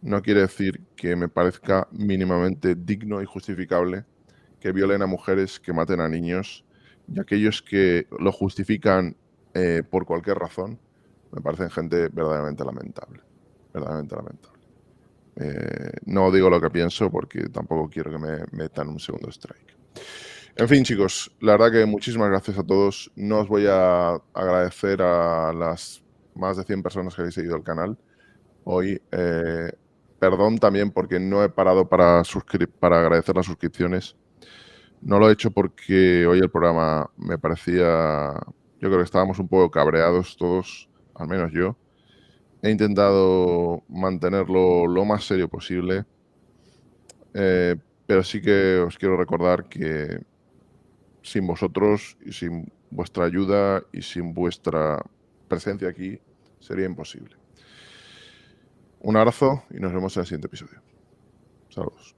no quiere decir que me parezca mínimamente digno y justificable que violen a mujeres, que maten a niños, y aquellos que lo justifican por cualquier razón, me parecen gente verdaderamente lamentable. Verdaderamente lamentable. No digo lo que pienso porque tampoco quiero que me metan un segundo strike. En fin, chicos, la verdad que muchísimas gracias a todos. No os voy a agradecer a las más de 100 personas que habéis seguido el canal hoy. Perdón también porque no he parado para agradecer las suscripciones. No lo he hecho porque hoy el programa me parecía... Yo creo que estábamos un poco cabreados todos, al menos yo. He intentado mantenerlo lo más serio posible. Pero sí que os quiero recordar que sin vosotros y sin vuestra ayuda y sin vuestra presencia aquí sería imposible. Un abrazo y nos vemos en el siguiente episodio. Saludos.